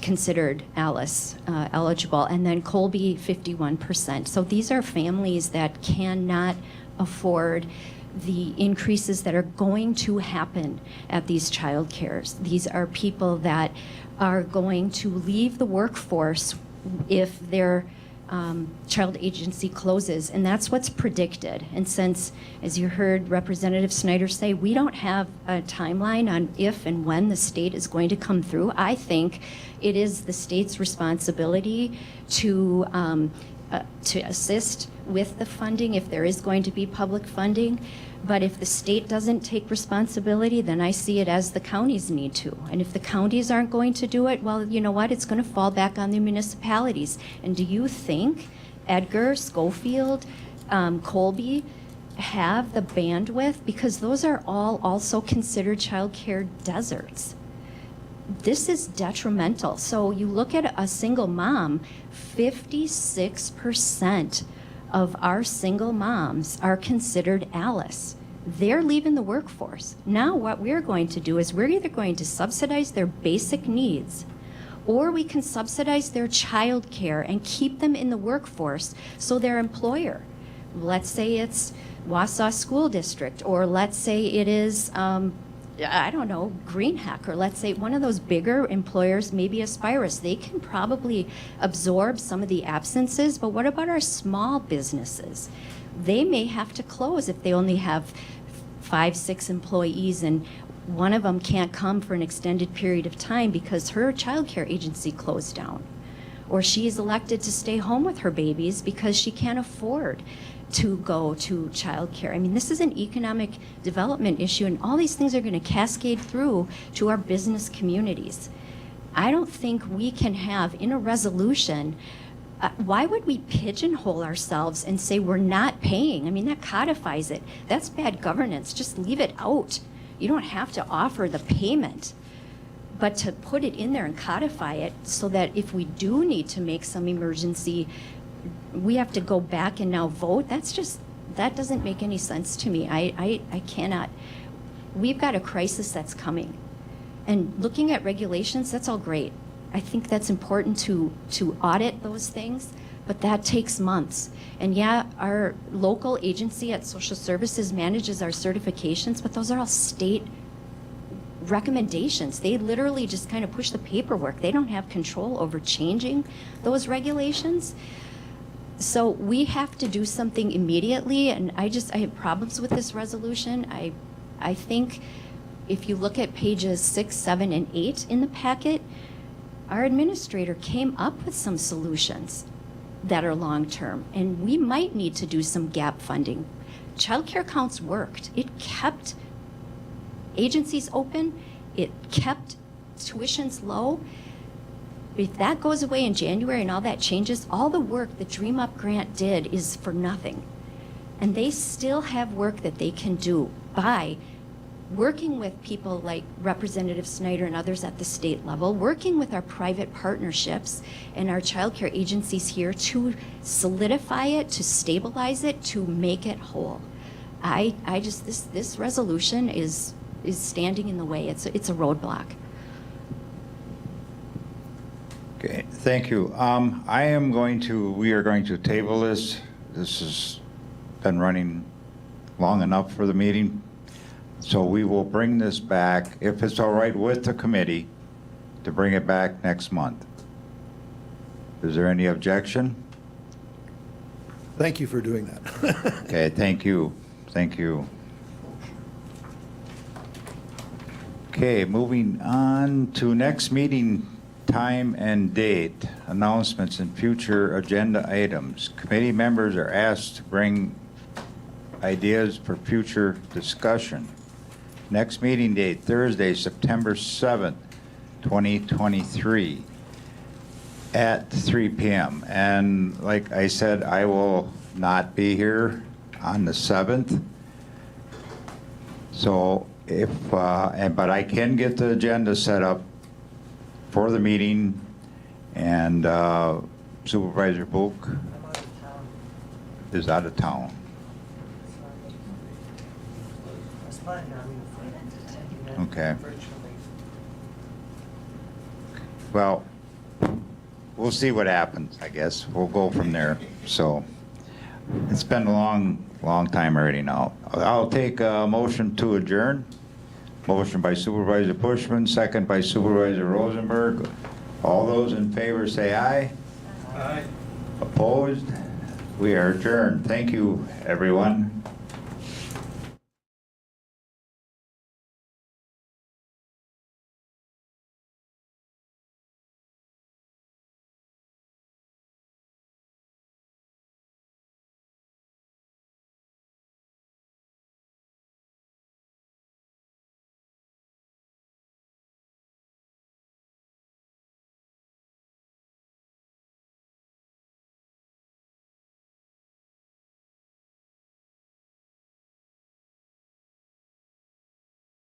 considered ALICE eligible, and then Colby, 51%. So these are families that cannot afford the increases that are going to happen at these child cares. These are people that are going to leave the workforce if their child agency closes, and that's what's predicted. And since, as you heard Representative Snyder say, we don't have a timeline on if and when the state is going to come through, I think it is the state's responsibility to assist with the funding if there is going to be public funding. But if the state doesn't take responsibility, then I see it as the counties need to. And if the counties aren't going to do it, well, you know what? It's going to fall back on the municipalities. And do you think Edgar, Schofield, Colby have the bandwidth? Because those are all also considered child care deserts. This is detrimental. So you look at a single mom, 56% of our single moms are considered ALICE. They're leaving the workforce. Now what we're going to do is we're either going to subsidize their basic needs, or we can subsidize their child care and keep them in the workforce so their employer, let's say it's Wausau School District, or let's say it is I don't know, GreenHack, or let's say one of those bigger employers, maybe Aspirus, they can probably absorb some of the absences, but what about our small businesses? They may have to close if they only have 5, 6 employees and one of them can't come for an extended period of time because her childcare agency closed down. Or she's elected to stay home with her babies because she can't afford to go to childcare. I mean, this is an economic development issue, and all these things are going to cascade through to our business communities. I don't think we can have in a resolution, why would we pigeonhole ourselves and say we're not paying? I mean, that codifies it. That's bad governance. Just leave it out. You don't have to offer the payment. But to put it in there and codify it so that if we do need to make some emergency, we have to go back and now vote, that doesn't make any sense to me. I cannot. We've got a crisis that's coming. And looking at regulations, that's all great. I think that's important to audit those things, but that takes months. And yeah, our local agency at Social Services manages our certifications, but those are all state recommendations. They literally just kind of push the paperwork. They don't have control over changing those regulations. So we have to do something immediately, and I have problems with this resolution. I think if you look at pages 6, 7, and 8 in the packet, our administrator came up with some solutions that are long-term, and we might need to do some gap funding. Child care counts worked. It kept agencies open. It kept tuitions low. If that goes away in January and all that changes, all the work the Dream Up grant did is for nothing. And they still have work that they can do by working with people like Representative Snyder and others at the state level, working with our private partnerships and our child care agencies here to solidify it, to stabilize it, to make it whole. I just, this resolution is standing in the way. It's a roadblock. Okay, thank you. We are going to table this. This has been running long enough for the meeting. So we will bring this back, if it's all right with the committee, to bring it back next month. Is there any objection? Thank you for doing that. Okay, thank you. Thank you. Okay, moving on to next meeting time and date, announcements and future agenda items. Committee members are asked to bring ideas for future discussion. Next meeting date, Thursday, September 7th, 2023 at 3 p.m. And like I said, I will not be here on the 7th. So but I can get the agenda set up for the meeting, and Supervisor Book is out of town. Okay. Well, we'll see what happens, I guess. We'll go from there. So it's been a long time already now. I'll take a motion to adjourn. Motion by Supervisor Bushman, second by Supervisor Rosenberg. All those in favor say aye. Aye. Opposed? We are adjourned. Thank you, everyone.